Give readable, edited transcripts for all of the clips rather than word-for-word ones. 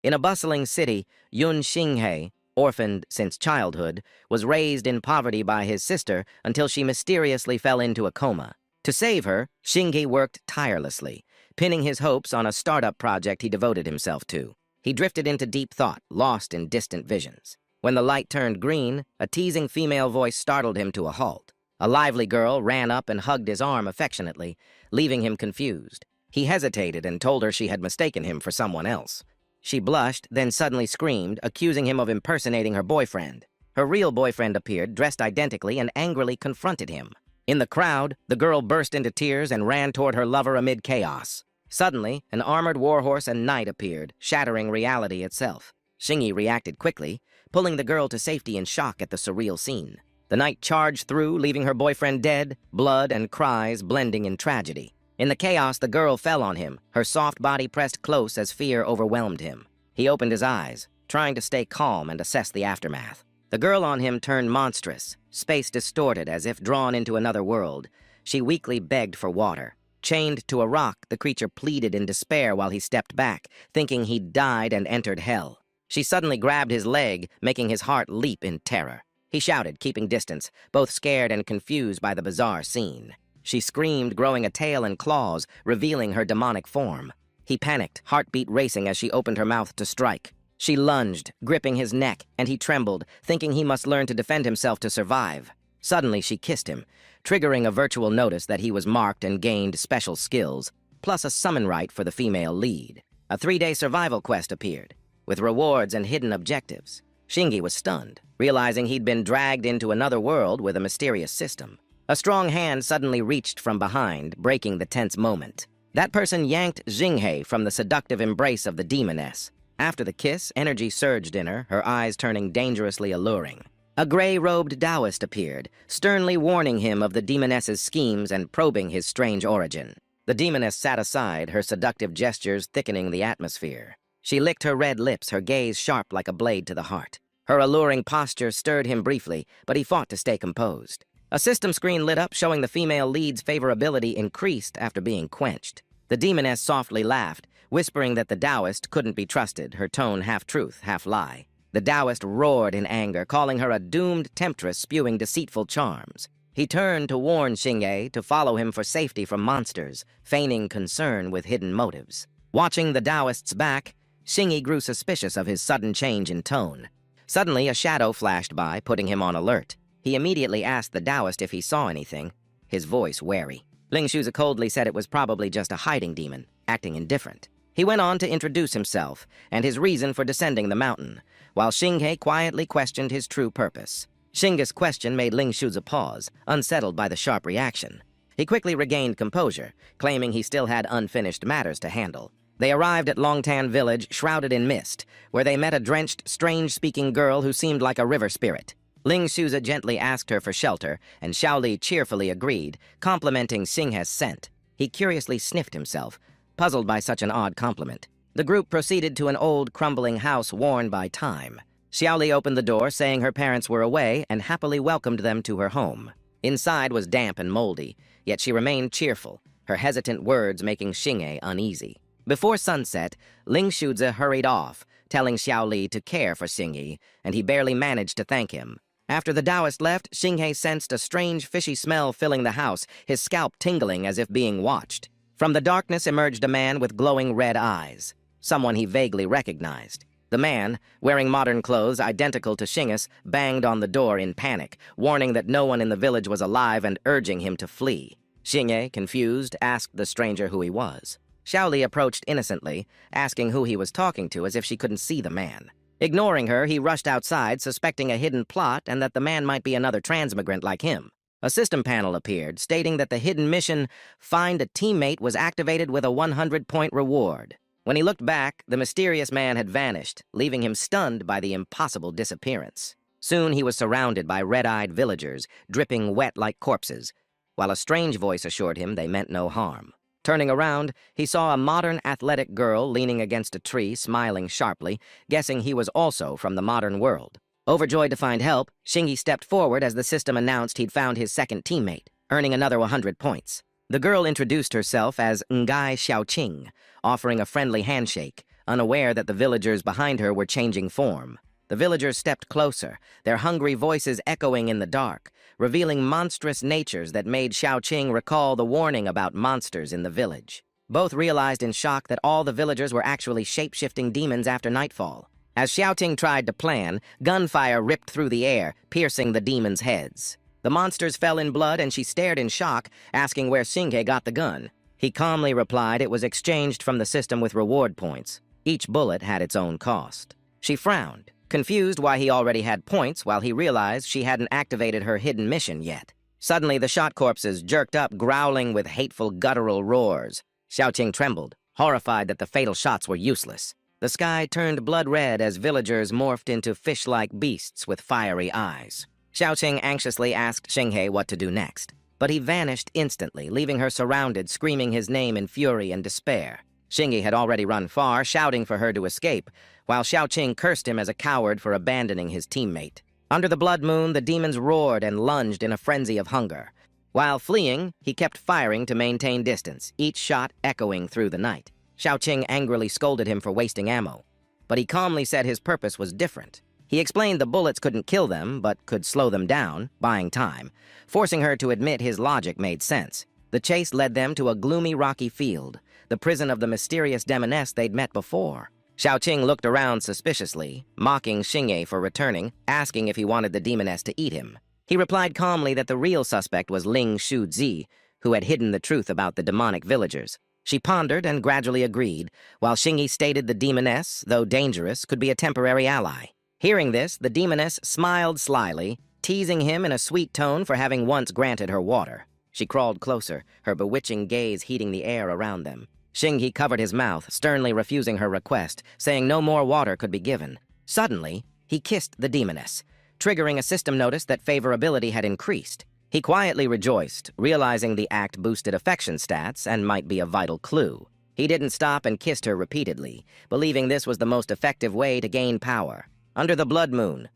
In a bustling city, Yun Xinghe, orphaned since childhood, was raised in poverty by his sister until she mysteriously fell into a coma. To save her, Xinghe worked tirelessly, pinning his hopes on a startup project he devoted himself to. He drifted into deep thought, lost in distant visions. When the light turned green, a teasing female voice startled him to a halt. A lively girl ran up and hugged his arm affectionately, leaving him confused. He hesitated and told her she had mistaken him for someone else. She blushed, then suddenly screamed, accusing him of impersonating her boyfriend. Her real boyfriend appeared, dressed identically, and angrily confronted him. In the crowd, the girl burst into tears and ran toward her lover amid chaos. Suddenly, an armored warhorse and knight appeared, shattering reality itself. Xinghe reacted quickly, pulling the girl to safety in shock at the surreal scene. The knight charged through, leaving her boyfriend dead, blood and cries blending in tragedy. In the chaos, the girl fell on him, her soft body pressed close as fear overwhelmed him. He opened his eyes, trying to stay calm and assess the aftermath. The girl on him turned monstrous, space distorted as if drawn into another world. She weakly begged for water. Chained to a rock, the creature pleaded in despair while he stepped back, thinking he'd died and entered hell. She suddenly grabbed his leg, making his heart leap in terror. He shouted, keeping distance, both scared and confused by the bizarre scene. She screamed, growing a tail and claws, revealing her demonic form. He panicked, heartbeat racing as she opened her mouth to strike. She lunged, gripping his neck, and he trembled, thinking he must learn to defend himself to survive. Suddenly, she kissed him, triggering a virtual notice that he was marked and gained special skills, plus a summon right for the female lead. A 3-day survival quest appeared, with rewards and hidden objectives. Xinghe was stunned, realizing he'd been dragged into another world with a mysterious system. A strong hand suddenly reached from behind, breaking the tense moment. That person yanked Xinghe from the seductive embrace of the demoness. After the kiss, energy surged in her, her eyes turning dangerously alluring. A gray-robed dowist appeared, sternly warning him of the demoness's schemes and probing his strange origin. The demoness sat aside, her seductive gestures thickening the atmosphere. She licked her red lips, her gaze sharp like a blade to the heart. Her alluring posture stirred him briefly, but he fought to stay composed. A system screen lit up, showing the female lead's favorability increased after being quenched. The demoness softly laughed, whispering that the Taoist couldn't be trusted, her tone half-truth, half-lie. The Taoist roared in anger, calling her a doomed temptress spewing deceitful charms. He turned to warn Xinghe to follow him for safety from monsters, feigning concern with hidden motives. Watching the Taoist's back, Xinghe grew suspicious of his sudden change in tone. Suddenly, a shadow flashed by, putting him on alert. He immediately asked the Taoist if he saw anything, his voice wary. Ling Shuzi coldly said it was probably just a hiding demon, acting indifferent. He went on to introduce himself and his reason for descending the mountain, while Xinghe quietly questioned his true purpose. Xinghe's question made Ling Shuzi pause, unsettled by the sharp reaction. He quickly regained composure, claiming he still had unfinished matters to handle. They arrived at Longtan village, shrouded in mist, where they met a drenched, strange-speaking girl who seemed like a river spirit. Ling Shuzi gently asked her for shelter, and Xiaoli cheerfully agreed, complimenting Xinghe's scent. He curiously sniffed himself, puzzled by such an odd compliment. The group proceeded to an old, crumbling house worn by time. Xiaoli opened the door, saying her parents were away, and happily welcomed them to her home. Inside was damp and moldy, yet she remained cheerful, her hesitant words making Xinghe uneasy. Before sunset, Ling Shuzi hurried off, telling Xiaoli to care for Xinghe, and he barely managed to thank him. After the Taoist left, Xinghe sensed a strange fishy smell filling the house, his scalp tingling as if being watched. From the darkness emerged a man with glowing red eyes, someone he vaguely recognized. The man, wearing modern clothes identical to Xinghe's, banged on the door in panic, warning that no one in the village was alive and urging him to flee. Xinghe, confused, asked the stranger who he was. Xiaoli approached innocently, asking who he was talking to as if she couldn't see the man. Ignoring her, he rushed outside, suspecting a hidden plot and that the man might be another transmigrant like him. A system panel appeared, stating that the hidden mission, Find a Teammate, was activated with a 100-point reward. When he looked back, the mysterious man had vanished, leaving him stunned by the impossible disappearance. Soon he was surrounded by red-eyed villagers, dripping wet like corpses, while a strange voice assured him they meant no harm. Turning around, he saw a modern athletic girl leaning against a tree, smiling sharply, guessing he was also from the modern world. Overjoyed to find help, Xinghe stepped forward as the system announced he'd found his second teammate, earning another 100 points. The girl introduced herself as Ngai Xiaoqing, offering a friendly handshake, unaware that the villagers behind her were changing form. The villagers stepped closer, their hungry voices echoing in the dark, revealing monstrous natures that made Xiaoqing recall the warning about monsters in the village. Both realized in shock that all the villagers were actually shape-shifting demons after nightfall. As Xiaoqing tried to plan, gunfire ripped through the air, piercing the demons' heads. The monsters fell in blood and she stared in shock, asking where Xinghe got the gun. He calmly replied it was exchanged from the system with reward points. Each bullet had its own cost. She frowned, confused why he already had points while he realized she hadn't activated her hidden mission yet. Suddenly, the shot corpses jerked up, growling with hateful guttural roars. Xiaoqing trembled, horrified that the fatal shots were useless. The sky turned blood red as villagers morphed into fish-like beasts with fiery eyes. Xiaoqing anxiously asked Xinghe what to do next, but he vanished instantly, leaving her surrounded, screaming his name in fury and despair. Xinghe had already run far, shouting for her to escape, while Xiaoqing cursed him as a coward for abandoning his teammate. Under the blood moon, the demons roared and lunged in a frenzy of hunger. While fleeing, he kept firing to maintain distance, each shot echoing through the night. Xiaoqing angrily scolded him for wasting ammo, but he calmly said his purpose was different. He explained the bullets couldn't kill them, but could slow them down, buying time, forcing her to admit his logic made sense. The chase led them to a gloomy rocky field, the prison of the mysterious demoness they'd met before. Xiaoqing looked around suspiciously, mocking Xinghe for returning, asking if he wanted the demoness to eat him. He replied calmly that the real suspect was Ling Shuzi, who had hidden the truth about the demonic villagers. She pondered and gradually agreed, while Xinghe stated the demoness, though dangerous, could be a temporary ally. Hearing this, the demoness smiled slyly, teasing him in a sweet tone for having once granted her water. She crawled closer, her bewitching gaze heating the air around them. Xinghe covered his mouth, sternly refusing her request, saying no more water could be given. Suddenly, he kissed the demoness, triggering a system notice that favorability had increased. He quietly rejoiced, realizing the act boosted affection stats and might be a vital clue. He didn't stop and kissed her repeatedly, believing this was the most effective way to gain power. Under the blood moon,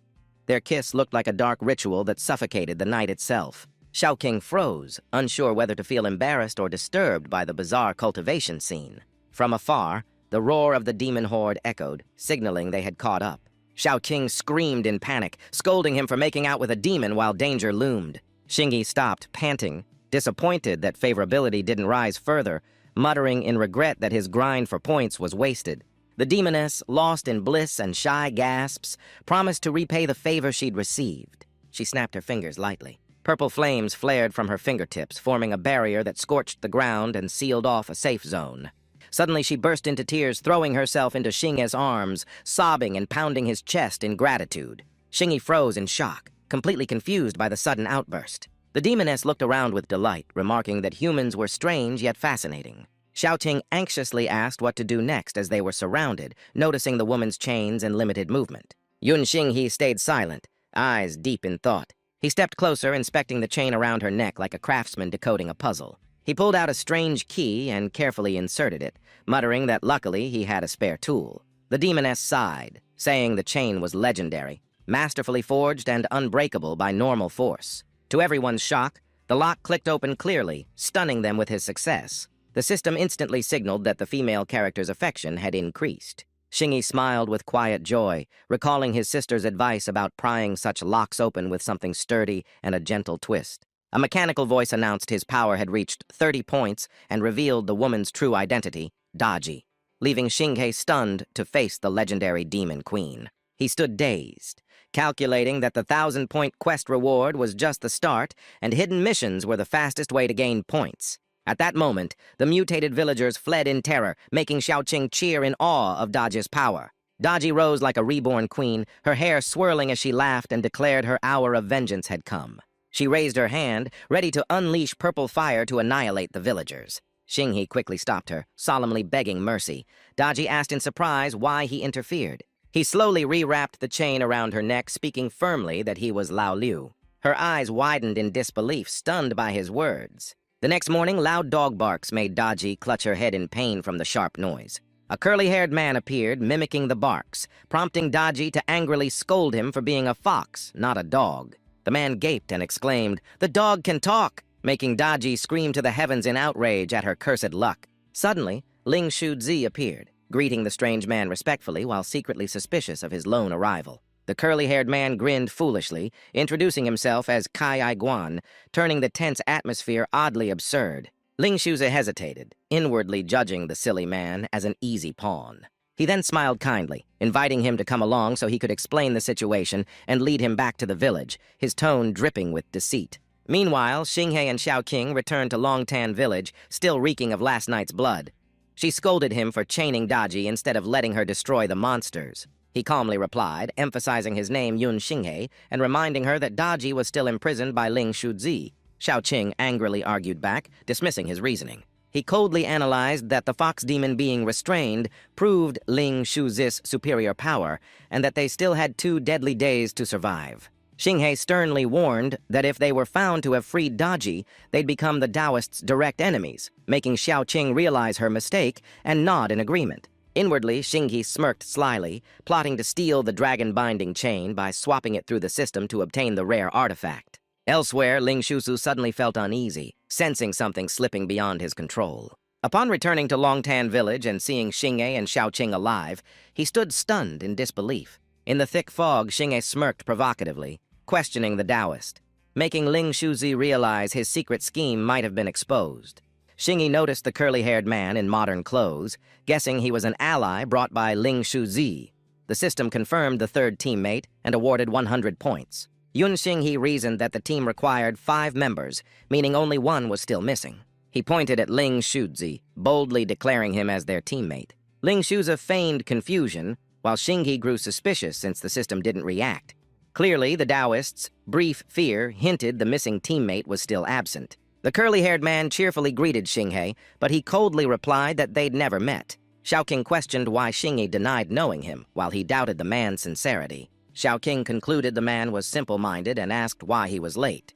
their kiss looked like a dark ritual that suffocated the night itself. Xiaoqing froze, unsure whether to feel embarrassed or disturbed by the bizarre cultivation scene. From afar, the roar of the demon horde echoed, signaling they had caught up. Xiaoqing screamed in panic, scolding him for making out with a demon while danger loomed. Xinghe stopped, panting, disappointed that favorability didn't rise further, muttering in regret that his grind for points was wasted. The demoness, lost in bliss and shy gasps, promised to repay the favor she'd received. She snapped her fingers lightly. Purple flames flared from her fingertips, forming a barrier that scorched the ground and sealed off a safe zone. Suddenly she burst into tears, throwing herself into Xinghe's arms, sobbing and pounding his chest in gratitude. Xinghe froze in shock, completely confused by the sudden outburst. The demoness looked around with delight, remarking that humans were strange yet fascinating. Xiaoqing anxiously asked what to do next as they were surrounded, noticing the woman's chains and limited movement. Yun Xinghe stayed silent, eyes deep in thought. He stepped closer, inspecting the chain around her neck like a craftsman decoding a puzzle. He pulled out a strange key and carefully inserted it, muttering that luckily he had a spare tool. The demoness sighed, saying the chain was legendary, masterfully forged and unbreakable by normal force. To everyone's shock, the lock clicked open clearly, stunning them with his success. The system instantly signaled that the female character's affection had increased. Xinghe smiled with quiet joy, recalling his sister's advice about prying such locks open with something sturdy and a gentle twist. A mechanical voice announced his power had reached 30 points and revealed the woman's true identity, Doddi, leaving Xinghe stunned to face the legendary demon queen. He stood dazed, calculating that the 1,000-point quest reward was just the start and hidden missions were the fastest way to gain points. At that moment, the mutated villagers fled in terror, making Xiaoqing cheer in awe of Doddi's power. Doddi rose like a reborn queen, her hair swirling as she laughed and declared her hour of vengeance had come. She raised her hand, ready to unleash purple fire to annihilate the villagers. Xinghe quickly stopped her, solemnly begging mercy. Doddi asked in surprise why he interfered. He slowly rewrapped the chain around her neck, speaking firmly that he was Lao Liu. Her eyes widened in disbelief, stunned by his words. The next morning, loud dog barks made Doddi clutch her head in pain from the sharp noise. A curly-haired man appeared, mimicking the barks, prompting Doddi to angrily scold him for being a fox, not a dog. The man gaped and exclaimed, "The dog can talk!" making Doddi scream to the heavens in outrage at her cursed luck. Suddenly, Ling Shuzi appeared, greeting the strange man respectfully while secretly suspicious of his lone arrival. The curly-haired man grinned foolishly, introducing himself as Kai Ai Guan, turning the tense atmosphere oddly absurd. Ling Shuzi hesitated, inwardly judging the silly man as an easy pawn. He then smiled kindly, inviting him to come along so he could explain the situation and lead him back to the village, his tone dripping with deceit. Meanwhile, Xinghe and Xiaoqing returned to Longtan village, still reeking of last night's blood. She scolded him for chaining Doddi instead of letting her destroy the monsters. He calmly replied, emphasizing his name Yun Xinghe and reminding her that Doddi was still imprisoned by Ling Shuzi. Xiaoqing angrily argued back, dismissing his reasoning. He coldly analyzed that the fox demon being restrained proved Ling Shuzi's superior power and that they still had 2 deadly days to survive. Xinghe sternly warned that if they were found to have freed Doddi, they'd become the Taoists' direct enemies, making Xiaoqing realize her mistake and nod in agreement. Inwardly, Xinghe smirked slyly, plotting to steal the dragon-binding chain by swapping it through the system to obtain the rare artifact. Elsewhere, Ling Shuzi suddenly felt uneasy, sensing something slipping beyond his control. Upon returning to Longtan village and seeing Xinghe and Xiaoqing alive, he stood stunned in disbelief. In the thick fog, Xinghe smirked provocatively, questioning the Taoist, making Ling Shuzi realize his secret scheme might have been exposed. Xinghe noticed the curly-haired man in modern clothes, guessing he was an ally brought by Ling Shuzi. The system confirmed the 3rd teammate and awarded 100 points. Yun Xinghe reasoned that the team required 5 members, meaning only 1 was still missing. He pointed at Ling Shuzi, boldly declaring him as their teammate. Ling Shuzi feigned confusion, while Xinghe grew suspicious since the system didn't react. Clearly, the Taoists' brief fear hinted the missing teammate was still absent. The curly-haired man cheerfully greeted Xinghe, but he coldly replied that they'd never met. Xiaoqing questioned why Xinghe denied knowing him, while he doubted the man's sincerity. Xiaoqing concluded the man was simple-minded and asked why he was late.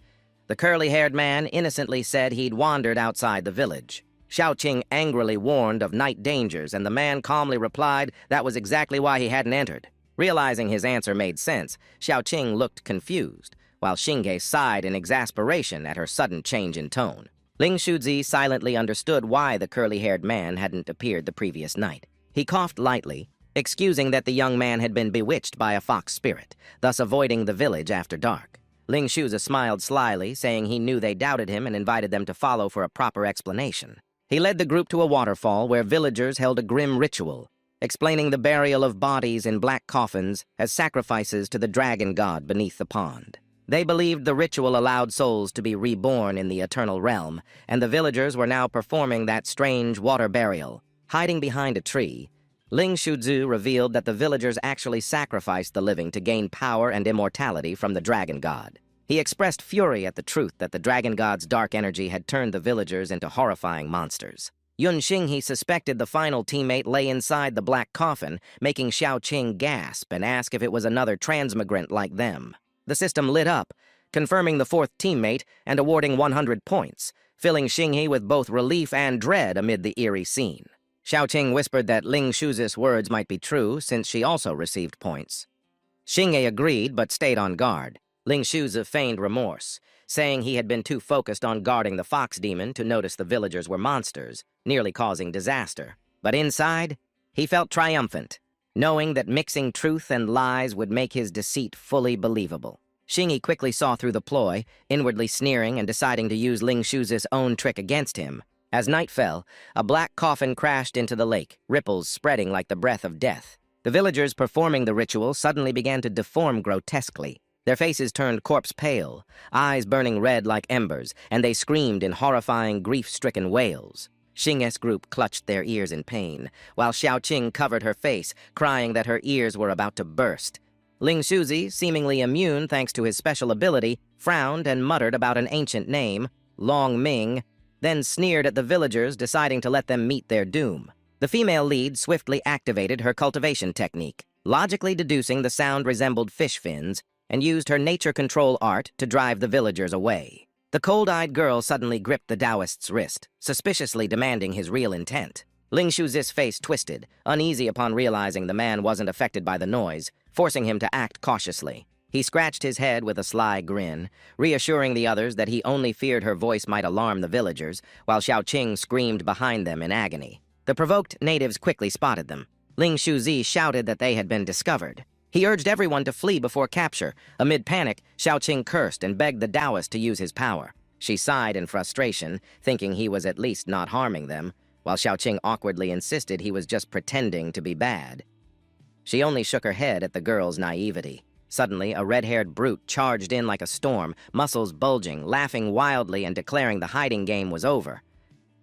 The curly-haired man innocently said he'd wandered outside the village. Xiaoqing angrily warned of night dangers, and the man calmly replied that was exactly why he hadn't entered. Realizing his answer made sense, Xiaoqing looked confused, while Xinghe sighed in exasperation at her sudden change in tone. Ling Shuzi silently understood why the curly-haired man hadn't appeared the previous night. He coughed lightly, excusing that the young man had been bewitched by a fox spirit, thus avoiding the village after dark. Ling Shuzi smiled slyly, saying he knew they doubted him and invited them to follow for a proper explanation. He led the group to a waterfall where villagers held a grim ritual, explaining the burial of bodies in black coffins as sacrifices to the dragon god beneath the pond. They believed the ritual allowed souls to be reborn in the eternal realm, and the villagers were now performing that strange water burial. Hiding behind a tree, Ling Shuzi revealed that the villagers actually sacrificed the living to gain power and immortality from the dragon god. He expressed fury at the truth that the dragon god's dark energy had turned the villagers into horrifying monsters. Yun Xinghe suspected the final teammate lay inside the black coffin, making Xiaoqing gasp and ask if it was another transmigrant like them. The system lit up, confirming the 4th teammate and awarding 100 points, filling Xinghe with both relief and dread amid the eerie scene. Xiaoqing whispered that Ling Shuzi's words might be true since she also received points. Xinghe agreed but stayed on guard. Ling Shuzi feigned remorse, saying he had been too focused on guarding the fox demon to notice the villagers were monsters, nearly causing disaster. But inside, he felt triumphant, knowing that mixing truth and lies would make his deceit fully believable. Xinghe quickly saw through the ploy, inwardly sneering and deciding to use Ling Shuzi's own trick against him. As night fell, a black coffin crashed into the lake, ripples spreading like the breath of death. The villagers performing the ritual suddenly began to deform grotesquely. Their faces turned corpse pale, eyes burning red like embers, and they screamed in horrifying, grief-stricken wails. Xinghe's group clutched their ears in pain, while Xiaoqing covered her face, crying that her ears were about to burst. Ling Shuzi, seemingly immune thanks to his special ability, frowned and muttered about an ancient name, Long Ming, then sneered at the villagers, deciding to let them meet their doom. The female lead swiftly activated her cultivation technique, logically deducing the sound resembled fish fins, and used her nature control art to drive the villagers away. The cold-eyed girl suddenly gripped the Taoist's wrist, suspiciously demanding his real intent. Ling Shuzi's face twisted, uneasy upon realizing the man wasn't affected by the noise, forcing him to act cautiously. He scratched his head with a sly grin, reassuring the others that he only feared her voice might alarm the villagers, while Xiaoqing screamed behind them in agony. The provoked natives quickly spotted them. Ling Shuzi shouted that they had been discovered. He urged everyone to flee before capture. Amid panic, Xiaoqing cursed and begged the Taoist to use his power. She sighed in frustration, thinking he was at least not harming them, while Xiaoqing awkwardly insisted he was just pretending to be bad. She only shook her head at the girl's naivety. Suddenly, a red-haired brute charged in like a storm, muscles bulging, laughing wildly and declaring the hiding game was over.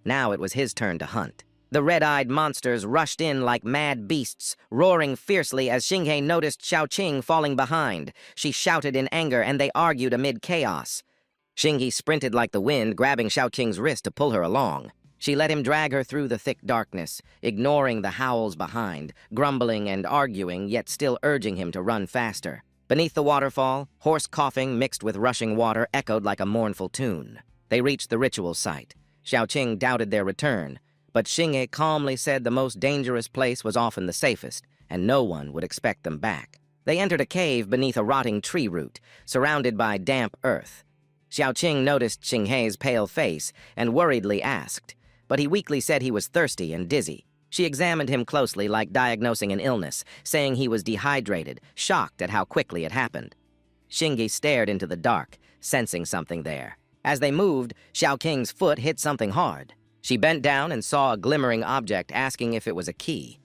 Now it was his turn to hunt. The red-eyed monsters rushed in like mad beasts, roaring fiercely as Xinghe noticed Xiaoqing falling behind. She shouted in anger, and they argued amid chaos. Xinghe sprinted like the wind, grabbing Xiaoqing's wrist to pull her along. She let him drag her through the thick darkness, ignoring the howls behind, grumbling and arguing, yet still urging him to run faster. Beneath the waterfall, hoarse coughing mixed with rushing water echoed like a mournful tune. They reached the ritual site. Xiaoqing doubted their return, but Xinghe calmly said the most dangerous place was often the safest, and no one would expect them back. They entered a cave beneath a rotting tree root, surrounded by damp earth. Xiaoqing noticed Xinghe's pale face and worriedly asked, but he weakly said he was thirsty and dizzy. She examined him closely, like diagnosing an illness, saying he was dehydrated, shocked at how quickly it happened. Xinghe stared into the dark, sensing something there. As they moved, Xiaoqing's foot hit something hard. She bent down and saw a glimmering object, asking if it was a key.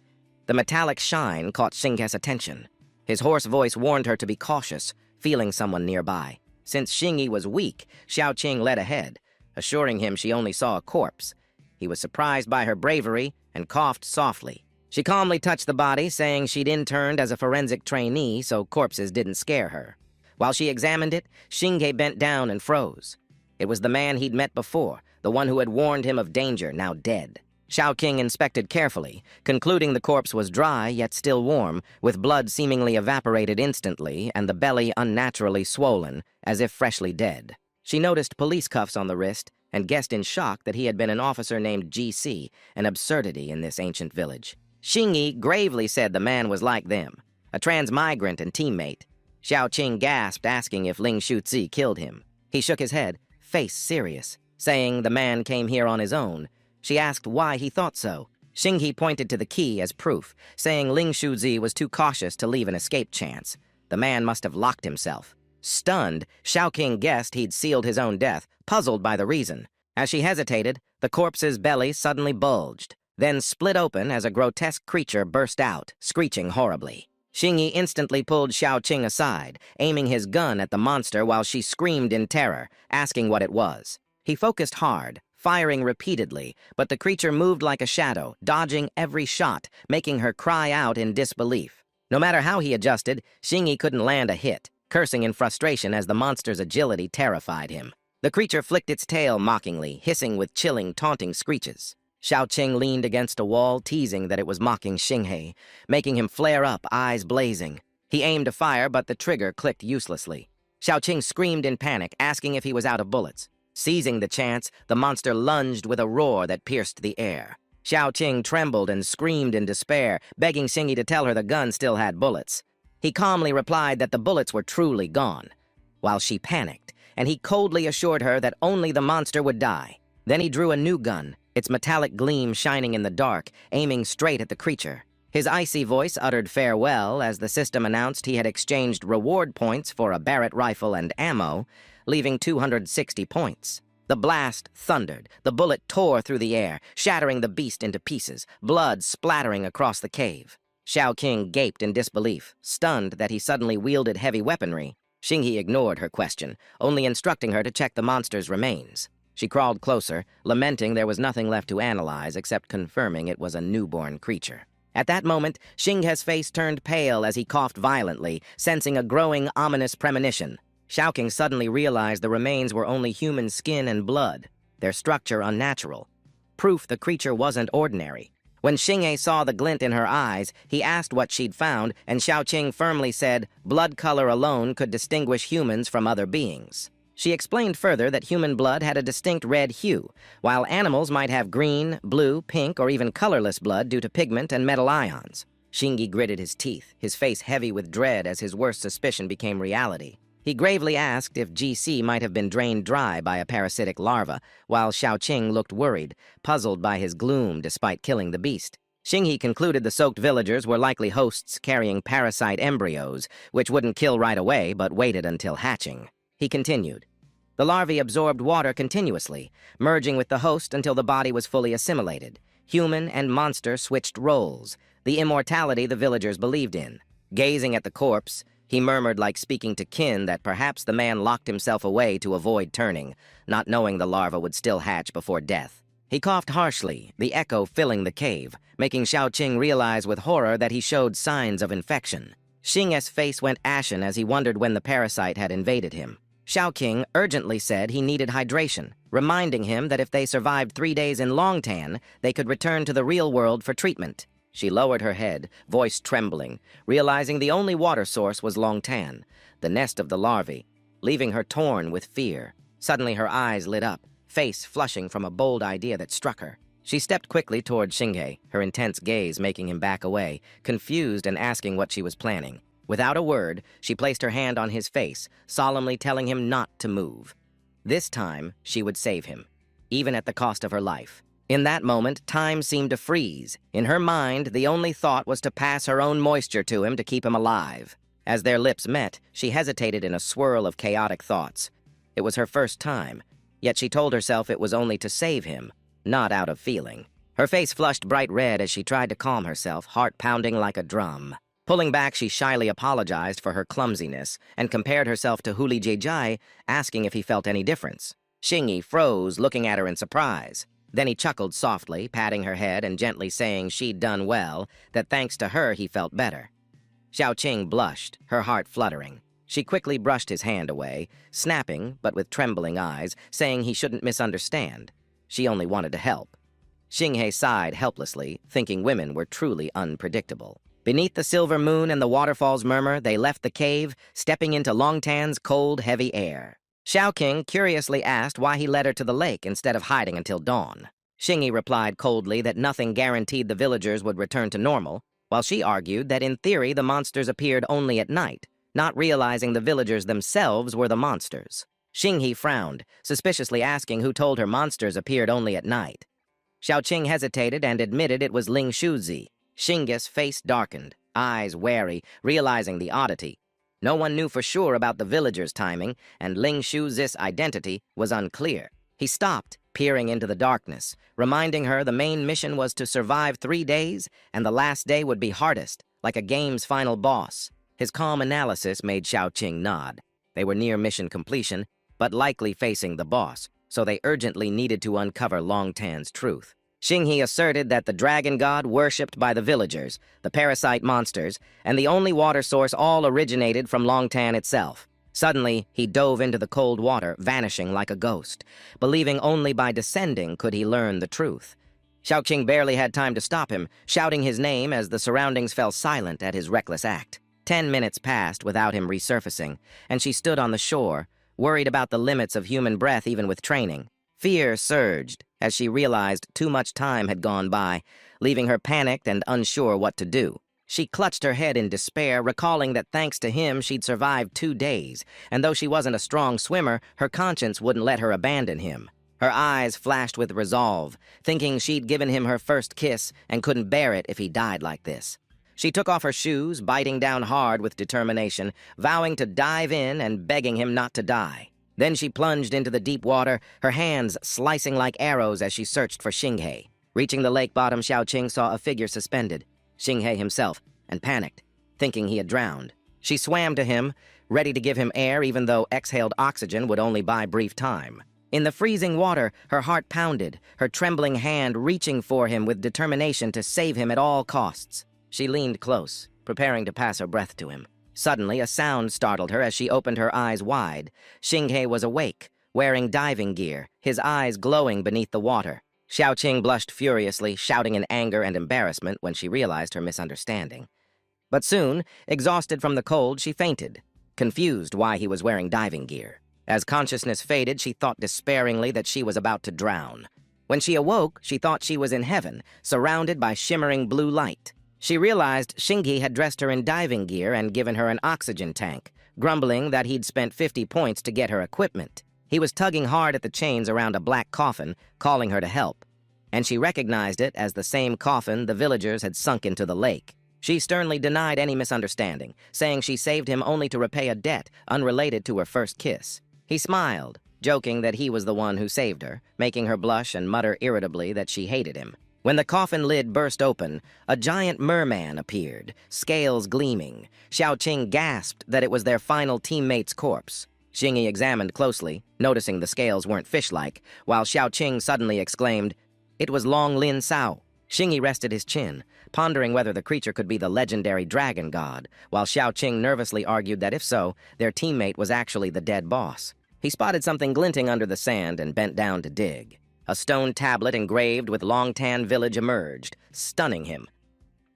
The metallic shine caught Xinghe's attention. His hoarse voice warned her to be cautious, feeling someone nearby. Since Xinghe was weak, Xiaoqing led ahead, assuring him she only saw a corpse. He was surprised by her bravery and coughed softly. She calmly touched the body, saying she'd interned as a forensic trainee, so corpses didn't scare her. While she examined it, Xinghe bent down and froze. It was the man he'd met before, the one who had warned him of danger, now dead. Xiaoqing inspected carefully, concluding the corpse was dry yet still warm, with blood seemingly evaporated instantly and the belly unnaturally swollen, as if freshly dead. She noticed police cuffs on the wrist and guessed in shock that he had been an officer named GC, an absurdity in this ancient village. Xinghe gravely said the man was like them, a transmigrant and teammate. Xiaoqing gasped, asking if Ling Shuzi killed him. He shook his head, face serious, saying the man came here on his own. She asked why he thought so. Xinghe pointed to the key as proof, saying Ling Shuzi was too cautious to leave an escape chance. The man must have locked himself. Stunned, Xiaoqing guessed he'd sealed his own death, puzzled by the reason. As she hesitated, the corpse's belly suddenly bulged, then split open as a grotesque creature burst out, screeching horribly. Xinghe instantly pulled Xiaoqing aside, aiming his gun at the monster while she screamed in terror, asking what it was. He focused hard, firing repeatedly, but the creature moved like a shadow, dodging every shot, making her cry out in disbelief. No matter how he adjusted, Xinghe couldn't land a hit, cursing in frustration as the monster's agility terrified him. The creature flicked its tail mockingly, hissing with chilling, taunting screeches. Xiaoqing leaned against a wall, teasing that it was mocking Xinghe, making him flare up, eyes blazing. He aimed to fire, but the trigger clicked uselessly. Xiaoqing screamed in panic, asking if he was out of bullets. Seizing the chance, the monster lunged with a roar that pierced the air. Xiaoqing trembled and screamed in despair, begging Xinghe to tell her the gun still had bullets. He calmly replied that the bullets were truly gone, while she panicked, and he coldly assured her that only the monster would die. Then he drew a new gun, its metallic gleam shining in the dark, aiming straight at the creature. His icy voice uttered farewell as the system announced he had exchanged reward points for a Barrett rifle and ammo, leaving 260 points. The blast thundered. The bullet tore through the air, shattering the beast into pieces, blood splattering across the cave. Xiaoqing gaped in disbelief, stunned that he suddenly wielded heavy weaponry. Xinghe ignored her question, only instructing her to check the monster's remains. She crawled closer, lamenting there was nothing left to analyze except confirming it was a newborn creature. At that moment, Xinghe's face turned pale as he coughed violently, sensing a growing, ominous premonition. Xiaoqing suddenly realized the remains were only human skin and blood, their structure unnatural. Proof the creature wasn't ordinary. When Xinghe saw the glint in her eyes, he asked what she'd found, and Xiaoqing firmly said blood color alone could distinguish humans from other beings. She explained further that human blood had a distinct red hue, while animals might have green, blue, pink, or even colorless blood due to pigment and metal ions. Xinghe gritted his teeth, his face heavy with dread as his worst suspicion became reality. He gravely asked if GC might have been drained dry by a parasitic larva, while Xiaoqing looked worried, puzzled by his gloom despite killing the beast. Xinghe concluded the soaked villagers were likely hosts carrying parasite embryos, which wouldn't kill right away but waited until hatching. He continued. The larvae absorbed water continuously, merging with the host until the body was fully assimilated. Human and monster switched roles, the immortality the villagers believed in. Gazing at the corpse, he murmured like speaking to kin that perhaps the man locked himself away to avoid turning, not knowing the larva would still hatch before death. He coughed harshly, the echo filling the cave, making Xiaoqing realize with horror that he showed signs of infection. Xinghe's face went ashen as he wondered when the parasite had invaded him. Xiaoqing urgently said he needed hydration, reminding him that if they survived 3 days in Longtan, they could return to the real world for treatment. She lowered her head, voice trembling, realizing the only water source was Longtan, the nest of the larvae, leaving her torn with fear. Suddenly her eyes lit up, face flushing from a bold idea that struck her. She stepped quickly toward Xinghe, her intense gaze making him back away, confused and asking what she was planning. Without a word, she placed her hand on his face, solemnly telling him not to move. This time, she would save him, even at the cost of her life. In that moment, time seemed to freeze. In her mind, the only thought was to pass her own moisture to him to keep him alive. As their lips met, she hesitated in a swirl of chaotic thoughts. It was her first time, yet she told herself it was only to save him, not out of feeling. Her face flushed bright red as she tried to calm herself, heart pounding like a drum. Pulling back, she shyly apologized for her clumsiness and compared herself to Huli Jejai, asking if he felt any difference. Xinghe froze, looking at her in surprise. Then he chuckled softly, patting her head and gently saying she'd done well, that thanks to her he felt better. Xiaoqing blushed, her heart fluttering. She quickly brushed his hand away, snapping, but with trembling eyes, saying he shouldn't misunderstand. She only wanted to help. Xinghe sighed helplessly, thinking women were truly unpredictable. Beneath the silver moon and the waterfall's murmur, they left the cave, stepping into Longtan's cold, heavy air. Xiaoqing curiously asked why he led her to the lake instead of hiding until dawn. Xinghe replied coldly that nothing guaranteed the villagers would return to normal, while she argued that in theory the monsters appeared only at night, not realizing the villagers themselves were the monsters. Xinghe frowned, suspiciously asking who told her monsters appeared only at night. Xiaoqing hesitated and admitted it was Ling Shuzi. Xinghe's face darkened, eyes wary, realizing the oddity. No one knew for sure about the villagers' timing, and Ling Shuzi's identity was unclear. He stopped, peering into the darkness, reminding her the main mission was to survive 3 days, and the last day would be hardest, like a game's final boss. His calm analysis made Xiaoqing nod. They were near mission completion, but likely facing the boss, so they urgently needed to uncover Longtan's truth. Xinghe asserted that the dragon god worshipped by the villagers, the parasite monsters, and the only water source all originated from Longtan itself. Suddenly, he dove into the cold water, vanishing like a ghost, believing only by descending could he learn the truth. Xiaoqing barely had time to stop him, shouting his name as the surroundings fell silent at his reckless act. 10 minutes passed without him resurfacing, and she stood on the shore, worried about the limits of human breath even with training. Fear surged as she realized too much time had gone by, leaving her panicked and unsure what to do. She clutched her head in despair, recalling that thanks to him she'd survived 2 days, and though she wasn't a strong swimmer, her conscience wouldn't let her abandon him. Her eyes flashed with resolve, thinking she'd given him her first kiss and couldn't bear it if he died like this. She took off her shoes, biting down hard with determination, vowing to dive in and begging him not to die. Then she plunged into the deep water, her hands slicing like arrows as she searched for Xinghe. Reaching the lake bottom, Xiaoqing saw a figure suspended, Xinghe himself, and panicked, thinking he had drowned. She swam to him, ready to give him air even though exhaled oxygen would only buy brief time. In the freezing water, her heart pounded, her trembling hand reaching for him with determination to save him at all costs. She leaned close, preparing to pass her breath to him. Suddenly, a sound startled her as she opened her eyes wide. Xinghe was awake, wearing diving gear, his eyes glowing beneath the water. Xiaoqing blushed furiously, shouting in anger and embarrassment when she realized her misunderstanding. But soon, exhausted from the cold, she fainted, confused why he was wearing diving gear. As consciousness faded, she thought despairingly that she was about to drown. When she awoke, she thought she was in heaven, surrounded by shimmering blue light. She realized Xinghe had dressed her in diving gear and given her an oxygen tank, grumbling that he'd spent 50 points to get her equipment. He was tugging hard at the chains around a black coffin, calling her to help, and she recognized it as the same coffin the villagers had sunk into the lake. She sternly denied any misunderstanding, saying she saved him only to repay a debt unrelated to her first kiss. He smiled, joking that he was the one who saved her, making her blush and mutter irritably that she hated him. When the coffin lid burst open, a giant merman appeared, scales gleaming. Xiaoqing gasped that it was their final teammate's corpse. Xingyi examined closely, noticing the scales weren't fish-like, while Xiaoqing suddenly exclaimed, "It was Long Lin Sao." Xingyi rested his chin, pondering whether the creature could be the legendary dragon god, while Xiaoqing nervously argued that if so, their teammate was actually the dead boss. He spotted something glinting under the sand and bent down to dig. A stone tablet engraved with Longtan Village emerged, stunning him.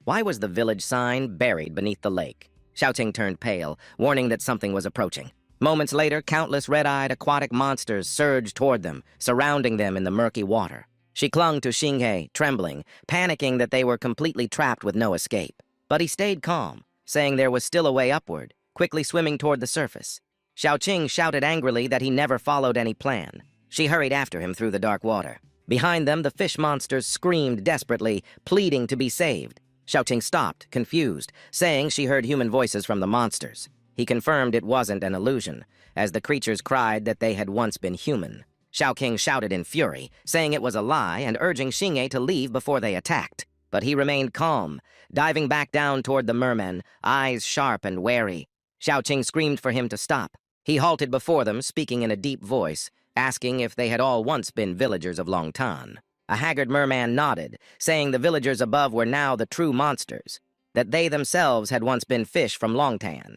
Why was the village sign buried beneath the lake? Xiaoqing turned pale, warning that something was approaching. Moments later, countless red-eyed aquatic monsters surged toward them, surrounding them in the murky water. She clung to Xinghe, trembling, panicking that they were completely trapped with no escape. But he stayed calm, saying there was still a way upward, quickly swimming toward the surface. Xiaoqing shouted angrily that he never followed any plan. She hurried after him through the dark water. Behind them, the fish monsters screamed desperately, pleading to be saved. Xiaoqing stopped, confused, saying she heard human voices from the monsters. He confirmed it wasn't an illusion, as the creatures cried that they had once been human. Xiaoqing shouted in fury, saying it was a lie and urging Xinghe to leave before they attacked. But he remained calm, diving back down toward the mermen, eyes sharp and wary. Xiaoqing screamed for him to stop. He halted before them, speaking in a deep voice, asking if they had all once been villagers of Longtan. A haggard merman nodded, saying the villagers above were now the true monsters, that they themselves had once been fish from Longtan.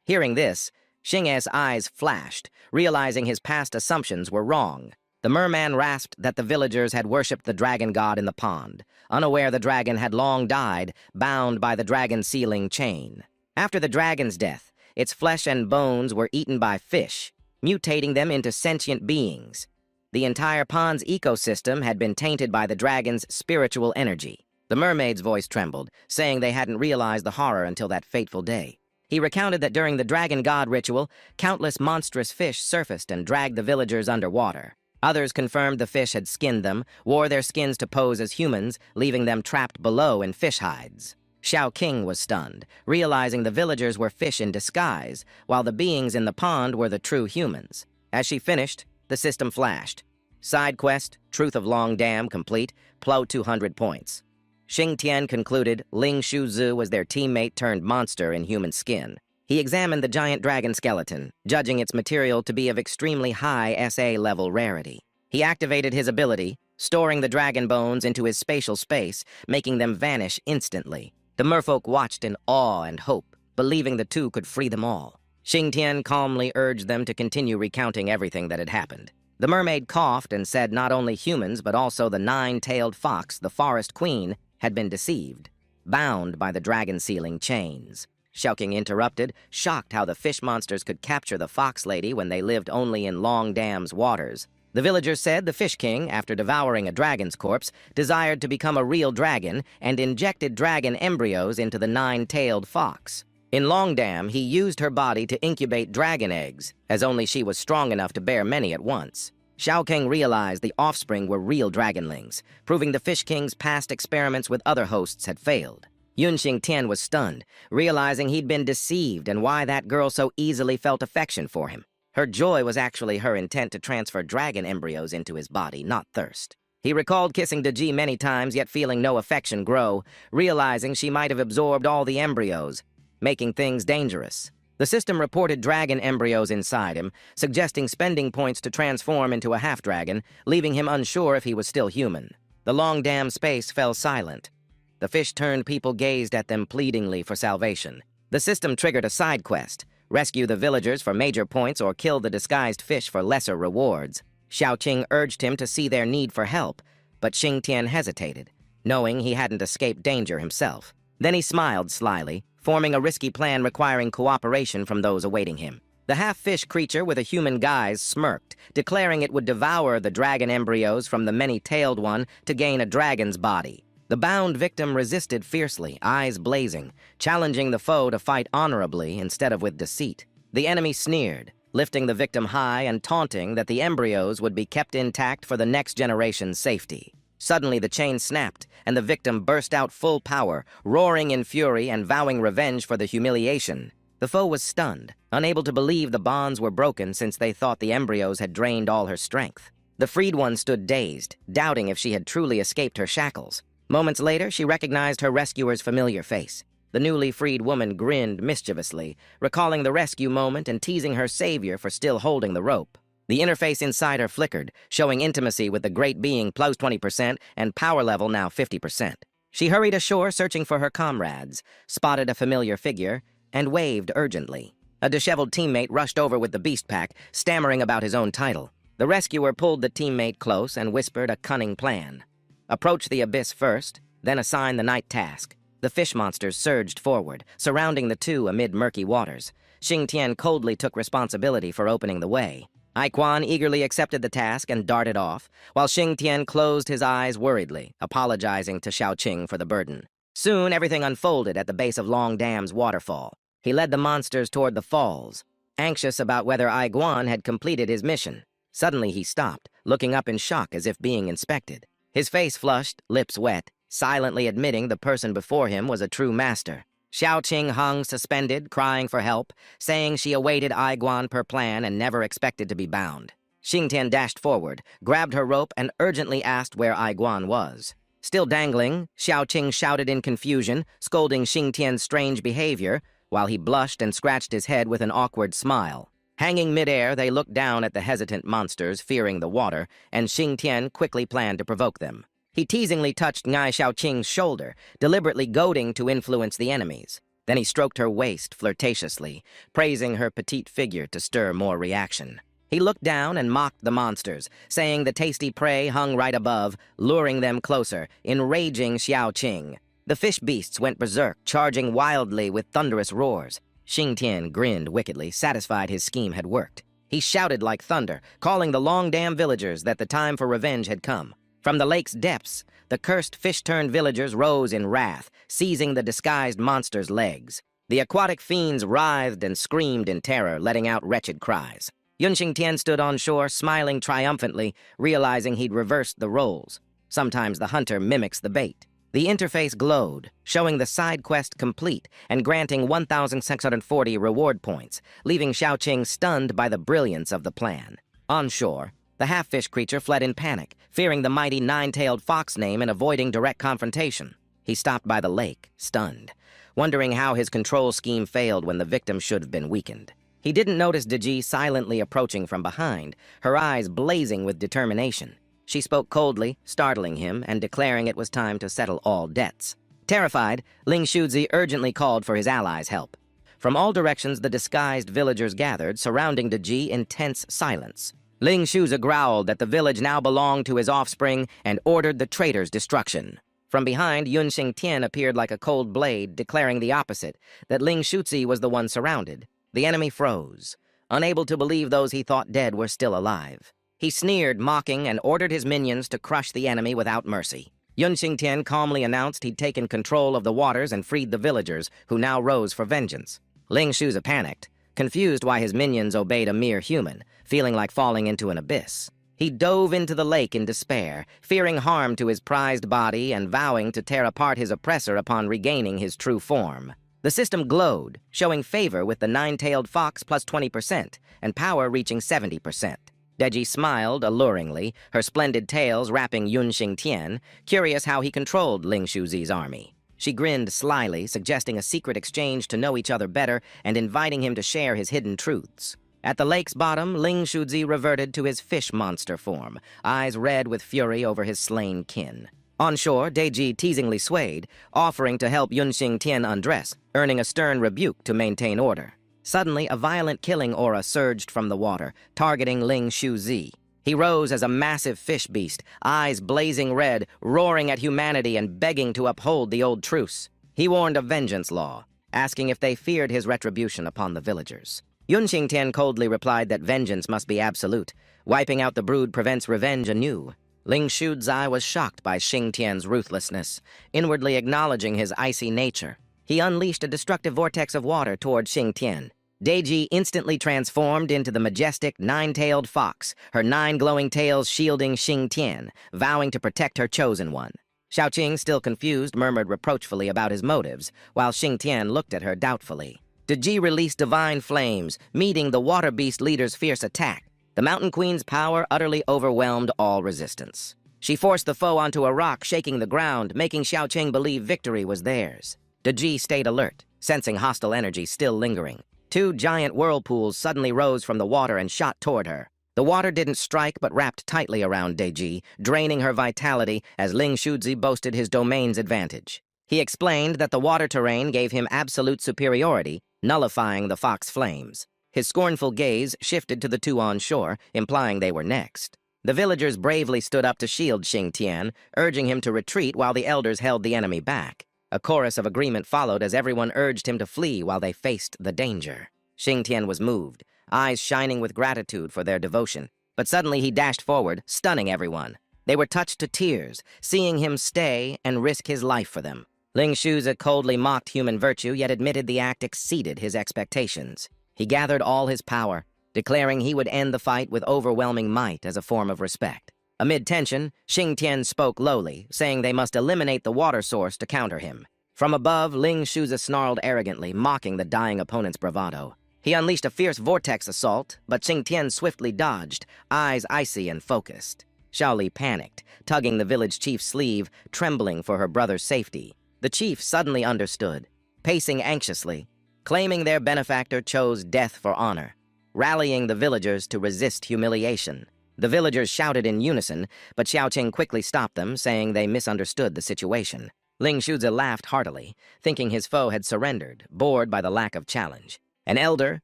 Hearing this, Xinghe's eyes flashed, realizing his past assumptions were wrong. The merman rasped that the villagers had worshipped the dragon god in the pond, unaware the dragon had long died, bound by the dragon sealing chain. After the dragon's death, its flesh and bones were eaten by fish, mutating them into sentient beings. The entire pond's ecosystem had been tainted by the dragon's spiritual energy. The mermaid's voice trembled, saying they hadn't realized the horror until that fateful day. He recounted that during the dragon god ritual, countless monstrous fish surfaced and dragged the villagers underwater. Others confirmed the fish had skinned them, wore their skins to pose as humans, leaving them trapped below in fish hides. Xiaoqing was stunned, realizing the villagers were fish in disguise, while the beings in the pond were the true humans. As she finished, the system flashed. Side quest, Truth of Long Dam complete, Plo 200 points. Xing Tian concluded Ling Shuzu was their teammate turned monster in human skin. He examined the giant dragon skeleton, judging its material to be of extremely high SA level rarity. He activated his ability, storing the dragon bones into his spatial space, making them vanish instantly. The merfolk watched in awe and hope, believing the two could free them all. Xing Tian calmly urged them to continue recounting everything that had happened. The mermaid coughed and said not only humans but also the nine-tailed fox, the forest queen, had been deceived, bound by the dragon-sealing chains. Xiaoqing interrupted, shocked how the fish monsters could capture the fox lady when they lived only in Long Dam's waters. The villagers said the Fish King, after devouring a dragon's corpse, desired to become a real dragon and injected dragon embryos into the nine-tailed fox. In Long Dam, he used her body to incubate dragon eggs, as only she was strong enough to bear many at once. Xiaoqing realized the offspring were real dragonlings, proving the Fish King's past experiments with other hosts had failed. Yunxing Tian was stunned, realizing he'd been deceived and why that girl so easily felt affection for him. Her joy was actually her intent to transfer dragon embryos into his body, not thirst. He recalled kissing Doddi many times, yet feeling no affection grow, realizing she might have absorbed all the embryos, making things dangerous. The system reported dragon embryos inside him, suggesting spending points to transform into a half-dragon, leaving him unsure if he was still human. The Long Dam space fell silent. The fish-turned people gazed at them pleadingly for salvation. The system triggered a side quest: rescue the villagers for major points or kill the disguised fish for lesser rewards. Xiaoqing urged him to see their need for help, but Xing Tian hesitated, knowing he hadn't escaped danger himself. Then he smiled slyly, forming a risky plan requiring cooperation from those awaiting him. The half-fish creature with a human guise smirked, declaring it would devour the dragon embryos from the many-tailed one to gain a dragon's body. The bound victim resisted fiercely, eyes blazing, challenging the foe to fight honorably instead of with deceit. The enemy sneered, lifting the victim high and taunting that the embryos would be kept intact for the next generation's safety. Suddenly, the chain snapped, and the victim burst out full power, roaring in fury and vowing revenge for the humiliation. The foe was stunned, unable to believe the bonds were broken since they thought the embryos had drained all her strength. The freed one stood dazed, doubting if she had truly escaped her shackles. Moments later, she recognized her rescuer's familiar face. The newly freed woman grinned mischievously, recalling the rescue moment and teasing her savior for still holding the rope. The interface inside her flickered, showing intimacy with the great being plus 20% and power level now 50%. She hurried ashore searching for her comrades, spotted a familiar figure, and waved urgently. A disheveled teammate rushed over with the beast pack, stammering about his own title. The rescuer pulled the teammate close and whispered a cunning plan. Approach the abyss first, then assign the night task. The fish monsters surged forward, surrounding the two amid murky waters. Xing Tian coldly took responsibility for opening the way. Quan eagerly accepted the task and darted off, while Xing Tian closed his eyes worriedly, apologizing to Xiaoqing for the burden. Soon, everything unfolded at the base of Long Dam's waterfall. He led the monsters toward the falls, anxious about whether Guan had completed his mission. Suddenly, he stopped, looking up in shock as if being inspected. His face flushed, lips wet, silently admitting the person before him was a true master. Xiaoqing hung suspended, crying for help, saying she awaited Guan per plan and never expected to be bound. Xing Tian dashed forward, grabbed her rope, and urgently asked where Guan was. Still dangling, Xiaoqing shouted in confusion, scolding Xing Tian's strange behavior, while he blushed and scratched his head with an awkward smile. Hanging midair, they looked down at the hesitant monsters, fearing the water, and Xing Tian quickly planned to provoke them. He teasingly touched Ngai Xiaoqing's shoulder, deliberately goading to influence the enemies. Then he stroked her waist flirtatiously, praising her petite figure to stir more reaction. He looked down and mocked the monsters, saying the tasty prey hung right above, luring them closer, enraging Xiaoqing. The fish beasts went berserk, charging wildly with thunderous roars. Xing Tian grinned wickedly, satisfied his scheme had worked. He shouted like thunder, calling the Long Dam villagers that the time for revenge had come. From the lake's depths, the cursed fish-turned villagers rose in wrath, seizing the disguised monster's legs. The aquatic fiends writhed and screamed in terror, letting out wretched cries. Yunxing Tian stood on shore, smiling triumphantly, realizing he'd reversed the roles. Sometimes the hunter mimics the bait. The interface glowed, showing the side quest complete and granting 1,640 reward points, leaving Xiaoqing stunned by the brilliance of the plan. On shore, the half-fish creature fled in panic, fearing the mighty nine-tailed fox name and avoiding direct confrontation. He stopped by the lake, stunned, wondering how his control scheme failed when the victim should have been weakened. He didn't notice Doddi silently approaching from behind, her eyes blazing with determination. She spoke coldly, startling him and declaring it was time to settle all debts. Terrified, Ling Shuzi urgently called for his allies' help. From all directions, the disguised villagers gathered, surrounding Doddi in tense silence. Ling Shuzi growled that the village now belonged to his offspring and ordered the traitor's destruction. From behind, Yunxing Tian appeared like a cold blade, declaring the opposite, that Ling Shuzi was the one surrounded. The enemy froze, unable to believe those he thought dead were still alive. He sneered, mocking, and ordered his minions to crush the enemy without mercy. Yunxing Tian calmly announced he'd taken control of the waters and freed the villagers, who now rose for vengeance. Ling Shuzi panicked, confused why his minions obeyed a mere human, feeling like falling into an abyss. He dove into the lake in despair, fearing harm to his prized body and vowing to tear apart his oppressor upon regaining his true form. The system glowed, showing favor with the nine-tailed fox plus 20% and power reaching 70%. Doddi smiled alluringly, her splendid tails wrapping Yunxing Tian, curious how he controlled Ling Shuzi's army. She grinned slyly, suggesting a secret exchange to know each other better and inviting him to share his hidden truths. At the lake's bottom, Ling Shuzi reverted to his fish monster form, eyes red with fury over his slain kin. On shore, Doddi teasingly swayed, offering to help Yunxing Tian undress, earning a stern rebuke to maintain order. Suddenly, a violent killing aura surged from the water, targeting Ling Shuzi. He rose as a massive fish beast, eyes blazing red, roaring at humanity and begging to uphold the old truce. He warned of vengeance law, asking if they feared his retribution upon the villagers. Yunxing Tian coldly replied that vengeance must be absolute. Wiping out the brood prevents revenge anew. Ling Shuzi was shocked by Xing Tian's ruthlessness, inwardly acknowledging his icy nature. He unleashed a destructive vortex of water toward Xing Tian. Deji instantly transformed into the majestic nine-tailed fox, her 9 glowing tails shielding Xing Tian, vowing to protect her chosen one. Xiaoqing, still confused, murmured reproachfully about his motives, while Xing Tian looked at her doubtfully. Deji released divine flames, meeting the water beast leader's fierce attack. The Mountain Queen's power utterly overwhelmed all resistance. She forced the foe onto a rock, shaking the ground, making Xiaoqing believe victory was theirs. Deji stayed alert, sensing hostile energy still lingering. 2 giant whirlpools suddenly rose from the water and shot toward her. The water didn't strike but wrapped tightly around Deji, draining her vitality as Ling Shuzi boasted his domain's advantage. He explained that the water terrain gave him absolute superiority, nullifying the fox flames. His scornful gaze shifted to the 2 on shore, implying they were next. The villagers bravely stood up to shield Xing Tian, urging him to retreat while the elders held the enemy back. A chorus of agreement followed as everyone urged him to flee while they faced the danger. Xing Tian was moved, eyes shining with gratitude for their devotion. But suddenly he dashed forward, stunning everyone. They were touched to tears, seeing him stay and risk his life for them. Ling Shuzi coldly mocked human virtue, yet admitted the act exceeded his expectations. He gathered all his power, declaring he would end the fight with overwhelming might as a form of respect. Amid tension, Xing Tian spoke lowly, saying they must eliminate the water source to counter him. From above, Ling Shuzi snarled arrogantly, mocking the dying opponent's bravado. He unleashed a fierce vortex assault, but Xing Tian swiftly dodged, eyes icy and focused. Xiaoli panicked, tugging the village chief's sleeve, trembling for her brother's safety. The chief suddenly understood, pacing anxiously, claiming their benefactor chose death for honor, rallying the villagers to resist humiliation. The villagers shouted in unison, but Xiaoqing quickly stopped them, saying they misunderstood the situation. Ling Shuzi laughed heartily, thinking his foe had surrendered, bored by the lack of challenge. An elder,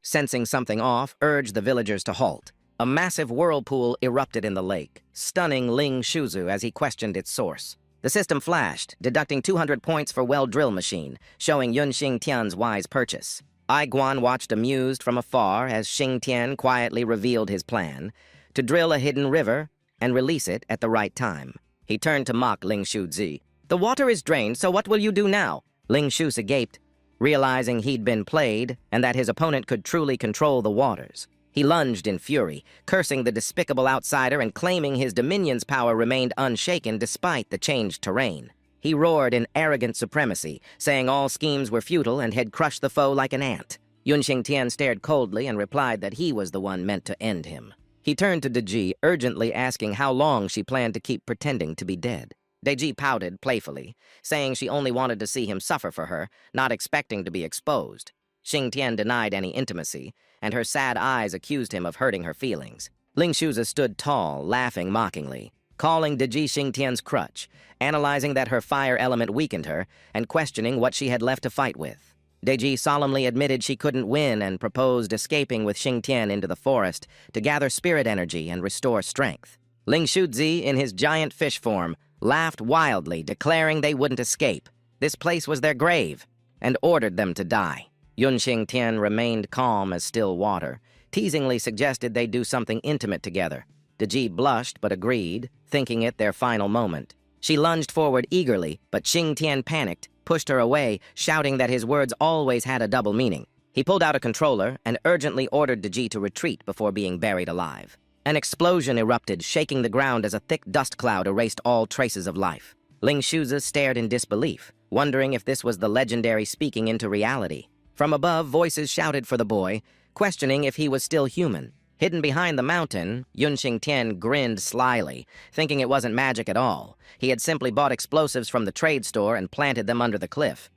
sensing something off, urged the villagers to halt. A massive whirlpool erupted in the lake, stunning Ling Shuzi as he questioned its source. The system flashed, deducting 200 points for well-drill machine, showing Yunxing Tian's wise purchase. Ai Guan watched amused from afar as Xing Tian quietly revealed his plan, to drill a hidden river and release it at the right time. He turned to mock Ling Shuzi. "The water is drained, so what will you do now?" Ling Shuzi gaped, realizing he'd been played and that his opponent could truly control the waters. He lunged in fury, cursing the despicable outsider and claiming his dominion's power remained unshaken despite the changed terrain. He roared in arrogant supremacy, saying all schemes were futile and had crushed the foe like an ant. Yunxing Tian stared coldly and replied that he was the one meant to end him. He turned to Deji, urgently asking how long she planned to keep pretending to be dead. Deji pouted playfully, saying she only wanted to see him suffer for her, not expecting to be exposed. Xing Tian denied any intimacy, and her sad eyes accused him of hurting her feelings. Ling Shuzi stood tall, laughing mockingly, calling Deji Xing Tian's crutch, analyzing that her fire element weakened her, and questioning what she had left to fight with. Deji solemnly admitted she couldn't win and proposed escaping with Xing Tian into the forest to gather spirit energy and restore strength. Ling Shuzi, in his giant fish form, laughed wildly, declaring they wouldn't escape. This place was their grave, and ordered them to die. Yunxing Tian remained calm as still water, teasingly suggested they do something intimate together. Deji blushed but agreed, thinking it their final moment. She lunged forward eagerly, but Xing Tian panicked, pushed her away, shouting that his words always had a double meaning. He pulled out a controller and urgently ordered Deji to retreat before being buried alive. An explosion erupted, shaking the ground as a thick dust cloud erased all traces of life. Ling Shuzi stared in disbelief, wondering if this was the legendary speaking into reality. From above, voices shouted for the boy, questioning if he was still human. Hidden behind the mountain, Yunxing Tian grinned slyly, thinking it wasn't magic at all. He had simply bought explosives from the trade store and planted them under the cliff,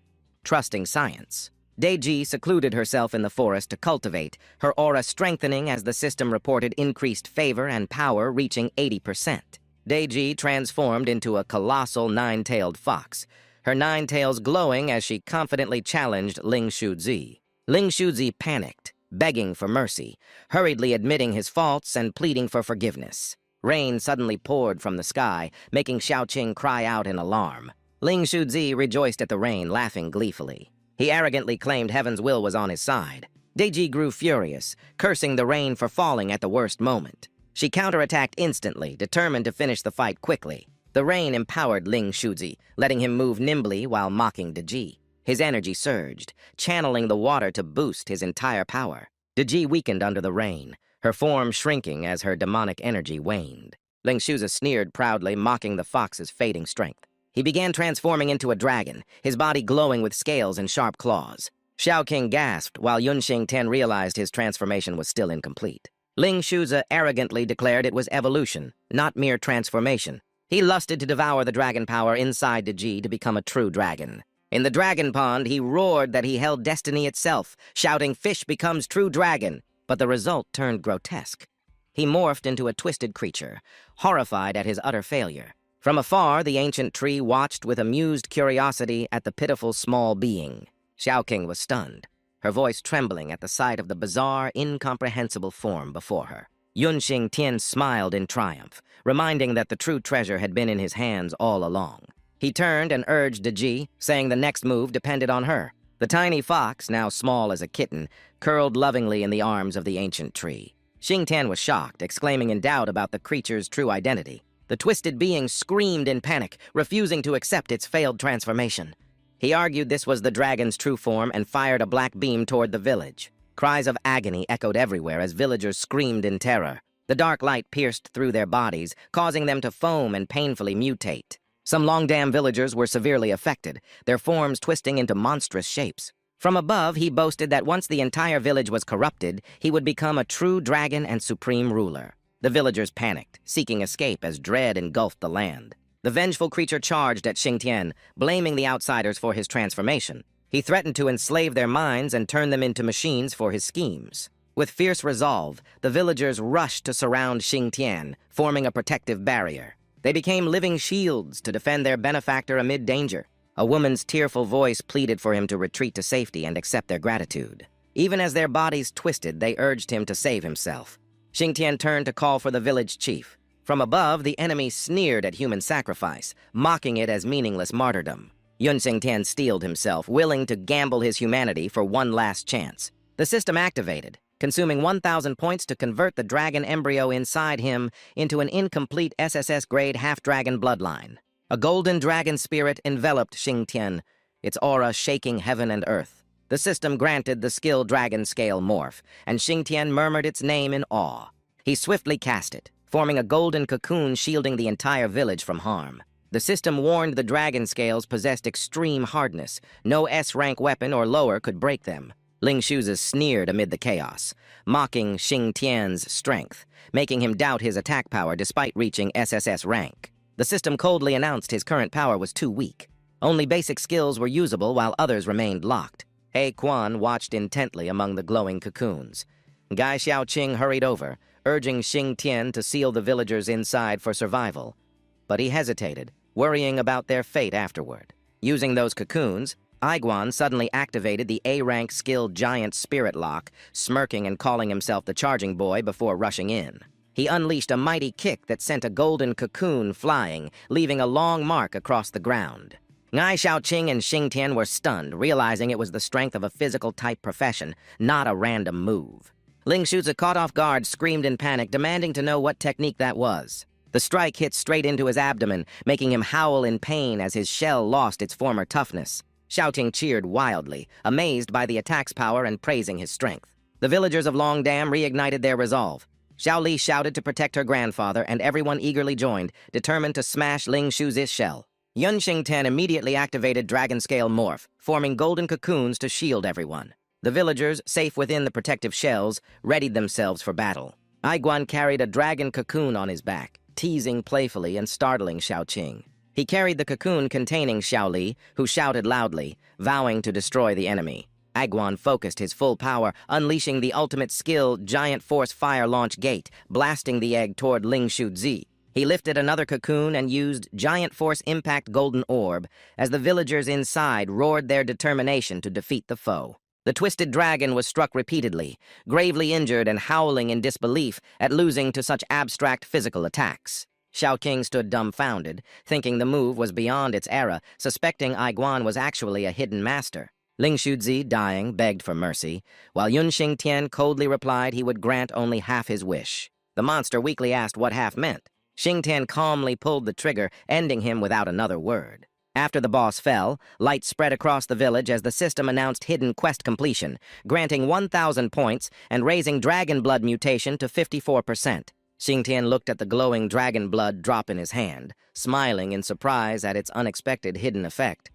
trusting science. Deji secluded herself in the forest to cultivate, her aura strengthening as the system reported increased favor and power reaching 80%. Deji transformed into a colossal 9-tailed fox, her 9 tails glowing as she confidently challenged Ling Shuzi. Ling Shuzi panicked, begging for mercy, hurriedly admitting his faults and pleading for forgiveness. Rain suddenly poured from the sky, making Xiaoqing cry out in alarm. Ling Shuzi rejoiced at the rain, laughing gleefully. He arrogantly claimed heaven's will was on his side. Deji grew furious, cursing the rain for falling at the worst moment. She counterattacked instantly, determined to finish the fight quickly. The rain empowered Ling Shuzi, letting him move nimbly while mocking Deji. His energy surged, channeling the water to boost his entire power. Doddi weakened under the rain, her form shrinking as her demonic energy waned. Ling Shuzi sneered proudly, mocking the fox's fading strength. He began transforming into a dragon, his body glowing with scales and sharp claws. Xiao King gasped while Yunxing Tian realized his transformation was still incomplete. Ling Shuzi arrogantly declared it was evolution, not mere transformation. He lusted to devour the dragon power inside Doddi to become a true dragon. In the dragon pond, he roared that he held destiny itself, shouting, "Fish becomes true dragon," but the result turned grotesque. He morphed into a twisted creature, horrified at his utter failure. From afar, the ancient tree watched with amused curiosity at the pitiful small being. Xiao King was stunned, her voice trembling at the sight of the bizarre, incomprehensible form before her. Yunxing Tian smiled in triumph, reminding that the true treasure had been in his hands all along. He turned and urged Doddi, saying the next move depended on her. The tiny fox, now small as a kitten, curled lovingly in the arms of the ancient tree. Xing Tian was shocked, exclaiming in doubt about the creature's true identity. The twisted being screamed in panic, refusing to accept its failed transformation. He argued this was the dragon's true form and fired a black beam toward the village. Cries of agony echoed everywhere as villagers screamed in terror. The dark light pierced through their bodies, causing them to foam and painfully mutate. Some Longdam villagers were severely affected, their forms twisting into monstrous shapes. From above, he boasted that once the entire village was corrupted, he would become a true dragon and supreme ruler. The villagers panicked, seeking escape as dread engulfed the land. The vengeful creature charged at Xing Tian, blaming the outsiders for his transformation. He threatened to enslave their minds and turn them into machines for his schemes. With fierce resolve, the villagers rushed to surround Xing Tian, forming a protective barrier. They became living shields to defend their benefactor amid danger. A woman's tearful voice pleaded for him to retreat to safety and accept their gratitude. Even as their bodies twisted, they urged him to save himself. Xing Tian turned to call for the village chief. From above, the enemy sneered at human sacrifice, mocking it as meaningless martyrdom. Yunxing Tian steeled himself, willing to gamble his humanity for one last chance. The system activated, consuming 1,000 points to convert the dragon embryo inside him into an incomplete SSS-grade half-dragon bloodline. A golden dragon spirit enveloped Xing Tian, its aura shaking heaven and earth. The system granted the skill dragon scale morph, and Xing Tian murmured its name in awe. He swiftly cast it, forming a golden cocoon shielding the entire village from harm. The system warned the dragon scales possessed extreme hardness. No S-rank weapon or lower could break them. Ling Shuzi sneered amid the chaos, mocking Xing Tian's strength, making him doubt his attack power despite reaching SSS rank. The system coldly announced his current power was too weak. Only basic skills were usable while others remained locked. He Quan watched intently among the glowing cocoons. Gai Xiaoqing hurried over, urging Xing Tian to seal the villagers inside for survival. But he hesitated, worrying about their fate afterward. Using those cocoons, Aiguan suddenly activated the A-rank skilled giant spirit lock, smirking and calling himself the charging boy before rushing in. He unleashed a mighty kick that sent a golden cocoon flying, leaving a long mark across the ground. Ngai Xiaoqing and Xing Tian were stunned, realizing it was the strength of a physical-type profession, not a random move. Ling Shuzi, caught off guard, screamed in panic, demanding to know what technique that was. The strike hit straight into his abdomen, making him howl in pain as his shell lost its former toughness. Xiaoqing cheered wildly, amazed by the attack's power and praising his strength. The villagers of Longdam reignited their resolve. Xiao Li shouted to protect her grandfather, and everyone eagerly joined, determined to smash Ling Shuzi's shell. Yunxing Tian immediately activated Dragon Scale Morph, forming golden cocoons to shield everyone. The villagers, safe within the protective shells, readied themselves for battle. Aiguan carried a dragon cocoon on his back, teasing playfully and startling Xiaoqing. He carried the cocoon containing Xiao Li, who shouted loudly, vowing to destroy the enemy. Aiguan focused his full power, unleashing the ultimate skill Giant Force Fire Launch Gate, blasting the egg toward Ling Shuzi. He lifted another cocoon and used Giant Force Impact Golden Orb as the villagers inside roared their determination to defeat the foe. The twisted dragon was struck repeatedly, gravely injured and howling in disbelief at losing to such abstract physical attacks. Xiaoqing stood dumbfounded, thinking the move was beyond its era, suspecting Aiguan was actually a hidden master. Ling Shuzi, dying, begged for mercy, while Yunxing Tian coldly replied he would grant only half his wish. The monster weakly asked what half meant. Xing Tian calmly pulled the trigger, ending him without another word. After the boss fell, light spread across the village as the system announced hidden quest completion, granting 1,000 points and raising dragon blood mutation to 54%. Xingtian looked at the glowing dragon blood drop in his hand, smiling in surprise at its unexpected hidden effect.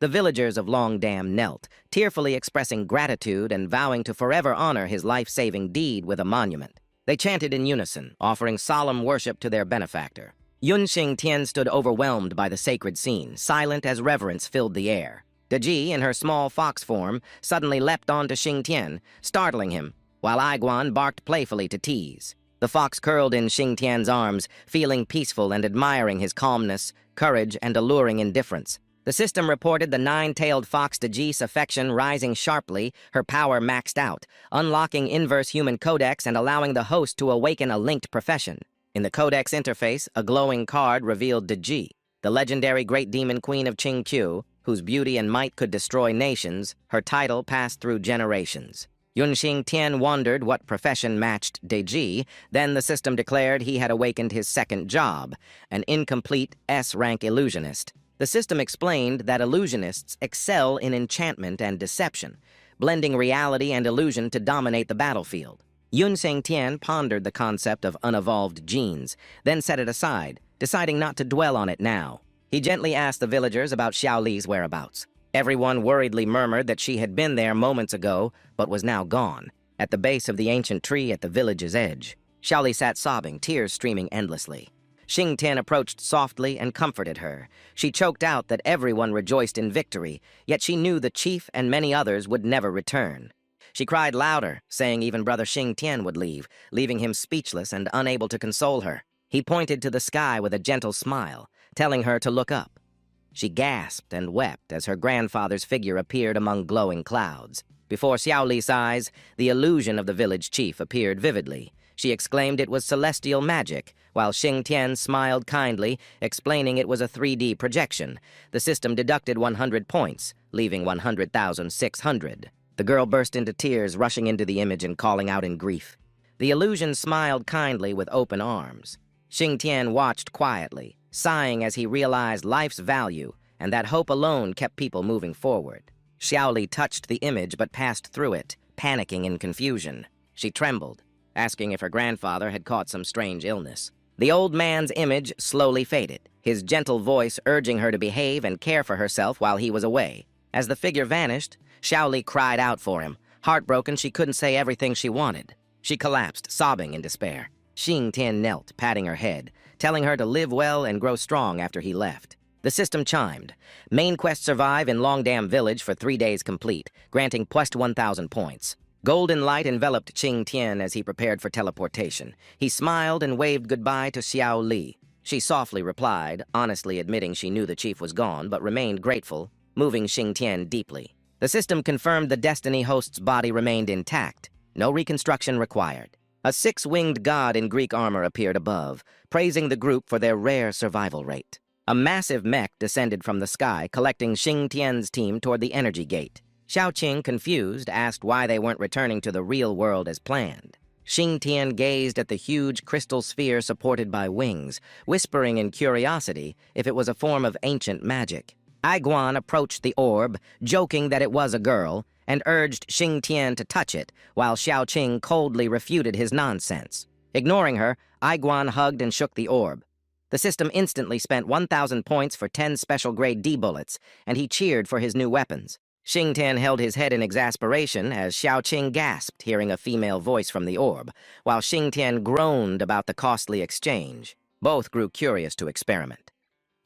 The villagers of Longdam knelt, tearfully expressing gratitude and vowing to forever honor his life-saving deed with a monument. They chanted in unison, offering solemn worship to their benefactor. Yun Xingtian stood overwhelmed by the sacred scene, silent as reverence filled the air. Doddi, in her small fox form, suddenly leapt onto Xingtian, startling him, while Aiguan barked playfully to tease. The fox curled in Xingtian's arms, feeling peaceful and admiring his calmness, courage, and alluring indifference. The system reported the nine-tailed fox Doddi's affection rising sharply, her power maxed out, unlocking inverse human codex and allowing the host to awaken a linked profession. In the codex interface, a glowing card revealed Doddi, the legendary great demon queen of Qingqiu, whose beauty and might could destroy nations. Her title passed through generations. Yun Xingtian wondered what profession matched Doddi. Then the system declared he had awakened his second job, an incomplete S-rank illusionist. The system explained that illusionists excel in enchantment and deception, blending reality and illusion to dominate the battlefield. Yun Xingtian pondered the concept of unevolved genes, then set it aside, deciding not to dwell on it now. He gently asked the villagers about Xiao Li's whereabouts. Everyone worriedly murmured that she had been there moments ago, but was now gone, at the base of the ancient tree at the village's edge. Xiao Li sat sobbing, tears streaming endlessly. Xingtian approached softly and comforted her. She choked out that everyone rejoiced in victory, yet she knew the chief and many others would never return. She cried louder, saying even brother Xingtian would leave, leaving him speechless and unable to console her. He pointed to the sky with a gentle smile, telling her to look up. She gasped and wept as her grandfather's figure appeared among glowing clouds. Before Xiao Li's eyes, the illusion of the village chief appeared vividly. She exclaimed it was celestial magic, while Xingtian smiled kindly, explaining it was a 3D projection. The system deducted 100 points, leaving 100,600. The girl burst into tears, rushing into the image and calling out in grief. The illusion smiled kindly with open arms. Xingtian watched quietly, sighing as he realized life's value and that hope alone kept people moving forward. Xiao Li touched the image but passed through it, panicking in confusion. She trembled, asking if her grandfather had caught some strange illness. The old man's image slowly faded, his gentle voice urging her to behave and care for herself while he was away. As the figure vanished, Xiao Li cried out for him. Heartbroken, she couldn't say everything she wanted. She collapsed, sobbing in despair. Xingtian knelt, patting her head, telling her to live well and grow strong after he left. The system chimed. Main quest survive in Longdam Village for 3 days complete, granting plus 1,000 points. Golden light enveloped Xingtian as he prepared for teleportation. He smiled and waved goodbye to Xiao Li. She softly replied, honestly admitting she knew the chief was gone, but remained grateful, moving Xingtian deeply. The system confirmed the Destiny host's body remained intact. No reconstruction required. A 6-winged god in Greek armor appeared above, praising the group for their rare survival rate. A massive mech descended from the sky, collecting Xingtian's team toward the energy gate. Xiaoqing, confused, asked why they weren't returning to the real world as planned. Xingtian gazed at the huge crystal sphere supported by wings, whispering in curiosity if it was a form of ancient magic. Aiguan approached the orb, joking that it was a girl, and urged Xingtian to touch it, while Xiaoqing coldly refuted his nonsense. Ignoring her, Aiguan hugged and shook the orb. The system instantly spent 1,000 points for 10 special-grade D bullets, and he cheered for his new weapons. Xingtian held his head in exasperation as Xiaoqing gasped, hearing a female voice from the orb, while Xingtian groaned about the costly exchange. Both grew curious to experiment.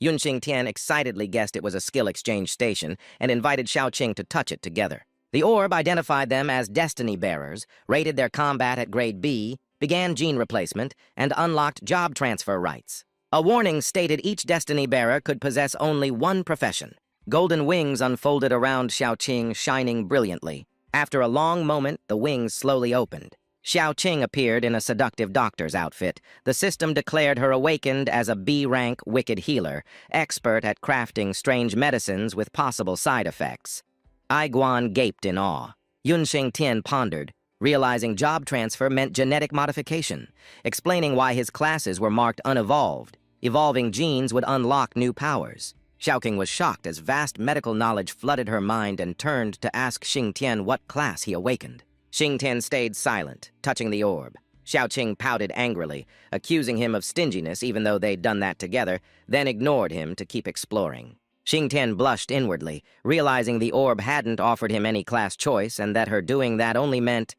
Yun Xingtian excitedly guessed it was a skill exchange station and invited Xiaoqing to touch it together. The orb identified them as destiny bearers, rated their combat at grade B, began gene replacement, and unlocked job transfer rights. A warning stated each destiny bearer could possess only one profession. Golden wings unfolded around Xiaoqing, shining brilliantly. After a long moment, the wings slowly opened. Xiaoqing appeared in a seductive doctor's outfit. The system declared her awakened as a B-rank wicked healer, expert at crafting strange medicines with possible side effects. Aiguan gaped in awe. Yun Xingtian pondered, realizing job transfer meant genetic modification, explaining why his classes were marked unevolved. Evolving genes would unlock new powers. Xiaoqing was shocked as vast medical knowledge flooded her mind and turned to ask Xing Tian what class he awakened. Xing Tian stayed silent, touching the orb. Xiaoqing pouted angrily, accusing him of stinginess even though they'd done that together, then ignored him to keep exploring. Xing Tian blushed inwardly, realizing the orb hadn't offered him any class choice and that her doing that only meant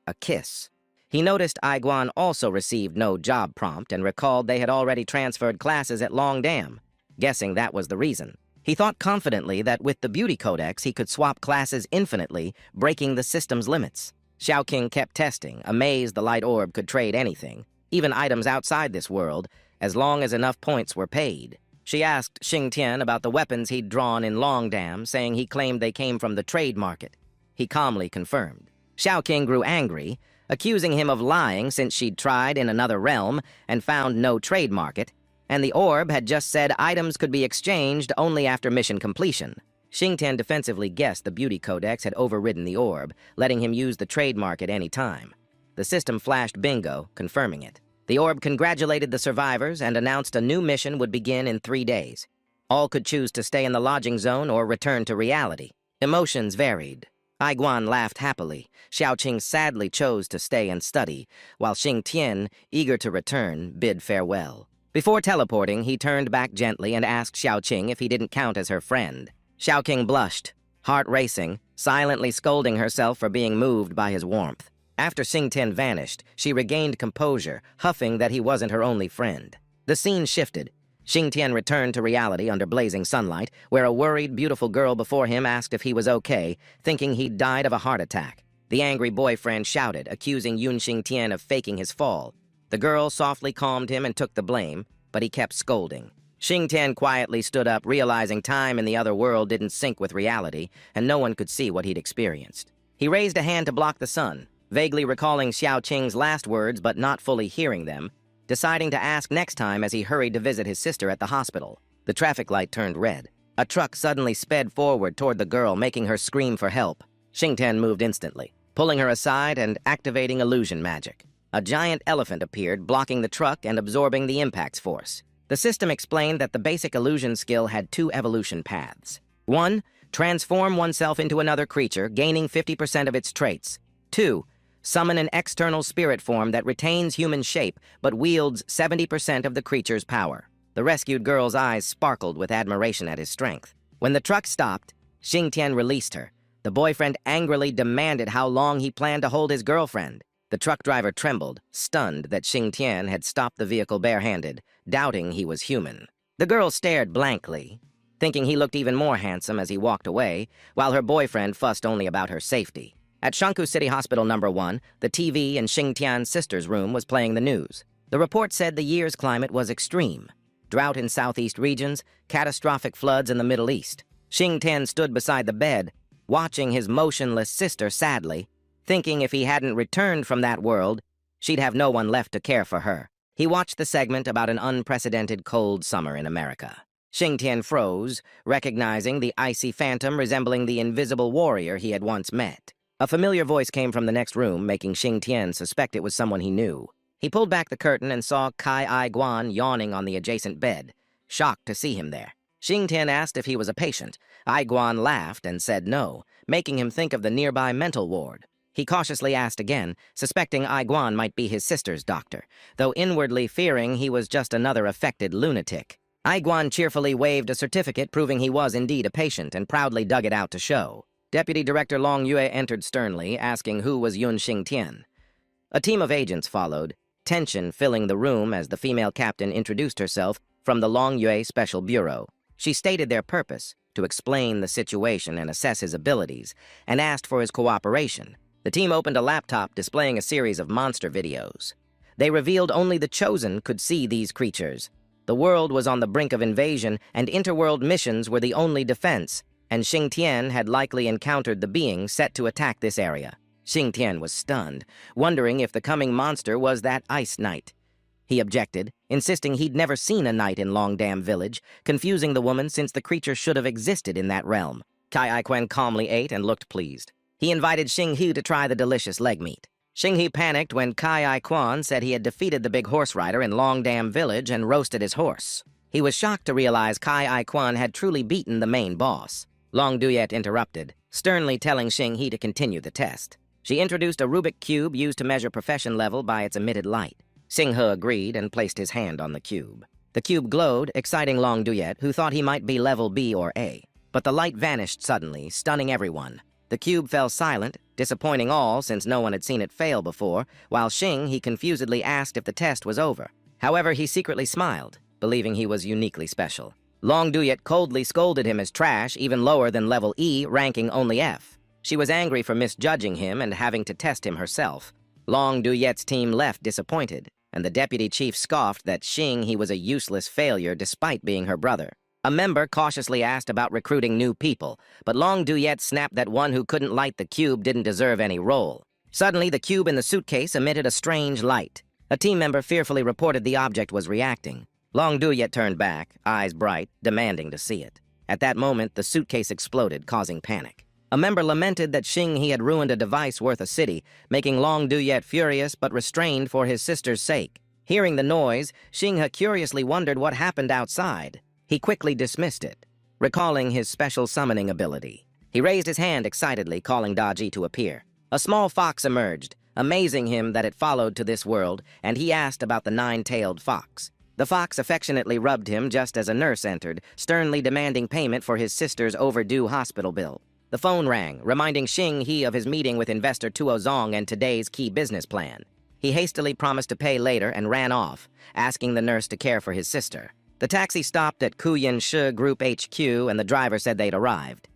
a kiss. He noticed Aiguan also received no job prompt and recalled they had already transferred classes at Long Dam, guessing that was the reason. He thought confidently that with the beauty codex he could swap classes infinitely, breaking the system's limits. Xiaoqing kept testing, amazed the light orb could trade anything, even items outside this world, as long as enough points were paid. She asked Xing Tian about the weapons he'd drawn in Long Dam, saying he claimed they came from the trade market. He calmly confirmed. Xiaoqing grew angry, accusing him of lying since she'd tried in another realm and found no trade market, and the orb had just said items could be exchanged only after mission completion. Xing Tian defensively guessed the beauty codex had overridden the orb, letting him use the trade market any time. The system flashed bingo, confirming it. The orb congratulated the survivors and announced a new mission would begin in 3 days. All could choose to stay in the lodging zone or return to reality. Emotions varied. Aiguan laughed happily. Xiaoqing sadly chose to stay and study, while Xing Tian, eager to return, bid farewell. Before teleporting, he turned back gently and asked Xiaoqing if he didn't count as her friend. Xiaoqing blushed, heart racing, silently scolding herself for being moved by his warmth. After Xing Tian vanished, she regained composure, huffing that he wasn't her only friend. The scene shifted. Xing Tian returned to reality under blazing sunlight, where a worried, beautiful girl before him asked if he was okay, thinking he'd died of a heart attack. The angry boyfriend shouted, accusing Xing Tian of faking his fall. The girl softly calmed him and took the blame, but he kept scolding. Xing Tian quietly stood up, realizing time in the other world didn't sync with reality, and no one could see what he'd experienced. He raised a hand to block the sun, vaguely recalling Xiaoqing's last words but not fully hearing them, deciding to ask next time as he hurried to visit his sister at the hospital. The traffic light turned red. A truck suddenly sped forward toward the girl, making her scream for help. Xing Tian moved instantly, pulling her aside and activating illusion magic. A giant elephant appeared, blocking the truck and absorbing the impact's force. The system explained that the basic illusion skill had 2 evolution paths. 1, transform oneself into another creature, gaining 50% of its traits. 2, summon an external spirit form that retains human shape but wields 70% of the creature's power. The rescued girl's eyes sparkled with admiration at his strength. When the truck stopped, Xing Tian released her. The boyfriend angrily demanded how long he planned to hold his girlfriend. The truck driver trembled, stunned that Xing Tian had stopped the vehicle barehanded, doubting he was human. The girl stared blankly, thinking he looked even more handsome as he walked away, while her boyfriend fussed only about her safety. At Shanku City Hospital No. 1, the TV in Xing Tian's sister's room was playing the news. The report said the year's climate was extreme. Drought in southeast regions, catastrophic floods in the Middle East. Xing Tian stood beside the bed, watching his motionless sister sadly, thinking if he hadn't returned from that world, she'd have no one left to care for her. He watched the segment about an unprecedented cold summer in America. Xing Tian froze, recognizing the icy phantom resembling the invisible warrior he had once met. A familiar voice came from the next room, making Xing Tian suspect it was someone he knew. He pulled back the curtain and saw Kai Guan yawning on the adjacent bed, shocked to see him there. Xing Tian asked if he was a patient. Guan laughed and said no, making him think of the nearby mental ward. He cautiously asked again, suspecting Guan might be his sister's doctor, though inwardly fearing he was just another affected lunatic. Guan cheerfully waved a certificate proving he was indeed a patient and proudly dug it out to show. Deputy Director Long Yue entered sternly, asking who was Xing Tian. A team of agents followed, tension filling the room as the female captain introduced herself from the Long Yue Special Bureau. She stated their purpose, to explain the situation and assess his abilities, and asked for his cooperation. The team opened a laptop displaying a series of monster videos. They revealed only the chosen could see these creatures. The world was on the brink of invasion, and interworld missions were the only defense, and Xing Tian had likely encountered the being set to attack this area. Xing Tian was stunned, wondering if the coming monster was that ice knight. He objected, insisting he'd never seen a knight in Long Dam Village, confusing the woman since the creature should have existed in that realm. Kai Quan calmly ate and looked pleased. He invited Xing He to try the delicious leg meat. Xing He panicked when Kai Quan said he had defeated the big horse rider in Long Dam Village and roasted his horse. He was shocked to realize Kai I-Kwan had truly beaten the main boss. Long Duyet interrupted, sternly telling Xing He to continue the test. She introduced a Rubik cube used to measure profession level by its emitted light. Xing He agreed and placed his hand on the cube. The cube glowed, exciting Long Duyet, who thought he might be level B or A. But the light vanished suddenly, stunning everyone. The cube fell silent, disappointing all since no one had seen it fail before, while Xing He confusedly asked if the test was over. However, he secretly smiled, believing he was uniquely special. Long Duyet coldly scolded him as trash, even lower than level E, ranking only F. She was angry for misjudging him and having to test him herself. Long Duyet's team left disappointed, and the deputy chief scoffed that Xing He was a useless failure despite being her brother. A member cautiously asked about recruiting new people, but Long Duyet snapped that one who couldn't light the cube didn't deserve any role. Suddenly, the cube in the suitcase emitted a strange light. A team member fearfully reported the object was reacting. Long Duyet turned back, eyes bright, demanding to see it. At that moment, the suitcase exploded, causing panic. A member lamented that Xing He had ruined a device worth a city, making Long Duyet furious but restrained for his sister's sake. Hearing the noise, Xing He curiously wondered what happened outside. He quickly dismissed it, recalling his special summoning ability. He raised his hand excitedly, calling Doddi to appear. A small fox emerged, amazing him that it followed to this world, and he asked about the nine-tailed fox. The fox affectionately rubbed him just as a nurse entered, sternly demanding payment for his sister's overdue hospital bill. The phone rang, reminding Xing He of his meeting with investor Tuo Zong and today's key business plan. He hastily promised to pay later and ran off, asking the nurse to care for his sister. The taxi stopped at Kuyin Shi Group HQ, and the driver said they'd arrived.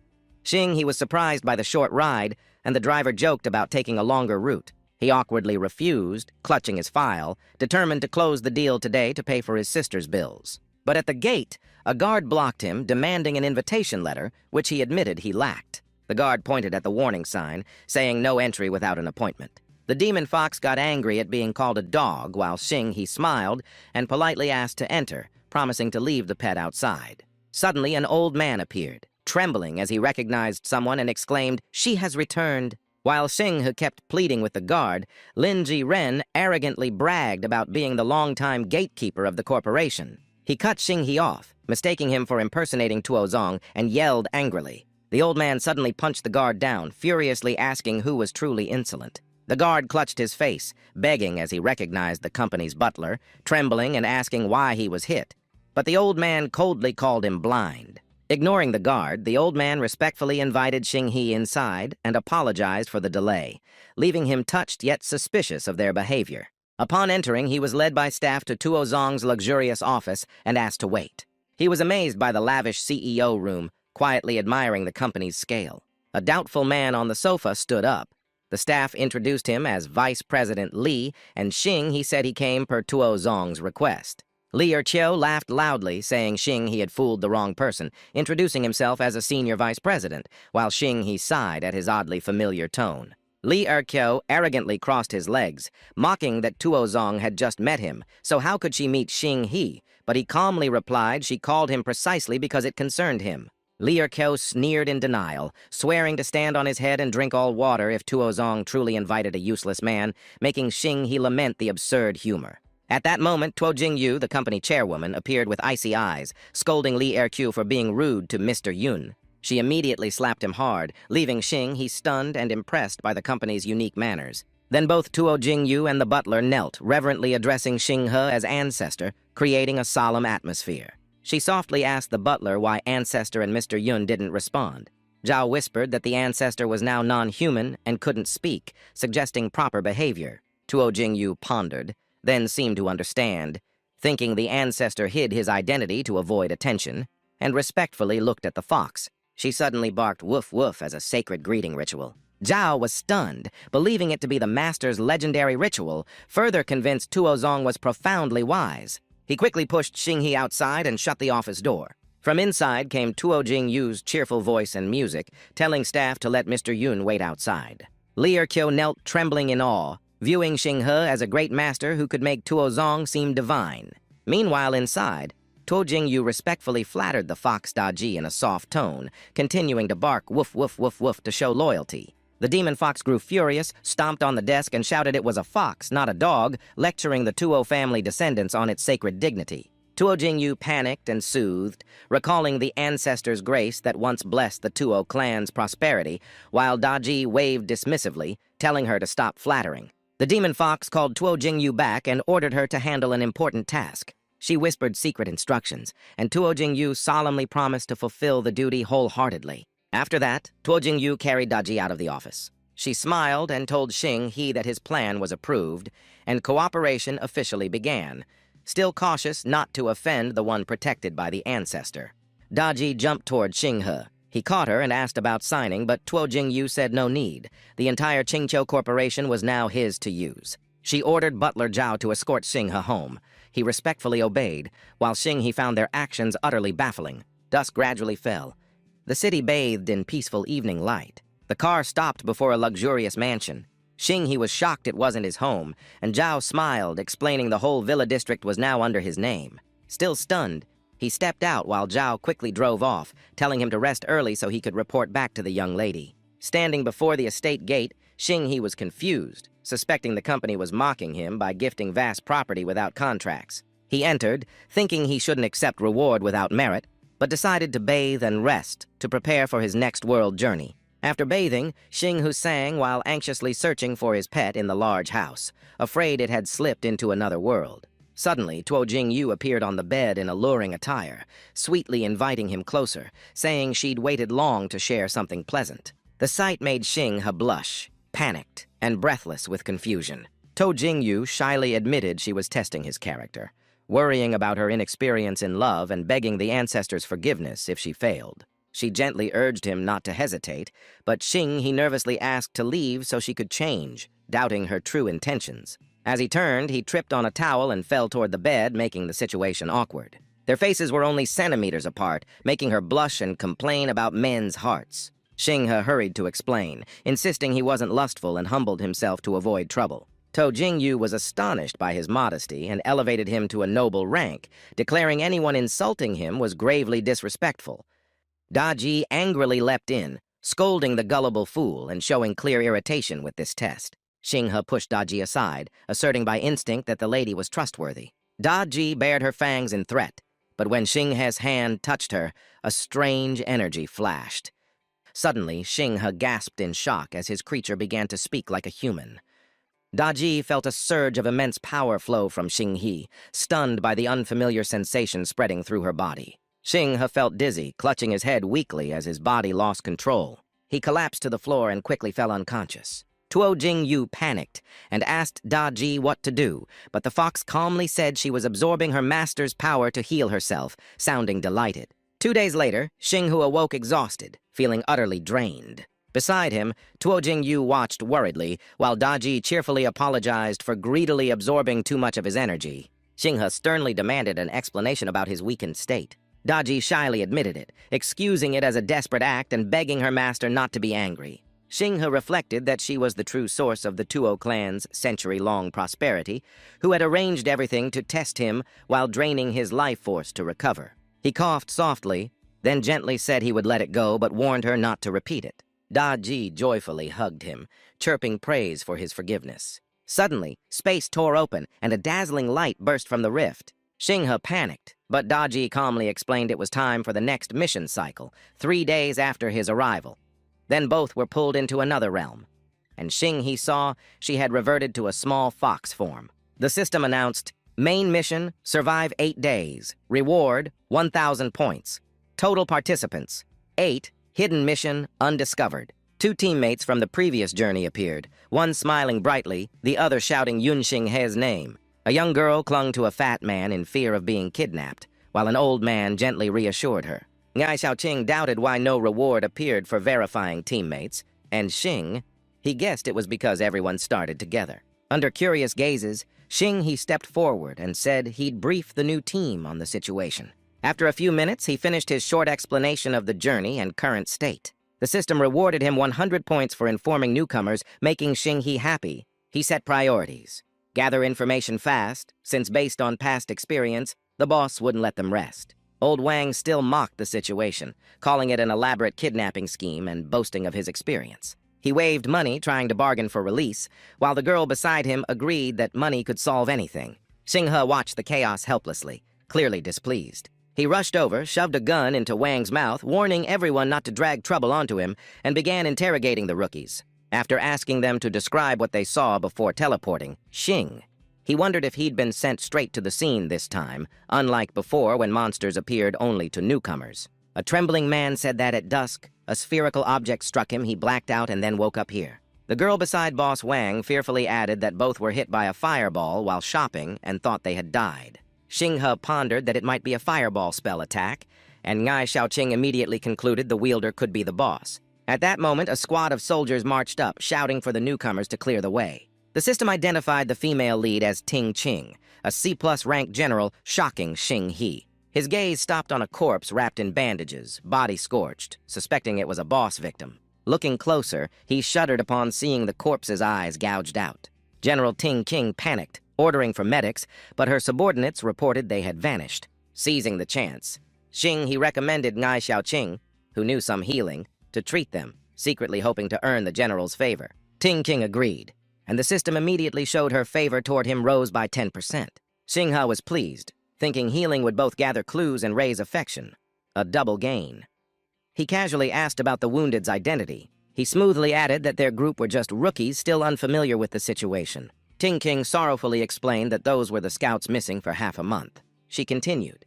Xing He was surprised by the short ride, and the driver joked about taking a longer route. He awkwardly refused, clutching his file, determined to close the deal today to pay for his sister's bills. But at the gate, a guard blocked him, demanding an invitation letter, which he admitted he lacked. The guard pointed at the warning sign, saying no entry without an appointment. The demon fox got angry at being called a dog, while Xing He smiled and politely asked to enter, promising to leave the pet outside. Suddenly, an old man appeared, trembling as he recognized someone and exclaimed, "She has returned." While Xing He kept pleading with the guard, Lin Ji-ren arrogantly bragged about being the longtime gatekeeper of the corporation. He cut Xing He off, mistaking him for impersonating Tuo Zong, and yelled angrily. The old man suddenly punched the guard down, furiously asking who was truly insolent. The guard clutched his face, begging as he recognized the company's butler, trembling and asking why he was hit. But the old man coldly called him blind. Ignoring the guard, the old man respectfully invited Xing He inside and apologized for the delay, leaving him touched yet suspicious of their behavior. Upon entering, he was led by staff to Tuo Zong's luxurious office and asked to wait. He was amazed by the lavish CEO room, quietly admiring the company's scale. A doubtful man on the sofa stood up. The staff introduced him as Vice President Li, and Xing He said he came per Tuo Zong's request. Li Erqiu laughed loudly, saying Xing He had fooled the wrong person, introducing himself as a senior vice president, while Xing He sighed at his oddly familiar tone. Li Erqiu arrogantly crossed his legs, mocking that Tuo Zong had just met him, so how could she meet Xing He? But he calmly replied she called him precisely because it concerned him. Li Erqiu sneered in denial, swearing to stand on his head and drink all water if Tuo Zong truly invited a useless man, making Xing He lament the absurd humor. At that moment, Tuo Jingyu, the company chairwoman, appeared with icy eyes, scolding Li Erqiu for being rude to Mr. Yun. She immediately slapped him hard, leaving Xing He stunned and impressed by the company's unique manners. Then both Tuo Jingyu and the butler knelt, reverently addressing Xing He as ancestor, creating a solemn atmosphere. She softly asked the butler why ancestor and Mr. Yun didn't respond. Zhao whispered that the ancestor was now non-human and couldn't speak, suggesting proper behavior. Tuo Jingyu pondered, then seemed to understand, thinking the ancestor hid his identity to avoid attention, and respectfully looked at the fox. She suddenly barked woof woof as a sacred greeting ritual. Zhao was stunned, believing it to be the master's legendary ritual, further convinced Tuo Zong was profoundly wise. He quickly pushed Xing He outside and shut the office door. From inside came Tuo Jingyu's cheerful voice and music, telling staff to let Mr. Yun wait outside. Li Erqiu knelt trembling in awe, viewing Xing He as a great master who could make Tuo Zong seem divine. Meanwhile, inside, Tuo Jingyu respectfully flattered the fox Doddi in a soft tone, continuing to bark woof woof woof woof to show loyalty. The demon fox grew furious, stomped on the desk, and shouted it was a fox, not a dog, lecturing the Tuo family descendants on its sacred dignity. Tuo Jingyu panicked and soothed, recalling the ancestors' grace that once blessed the Tuo clan's prosperity, while Doddi waved dismissively, telling her to stop flattering. The demon fox called Tuo Jingyu back and ordered her to handle an important task. She whispered secret instructions, and Tuo Jingyu solemnly promised to fulfill the duty wholeheartedly. After that, Tuo Jingyu carried Doddi out of the office. She smiled and told Xing He that his plan was approved, and cooperation officially began, still cautious not to offend the one protected by the ancestor. Doddi jumped toward Xing He. He caught her and asked about signing, but Tuo Jingyu said no need. The entire Qingqiu Corporation was now his to use. She ordered Butler Zhao to escort Xing He home. He respectfully obeyed, while Xing He found their actions utterly baffling. Dusk gradually fell. The city bathed in peaceful evening light. The car stopped before a luxurious mansion. Xing He was shocked it wasn't his home, and Zhao smiled, explaining the whole villa district was now under his name. Still stunned, he stepped out while Zhao quickly drove off, telling him to rest early so he could report back to the young lady. Standing before the estate gate, Xing He was confused, suspecting the company was mocking him by gifting vast property without contracts. He entered, thinking he shouldn't accept reward without merit, but decided to bathe and rest to prepare for his next world journey. After bathing, Xing He sang while anxiously searching for his pet in the large house, afraid it had slipped into another world. Suddenly, Tuo Jingyu appeared on the bed in alluring attire, sweetly inviting him closer, saying she'd waited long to share something pleasant. The sight made Xing He blush, panicked, and breathless with confusion. Tuo Jingyu shyly admitted she was testing his character, worrying about her inexperience in love and begging the ancestors' forgiveness if she failed. She gently urged him not to hesitate, but Xing He nervously asked to leave so she could change, doubting her true intentions. As he turned, he tripped on a towel and fell toward the bed, making the situation awkward. Their faces were only centimeters apart, making her blush and complain about men's hearts. Xing He hurried to explain, insisting he wasn't lustful and humbled himself to avoid trouble. Tuo Jingyu was astonished by his modesty and elevated him to a noble rank, declaring anyone insulting him was gravely disrespectful. Doddi angrily leapt in, scolding the gullible fool and showing clear irritation with this test. Xing He pushed Doddi aside, asserting by instinct that the lady was trustworthy. Doddi bared her fangs in threat, but when Xing He's hand touched her, a strange energy flashed. Suddenly, Xing He gasped in shock as his creature began to speak like a human. Doddi felt a surge of immense power flow from Xing He, stunned by the unfamiliar sensation spreading through her body. Xing He felt dizzy, clutching his head weakly as his body lost control. He collapsed to the floor and quickly fell unconscious. Tuo Jingyu panicked and asked Doddi what to do, but the fox calmly said she was absorbing her master's power to heal herself, sounding delighted. 2 days later, Xing He awoke exhausted, feeling utterly drained. Beside him, Tuo Jingyu watched worriedly, while Doddi cheerfully apologized for greedily absorbing too much of his energy. Xing He sternly demanded an explanation about his weakened state. Doddi shyly admitted it, excusing it as a desperate act and begging her master not to be angry. Xing He reflected that she was the true source of the Tuo clan's century-long prosperity, who had arranged everything to test him while draining his life force to recover. He coughed softly, then gently said he would let it go but warned her not to repeat it. Doddi joyfully hugged him, chirping praise for his forgiveness. Suddenly, space tore open and a dazzling light burst from the rift. Xing He panicked, but Doddi calmly explained it was time for the next mission cycle, 3 days after his arrival. Then both were pulled into another realm, and Xing He saw she had reverted to a small fox form. The system announced, main mission, survive 8 days, reward, 1,000 points. Total participants, 8, hidden mission, undiscovered. 2 teammates from the previous journey appeared, one smiling brightly, the other shouting Yunxing He's name. A young girl clung to a fat man in fear of being kidnapped, while an old man gently reassured her. Ngai Xiaoqing doubted why no reward appeared for verifying teammates, and Xing, he guessed it was because everyone started together. Under curious gazes, Xing He stepped forward and said he'd brief the new team on the situation. After a few minutes, he finished his short explanation of the journey and current state. The system rewarded him 100 points for informing newcomers, making Xing He happy. He set priorities. Gather information fast, since based on past experience, the boss wouldn't let them rest. Old Wang still mocked the situation, calling it an elaborate kidnapping scheme and boasting of his experience. He waved money, trying to bargain for release, while the girl beside him agreed that money could solve anything. Xing He watched the chaos helplessly, clearly displeased. He rushed over, shoved a gun into Wang's mouth, warning everyone not to drag trouble onto him, and began interrogating the rookies. After asking them to describe what they saw before teleporting, Xing. He wondered if he'd been sent straight to the scene this time, unlike before when monsters appeared only to newcomers. A trembling man said that at dusk, a spherical object struck him, he blacked out, and then woke up here. The girl beside Boss Wang fearfully added that both were hit by a fireball while shopping and thought they had died. Xinghe pondered that it might be a fireball spell attack, and Ngai Xiaoqing immediately concluded the wielder could be the boss. At that moment, a squad of soldiers marched up, shouting for the newcomers to clear the way. The system identified the female lead as Ting Qing, a C+ rank general shocking Xing He. His gaze stopped on a corpse wrapped in bandages, body scorched, suspecting it was a boss victim. Looking closer, he shuddered upon seeing the corpse's eyes gouged out. General Ting Qing panicked, ordering for medics, but her subordinates reported they had vanished. Seizing the chance, Xing He recommended Ngai Xiaoqing, who knew some healing, to treat them, secretly hoping to earn the general's favor. Ting Qing agreed, and the system immediately showed her favor toward him rose by 10%. Xinghe was pleased, thinking healing would both gather clues and raise affection. A double gain. He casually asked about the wounded's identity. He smoothly added that their group were just rookies still unfamiliar with the situation. Ting Qing sorrowfully explained that those were the scouts missing for half a month. She continued.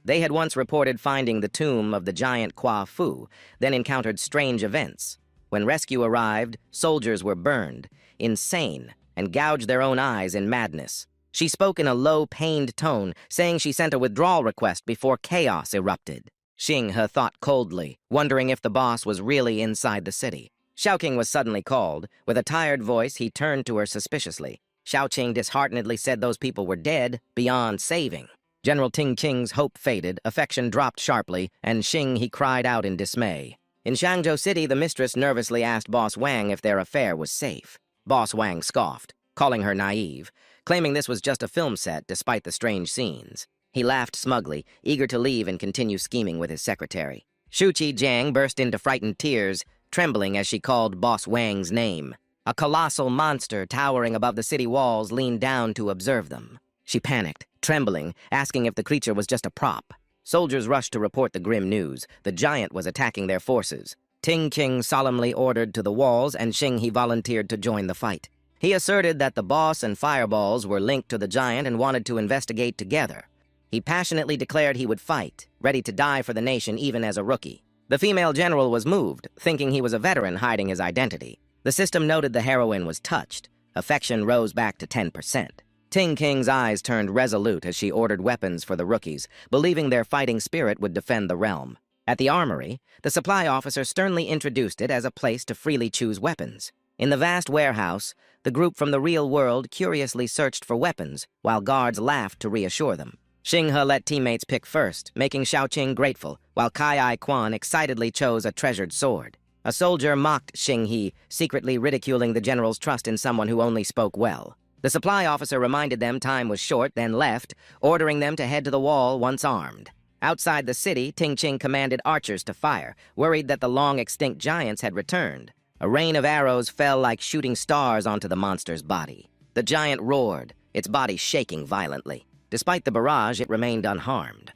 They had once reported finding the tomb of the giant Kwa Fu, then encountered strange events. When rescue arrived, soldiers were burned, insane, and gouged their own eyes in madness. She spoke in a low, pained tone, saying she sent a withdrawal request before chaos erupted. Xinghe thought coldly, wondering if the boss was really inside the city. Xiaoqing was suddenly called. With a tired voice, he turned to her suspiciously. Xiaoqing disheartenedly said those people were dead, beyond saving. General Ting Qing's hope faded, affection dropped sharply, and Xing He cried out in dismay. In Shangzhou City, the mistress nervously asked Boss Wang if their affair was safe. Boss Wang scoffed, calling her naive, claiming this was just a film set despite the strange scenes. He laughed smugly, eager to leave and continue scheming with his secretary. Shuqi Jiang burst into frightened tears, trembling as she called Boss Wang's name. A colossal monster towering above the city walls leaned down to observe them. She panicked, trembling, asking if the creature was just a prop. Soldiers rushed to report the grim news. The giant was attacking their forces. Ting Qing solemnly ordered to the walls, and Xing He volunteered to join the fight. He asserted that the boss and fireballs were linked to the giant and wanted to investigate together. He passionately declared he would fight, ready to die for the nation even as a rookie. The female general was moved, thinking he was a veteran hiding his identity. The system noted the heroine was touched. Affection rose back to 10%. Ting Qing's eyes turned resolute as she ordered weapons for the rookies, believing their fighting spirit would defend the realm. At the armory, the supply officer sternly introduced it as a place to freely choose weapons. In the vast warehouse, the group from the real world curiously searched for weapons, while guards laughed to reassure them. Xinghe let teammates pick first, making Xiaoqing grateful, while Kai Quan excitedly chose a treasured sword. A soldier mocked Xing He, secretly ridiculing the general's trust in someone who only spoke well. The supply officer reminded them time was short, then left, ordering them to head to the wall once armed. Outside the city, Ting Qing commanded archers to fire, worried that the long-extinct giants had returned. A rain of arrows fell like shooting stars onto the monster's body. The giant roared, its body shaking violently. Despite the barrage, it remained unharmed.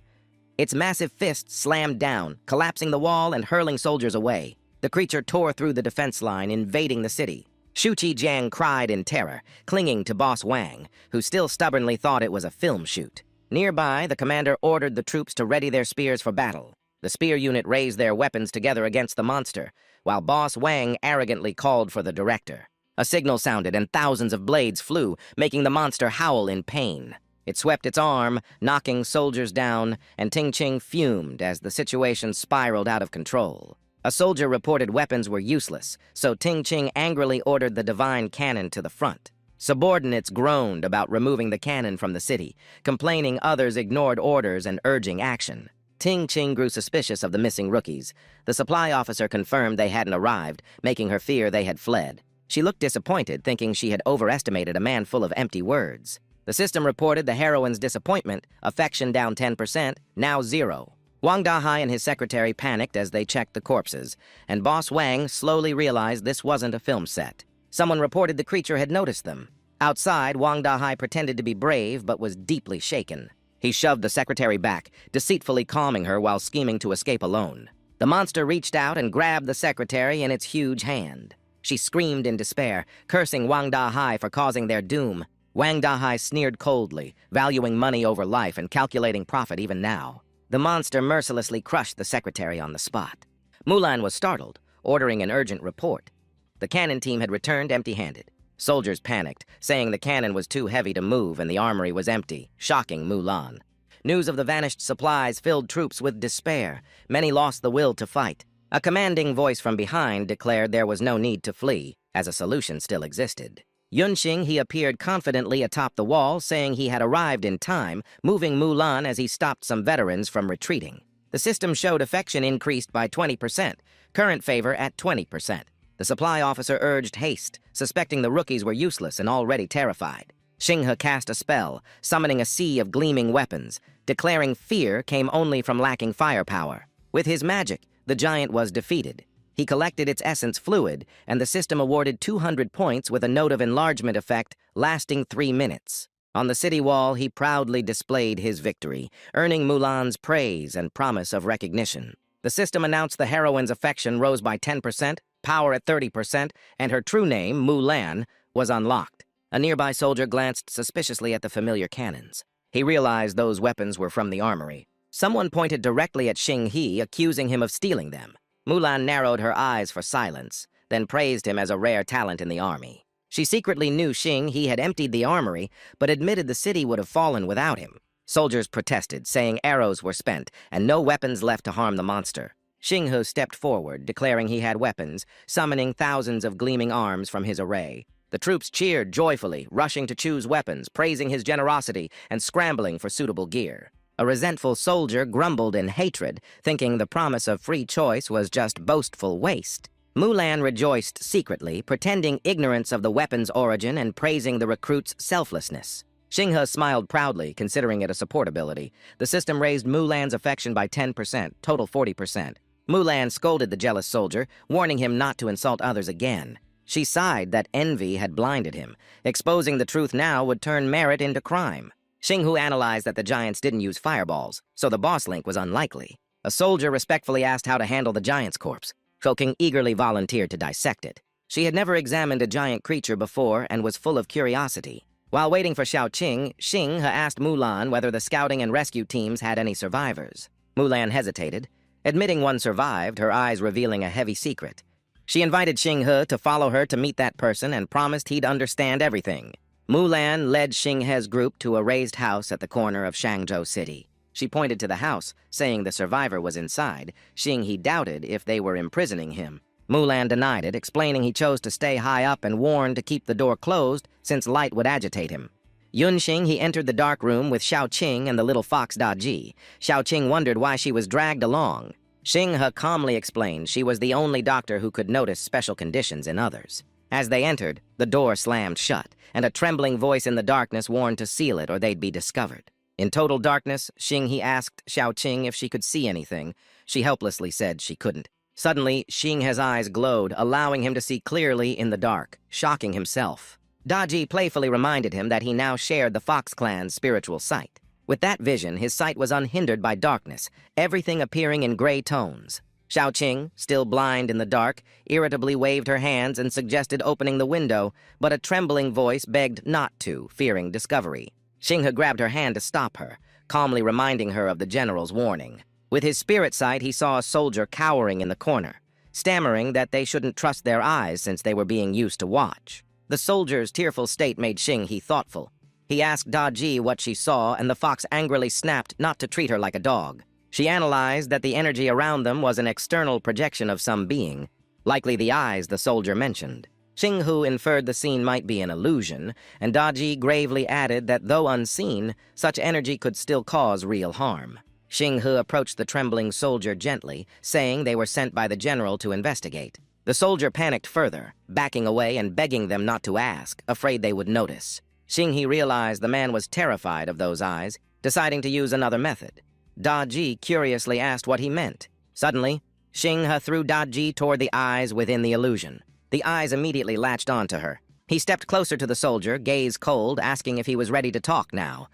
Its massive fists slammed down, collapsing the wall and hurling soldiers away. The creature tore through the defense line, invading the city. Shuqi Jiang cried in terror, clinging to Boss Wang, who still stubbornly thought it was a film shoot. Nearby, the commander ordered the troops to ready their spears for battle. The spear unit raised their weapons together against the monster, while Boss Wang arrogantly called for the director. A signal sounded and thousands of blades flew, making the monster howl in pain. It swept its arm, knocking soldiers down, and Ting Qing fumed as the situation spiraled out of control. A soldier reported weapons were useless, so Ting Qing angrily ordered the divine cannon to the front. Subordinates groaned about removing the cannon from the city, complaining others ignored orders and urging action. Ting Qing grew suspicious of the missing rookies. The supply officer confirmed they hadn't arrived, making her fear they had fled. She looked disappointed, thinking she had overestimated a man full of empty words. The system reported the heroine's disappointment, affection down 10%, now 0. Wang Dahai and his secretary panicked as they checked the corpses, and Boss Wang slowly realized this wasn't a film set. Someone reported the creature had noticed them. Outside, Wang Dahai pretended to be brave but was deeply shaken. He shoved the secretary back, deceitfully calming her while scheming to escape alone. The monster reached out and grabbed the secretary in its huge hand. She screamed in despair, cursing Wang Dahai for causing their doom. Wang Dahai sneered coldly, valuing money over life and calculating profit even now. The monster mercilessly crushed the secretary on the spot. Mulan was startled, ordering an urgent report. The cannon team had returned empty-handed. Soldiers panicked, saying the cannon was too heavy to move and the armory was empty, shocking Mulan. News of the vanished supplies filled troops with despair. Many lost the will to fight. A commanding voice from behind declared there was no need to flee, as a solution still existed. Yunxing, he appeared confidently atop the wall, saying he had arrived in time, moving Mulan as he stopped some veterans from retreating. The system showed affection increased by 20%, current favor at 20%. The supply officer urged haste, suspecting the rookies were useless and already terrified. Xinghe cast a spell, summoning a sea of gleaming weapons, declaring fear came only from lacking firepower. With his magic, the giant was defeated. He collected its essence fluid, and the system awarded 200 points with a note of enlargement effect lasting 3 minutes. On the city wall, he proudly displayed his victory, earning Mulan's praise and promise of recognition. The system announced the heroine's affection rose by 10%, power at 30%, and her true name, Mulan, was unlocked. A nearby soldier glanced suspiciously at the familiar cannons. He realized those weapons were from the armory. Someone pointed directly at Xing He, accusing him of stealing them. Mulan narrowed her eyes for silence, then praised him as a rare talent in the army. She secretly knew Xing He had emptied the armory, but admitted the city would have fallen without him. Soldiers protested, saying arrows were spent and no weapons left to harm the monster. Xing He stepped forward, declaring he had weapons, summoning thousands of gleaming arms from his array. The troops cheered joyfully, rushing to choose weapons, praising his generosity, and scrambling for suitable gear. A resentful soldier grumbled in hatred, thinking the promise of free choice was just boastful waste. Mulan rejoiced secretly, pretending ignorance of the weapon's origin and praising the recruit's selflessness. Xing He smiled proudly, considering it a support ability. The system raised Mulan's affection by 10%, total 40%. Mulan scolded the jealous soldier, warning him not to insult others again. She sighed that envy had blinded him. Exposing the truth now would turn merit into crime. Xinghu analyzed that the giants didn't use fireballs, so the boss link was unlikely. A soldier respectfully asked how to handle the giant's corpse. Shouking eagerly volunteered to dissect it. She had never examined a giant creature before and was full of curiosity. While waiting for Xiaoqing, Xing He asked Mulan whether the scouting and rescue teams had any survivors. Mulan hesitated, admitting one survived, her eyes revealing a heavy secret. She invited Xing He to follow her to meet that person and promised he'd understand everything. Mulan led Xing He's group to a raised house at the corner of Shangzhou City. She pointed to the house, saying the survivor was inside. Xing He doubted if they were imprisoning him. Mulan denied it, explaining he chose to stay high up and warned to keep the door closed since light would agitate him. Yunxing, he entered the dark room with Xiaoqing and the little fox Doddi. Xiaoqing wondered why she was dragged along. Xing He calmly explained she was the only doctor who could notice special conditions in others. As they entered, the door slammed shut, and a trembling voice in the darkness warned to seal it or they'd be discovered. In total darkness, Xing He asked Xiaoqing if she could see anything. She helplessly said she couldn't. Suddenly, Xing He's eyes glowed, allowing him to see clearly in the dark, shocking himself. Doddi playfully reminded him that he now shared the Fox clan's spiritual sight. With that vision, his sight was unhindered by darkness, everything appearing in gray tones. Xiaoqing, still blind in the dark, irritably waved her hands and suggested opening the window, but a trembling voice begged not to, fearing discovery. Xing He grabbed her hand to stop her, calmly reminding her of the general's warning. With his spirit sight, he saw a soldier cowering in the corner, stammering that they shouldn't trust their eyes since they were being used to watch. The soldier's tearful state made Xing He thoughtful. He asked Doddi what she saw, and the fox angrily snapped not to treat her like a dog. She analyzed that the energy around them was an external projection of some being, likely the eyes the soldier mentioned. Xinghu inferred the scene might be an illusion, and Doddi gravely added that though unseen, such energy could still cause real harm. Xinghu approached the trembling soldier gently, saying they were sent by the general to investigate. The soldier panicked further, backing away and begging them not to ask, afraid they would notice. Xinghe realized the man was terrified of those eyes, deciding to use another method. Doddi curiously asked what he meant. Suddenly, Xinghe threw Doddi toward the eyes within the illusion. The eyes immediately latched onto her. He stepped closer to the soldier, gaze cold, asking if he was ready to talk now.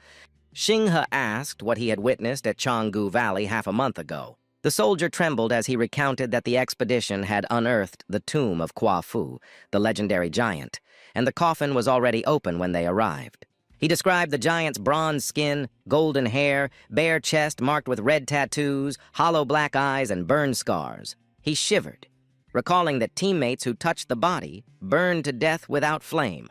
Xinghe asked what he had witnessed at Changgu Valley half a month ago. The soldier trembled as he recounted that the expedition had unearthed the tomb of Kwa Fu, the legendary giant, and the coffin was already open when they arrived. He described the giant's bronze skin, golden hair, bare chest marked with red tattoos, hollow black eyes, and burn scars. He shivered, recalling that teammates who touched the body burned to death without flame,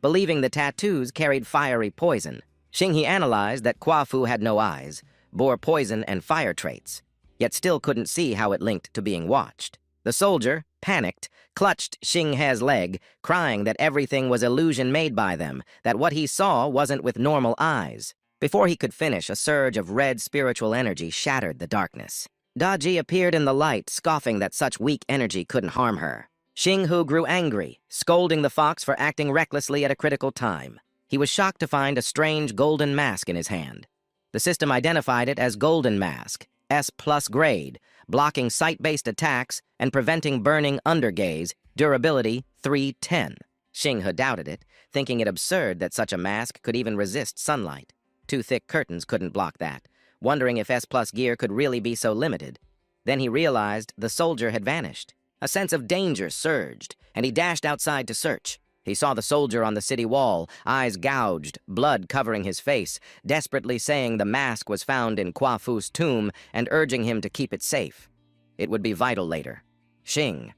believing the tattoos carried fiery poison. Xinghe analyzed that Kwa Fu had no eyes, bore poison and fire traits, yet still couldn't see how it linked to being watched. The soldier, panicked, clutched Xinghe's leg, crying that everything was illusion made by them, that what he saw wasn't with normal eyes. Before he could finish, a surge of red spiritual energy shattered the darkness. Doddi appeared in the light, scoffing that such weak energy couldn't harm her. Xinghe grew angry, scolding the fox for acting recklessly at a critical time. He was shocked to find a strange golden mask in his hand. The system identified it as Golden Mask, S+ grade, blocking sight-based attacks and preventing burning undergaze, durability 310. Xinghe doubted it, thinking it absurd that such a mask could even resist sunlight. Two thick curtains couldn't block that, wondering if S+ gear could really be so limited. Then he realized the soldier had vanished. A sense of danger surged, and he dashed outside to search. He saw the soldier on the city wall, eyes gouged, blood covering his face, desperately saying the mask was found in Kwa Fu's tomb and urging him to keep it safe. It would be vital later. Xing.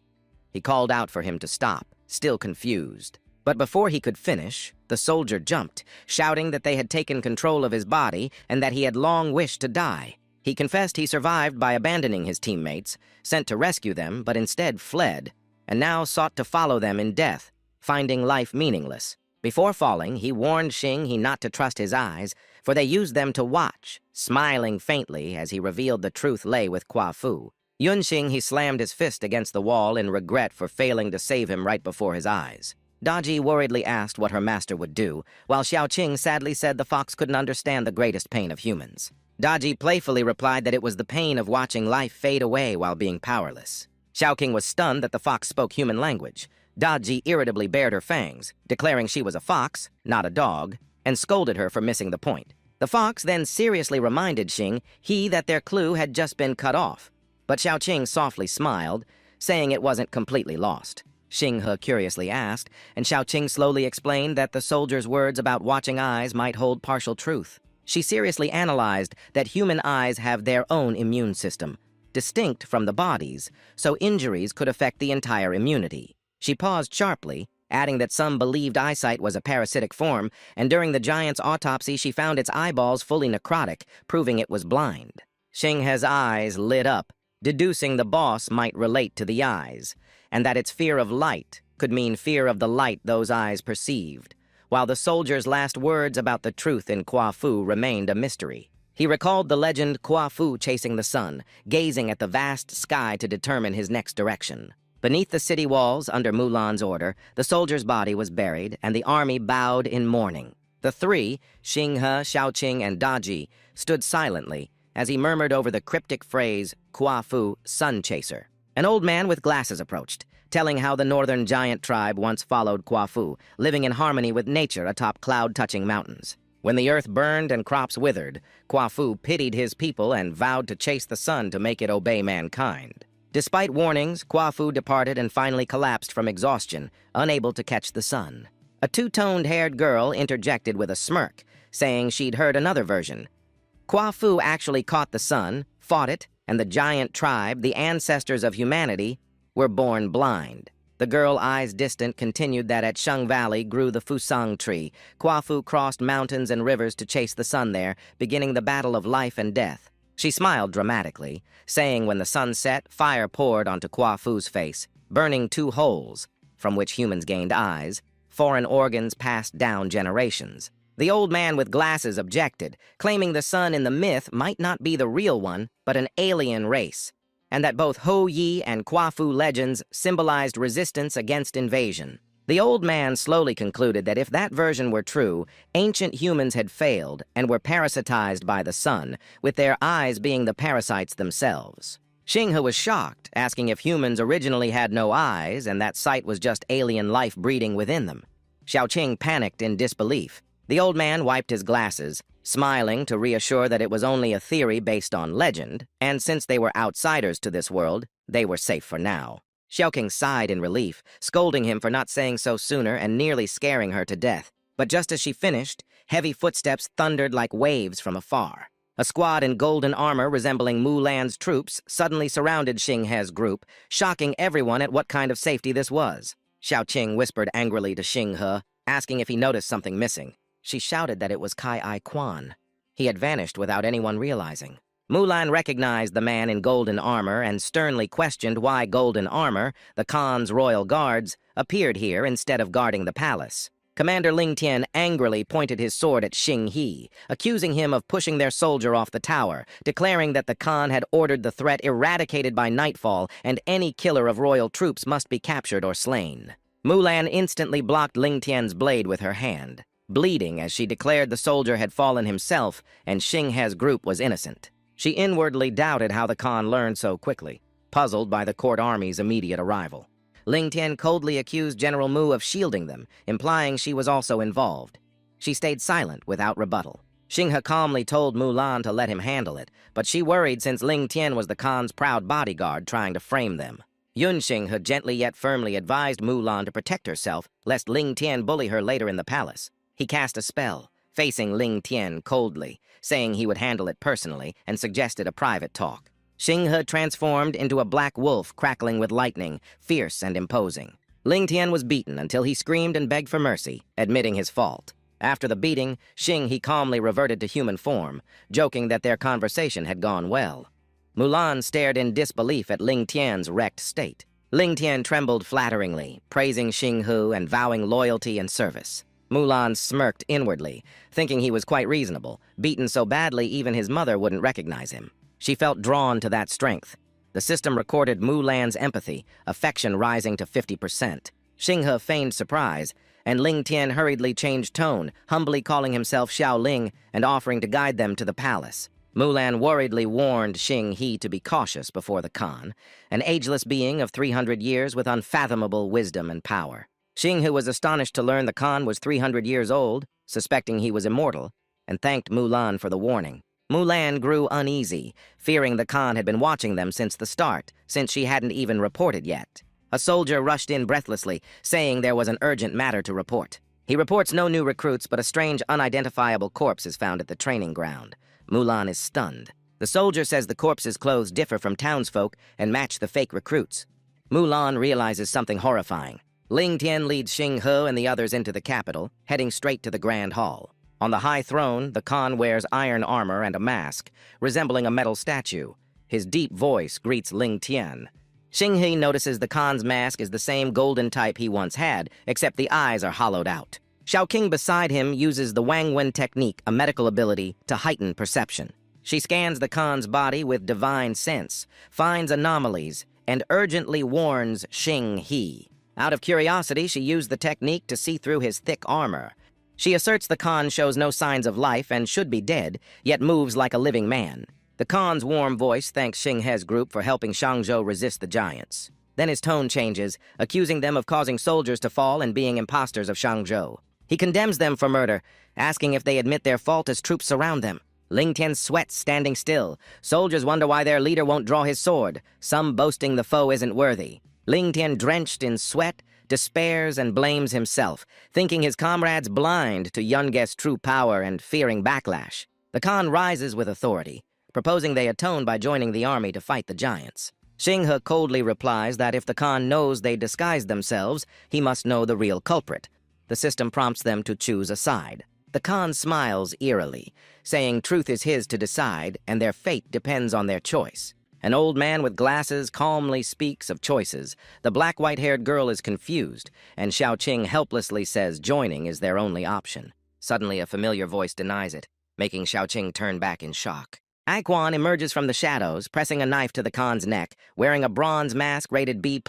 He called out for him to stop, still confused. But before he could finish, the soldier jumped, shouting that they had taken control of his body and that he had long wished to die. He confessed he survived by abandoning his teammates, sent to rescue them, but instead fled, and now sought to follow them in death, finding life meaningless. Before falling, he warned Xinghe not to trust his eyes, for they used them to watch, smiling faintly as he revealed the truth lay with Kwa Fu. Yunxing, he slammed his fist against the wall in regret for failing to save him right before his eyes. Doddi worriedly asked what her master would do, while Xiaoqing sadly said the fox couldn't understand the greatest pain of humans. Doddi playfully replied that it was the pain of watching life fade away while being powerless. Xiaoqing was stunned that the fox spoke human language. Doddi irritably bared her fangs, declaring she was a fox, not a dog, and scolded her for missing the point. The fox then seriously reminded Xinghe that their clue had just been cut off, but Xiaoqing softly smiled, saying it wasn't completely lost. Xinghe curiously asked, and Xiaoqing slowly explained that the soldier's words about watching eyes might hold partial truth. She seriously analyzed that human eyes have their own immune system, distinct from the body's, so injuries could affect the entire immunity. She paused sharply, adding that some believed eyesight was a parasitic form, and during the giant's autopsy she found its eyeballs fully necrotic, proving it was blind. Xinghe's eyes lit up, deducing the boss might relate to the eyes, and that its fear of light could mean fear of the light those eyes perceived, while the soldier's last words about the truth in Kwa Fu remained a mystery. He recalled the legend Kwa Fu chasing the sun, gazing at the vast sky to determine his next direction. Beneath the city walls, under Mulan's order, the soldier's body was buried, and the army bowed in mourning. The three, Xinghe, Xiaoqing, and Doddi, stood silently as he murmured over the cryptic phrase, Kwa Fu, sun chaser. An old man with glasses approached, telling how the northern giant tribe once followed Kwa Fu, living in harmony with nature atop cloud-touching mountains. When the earth burned and crops withered, Kwa Fu pitied his people and vowed to chase the sun to make it obey mankind. Despite warnings, Kwa Fu departed and finally collapsed from exhaustion, unable to catch the sun. A two-toned-haired girl interjected with a smirk, saying she'd heard another version. Kwa Fu actually caught the sun, fought it, and the giant tribe, the ancestors of humanity, were born blind. The girl, eyes distant, continued that at Sheng Valley grew the Fusang tree. Kwa Fu crossed mountains and rivers to chase the sun there, beginning the battle of life and death. She smiled dramatically, saying when the sun set, fire poured onto Kwa Fu's face, burning 2 holes, from which humans gained eyes, foreign organs passed down generations. The old man with glasses objected, claiming the sun in the myth might not be the real one, but an alien race, and that both Ho Yi and Kwa Fu legends symbolized resistance against invasion. The old man slowly concluded that if that version were true, ancient humans had failed and were parasitized by the sun, with their eyes being the parasites themselves. Xinghe was shocked, asking if humans originally had no eyes and that sight was just alien life breeding within them. Xiaoqing panicked in disbelief. The old man wiped his glasses, smiling to reassure that it was only a theory based on legend, and since they were outsiders to this world, they were safe for now. Xiaoqing sighed in relief, scolding him for not saying so sooner and nearly scaring her to death. But just as she finished, heavy footsteps thundered like waves from afar. A squad in golden armor resembling Mulan's troops suddenly surrounded Xinghe's group, shocking everyone at what kind of safety this was. Xiaoqing whispered angrily to Xinghe, asking if he noticed something missing. She shouted that it was Kai Quan. He had vanished without anyone realizing. Mulan recognized the man in golden armor and sternly questioned why golden armor, the Khan's royal guards, appeared here instead of guarding the palace. Commander Ling Tian angrily pointed his sword at Xinghe, accusing him of pushing their soldier off the tower, declaring that the Khan had ordered the threat eradicated by nightfall and any killer of royal troops must be captured or slain. Mulan instantly blocked Ling Tian's blade with her hand, bleeding as she declared the soldier had fallen himself and Xinghe's group was innocent. She inwardly doubted how the Khan learned so quickly, puzzled by the court army's immediate arrival. Ling Tian coldly accused General Mu of shielding them, implying she was also involved. She stayed silent without rebuttal. Xinghe calmly told Mulan to let him handle it, but she worried since Ling Tian was the Khan's proud bodyguard trying to frame them. Yun Xinghe gently yet firmly advised Mulan to protect herself, lest Ling Tian bully her later in the palace. He cast a spell, facing Ling Tian coldly, saying he would handle it personally, and suggested a private talk. Xinghe transformed into a black wolf crackling with lightning, fierce and imposing. Ling Tian was beaten until he screamed and begged for mercy, admitting his fault. After the beating, Xinghe calmly reverted to human form, joking that their conversation had gone well. Mulan stared in disbelief at Ling Tian's wrecked state. Ling Tian trembled flatteringly, praising Xinghe and vowing loyalty and service. Mulan smirked inwardly, thinking he was quite reasonable, beaten so badly even his mother wouldn't recognize him. She felt drawn to that strength. The system recorded Mulan's empathy, affection rising to 50%. Xinghe feigned surprise, and Ling Tian hurriedly changed tone, humbly calling himself Xiao Ling and offering to guide them to the palace. Mulan worriedly warned Xinghe to be cautious before the Khan, an ageless being of 300 years with unfathomable wisdom and power. Xinghe was astonished to learn the Khan was 300 years old, suspecting he was immortal, and thanked Mulan for the warning. Mulan grew uneasy, fearing the Khan had been watching them since the start, since she hadn't even reported yet. A soldier rushed in breathlessly, saying there was an urgent matter to report. He reports no new recruits, but a strange, unidentifiable corpse is found at the training ground. Mulan is stunned. The soldier says the corpse's clothes differ from townsfolk and match the fake recruits. Mulan realizes something horrifying. Ling Tian leads Xinghe and the others into the capital, heading straight to the Grand Hall. On the high throne, the Khan wears iron armor and a mask, resembling a metal statue. His deep voice greets Ling Tian. Xinghe notices the Khan's mask is the same golden type he once had, except the eyes are hollowed out. Xiaoqing beside him uses the Wangwen technique, a medical ability, to heighten perception. She scans the Khan's body with divine sense, finds anomalies, and urgently warns Xinghe. Out of curiosity, she used the technique to see through his thick armor. She asserts the Khan shows no signs of life and should be dead, yet moves like a living man. The Khan's warm voice thanks Xinghe's group for helping Shangzhou resist the giants. Then his tone changes, accusing them of causing soldiers to fall and being imposters of Shangzhou. He condemns them for murder, asking if they admit their fault as troops surround them. Ling Tian sweats standing still. Soldiers wonder why their leader won't draw his sword, some boasting the foe isn't worthy. Ling Tian, drenched in sweat, despairs and blames himself, thinking his comrades blind to Yunge's true power and fearing backlash. The Khan rises with authority, proposing they atone by joining the army to fight the giants. Xinghe coldly replies that if the Khan knows they disguised themselves, he must know the real culprit. The system prompts them to choose a side. The Khan smiles eerily, saying truth is his to decide and their fate depends on their choice. An old man with glasses calmly speaks of choices. The black white-haired girl is confused, and Xiaoqing helplessly says joining is their only option. Suddenly, a familiar voice denies it, making Xiaoqing turn back in shock. Quan emerges from the shadows, pressing a knife to the Khan's neck, wearing a bronze mask rated B+,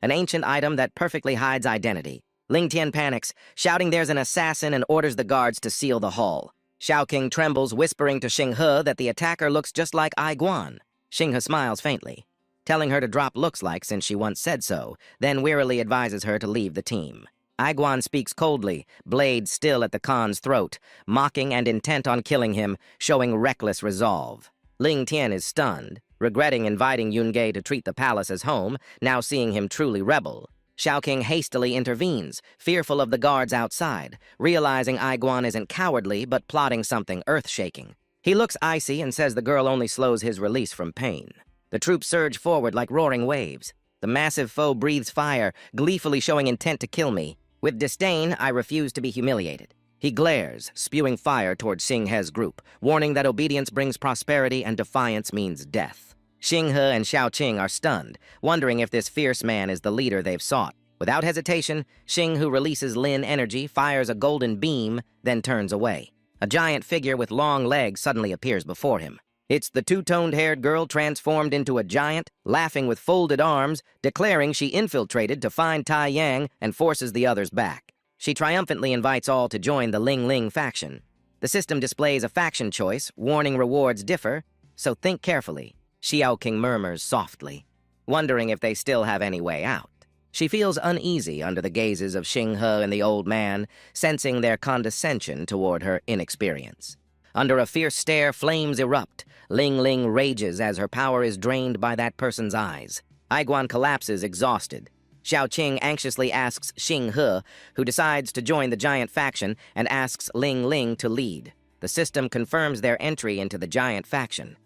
an ancient item that perfectly hides identity. Ling Tian panics, shouting there's an assassin and orders the guards to seal the hall. Xiaoqing trembles, whispering to Xinghe that the attacker looks just like Guan. Xinghe smiles faintly, telling her to drop looks like since she once said so, then wearily advises her to leave the team. Aiguan speaks coldly, blade still at the Khan's throat, mocking and intent on killing him, showing reckless resolve. Ling Tian is stunned, regretting inviting Yunge to treat the palace as home, now seeing him truly rebel. Xiaoqing hastily intervenes, fearful of the guards outside, realizing Aiguan isn't cowardly but plotting something earth-shaking. He looks icy and says the girl only slows his release from pain. The troops surge forward like roaring waves. The massive foe breathes fire, gleefully showing intent to kill me. With disdain, I refuse to be humiliated. He glares, spewing fire toward Xing He's group, warning that obedience brings prosperity and defiance means death. Xing He and Xiao Qing are stunned, wondering if this fierce man is the leader they've sought. Without hesitation, Xing He releases Lin energy, fires a golden beam, then turns away. A giant figure with long legs suddenly appears before him. It's the two-toned-haired girl transformed into a giant, laughing with folded arms, declaring she infiltrated to find Tai Yang and forces the others back. She triumphantly invites all to join the Ling Ling faction. The system displays a faction choice, warning rewards differ, so think carefully. Xiaoqing murmurs softly, wondering if they still have any way out. She feels uneasy under the gazes of Xing He and the old man, sensing their condescension toward her inexperience. Under a fierce stare, flames erupt. Ling Ling rages as her power is drained by that person's eyes. Aiguan collapses exhausted. Xiao Qing anxiously asks Xing He, who decides to join the giant faction and asks Ling Ling to lead. The system confirms their entry into the giant faction.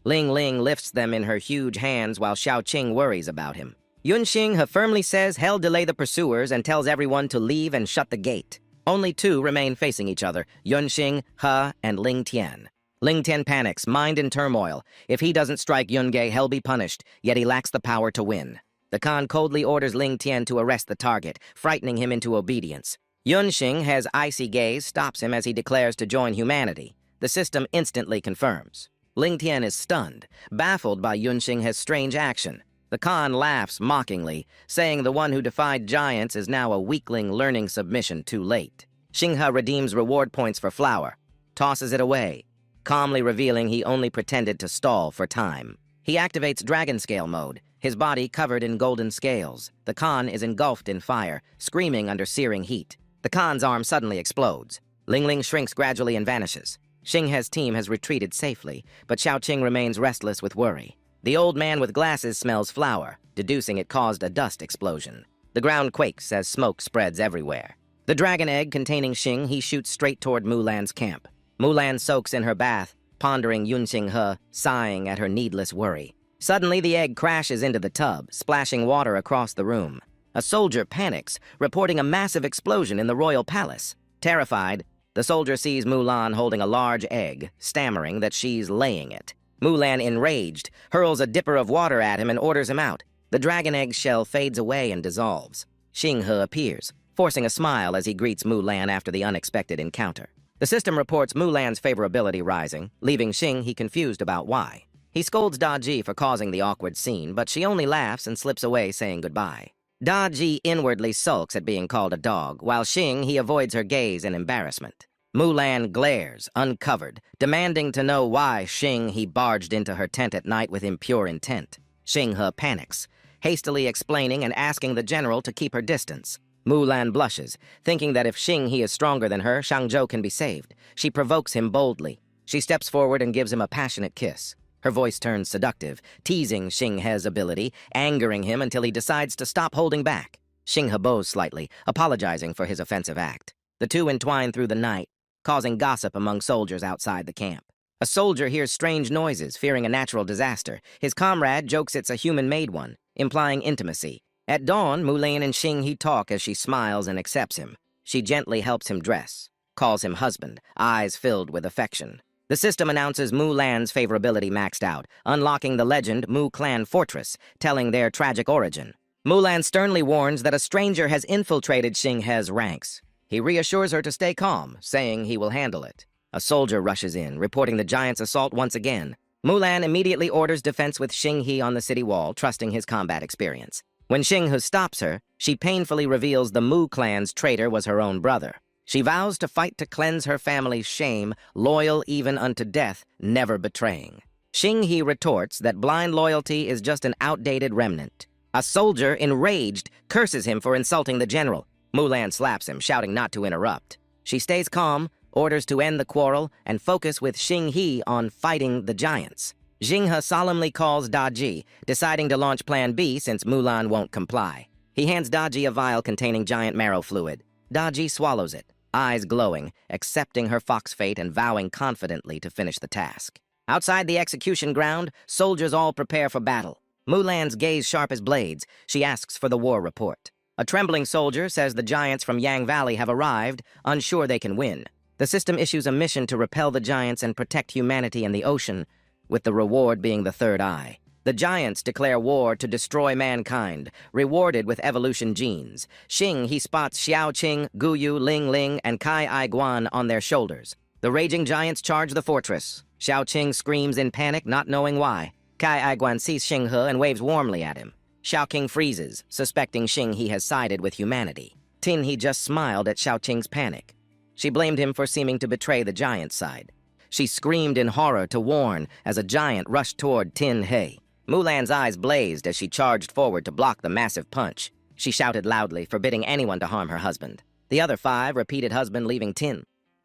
Ling Ling lifts them in her huge hands while Xiao Qing worries about him. Yunxing He firmly says hell delay the pursuers and tells everyone to leave and shut the gate. Only two remain facing each other, Yunxing, He, and Ling Tian. Ling Tian panics, mind in turmoil. If he doesn't strike Yunge, he'll be punished, yet he lacks the power to win. The Khan coldly orders Ling Tian to arrest the target, frightening him into obedience. Yunxing He's icy gaze stops him as he declares to join humanity. The system instantly confirms. Ling Tian is stunned, baffled by Yunxing He's strange action. The Khan laughs mockingly, saying the one who defied giants is now a weakling learning submission too late. Xing He redeems reward points for flour, tosses it away, calmly revealing he only pretended to stall for time. He activates dragon scale mode, his body covered in golden scales. The Khan is engulfed in fire, screaming under searing heat. The Khan's arm suddenly explodes. Ling Ling shrinks gradually and vanishes. Xing He's team has retreated safely, but Xiao Qing remains restless with worry. The old man with glasses smells flour, deducing it caused a dust explosion. The ground quakes as smoke spreads everywhere. The dragon egg containing Xing He shoots straight toward Mulan's camp. Mulan soaks in her bath, pondering Yunxing He, sighing at her needless worry. Suddenly, the egg crashes into the tub, splashing water across the room. A soldier panics, reporting a massive explosion in the royal palace. Terrified, the soldier sees Mulan holding a large egg, stammering that she's laying it. Mulan, enraged, hurls a dipper of water at him and orders him out. The dragon egg shell fades away and dissolves. Xing He appears, forcing a smile as he greets Mulan after the unexpected encounter. The system reports Mulan's favorability rising, leaving Xing He confused about why. He scolds Doddi for causing the awkward scene, but she only laughs and slips away saying goodbye. Doddi inwardly sulks at being called a dog, while Xing He avoids her gaze in embarrassment. Mulan glares, uncovered, demanding to know why Xing He barged into her tent at night with impure intent. Xing He panics, hastily explaining and asking the general to keep her distance. Mulan blushes, thinking that if Xing He is stronger than her, Shangzhou can be saved. She provokes him boldly. She steps forward and gives him a passionate kiss. Her voice turns seductive, teasing Xing He's ability, angering him until he decides to stop holding back. Xing He bows slightly, apologizing for his offensive act. The two entwine through the night, causing gossip among soldiers outside the camp. A soldier hears strange noises, fearing a natural disaster. His comrade jokes it's a human-made one, implying intimacy. At dawn, Mulan and Xing He talk as she smiles and accepts him. She gently helps him dress, calls him husband, eyes filled with affection. The system announces Mulan's favorability maxed out, unlocking the legend Mu Clan Fortress, telling their tragic origin. Mulan sternly warns that a stranger has infiltrated Xing He's ranks. He reassures her to stay calm, saying he will handle it. A soldier rushes in, reporting the giant's assault once again. Mulan immediately orders defense with Xing He on the city wall, trusting his combat experience. When Xing He stops her, she painfully reveals the Mu clan's traitor was her own brother. She vows to fight to cleanse her family's shame, loyal even unto death, never betraying. Xing He retorts that blind loyalty is just an outdated remnant. A soldier, enraged, curses him for insulting the general. Mulan slaps him, shouting not to interrupt. She stays calm, orders to end the quarrel, and focus with Xing He on fighting the giants. Jinghe solemnly calls Doddi, deciding to launch Plan B since Mulan won't comply. He hands Doddi a vial containing giant marrow fluid. Doddi swallows it, eyes glowing, accepting her fox fate and vowing confidently to finish the task. Outside the execution ground, soldiers all prepare for battle. Mulan's gaze sharp as blades. She asks for the war report. A trembling soldier says the giants from Yang Valley have arrived, unsure they can win. The system issues a mission to repel the giants and protect humanity in the ocean, with the reward being the third eye. The giants declare war to destroy mankind, rewarded with evolution genes. Xing He spots Xiaoqing, Guyu, Ling Ling, and Kai Ai Guan on their shoulders. The raging giants charge the fortress. Xiaoqing screams in panic, not knowing why. Kai Ai Guan sees Xing He and waves warmly at him. Xiaoqing freezes, suspecting Xing He has sided with humanity. Tin He just smiled at Xiaoqing's panic. She blamed him for seeming to betray the giant side. She screamed in horror to warn as a giant rushed toward Tin He. Mulan's eyes blazed as she charged forward to block the massive punch. She shouted loudly, forbidding anyone to harm her husband. The other 5 repeated husband leaving Tin.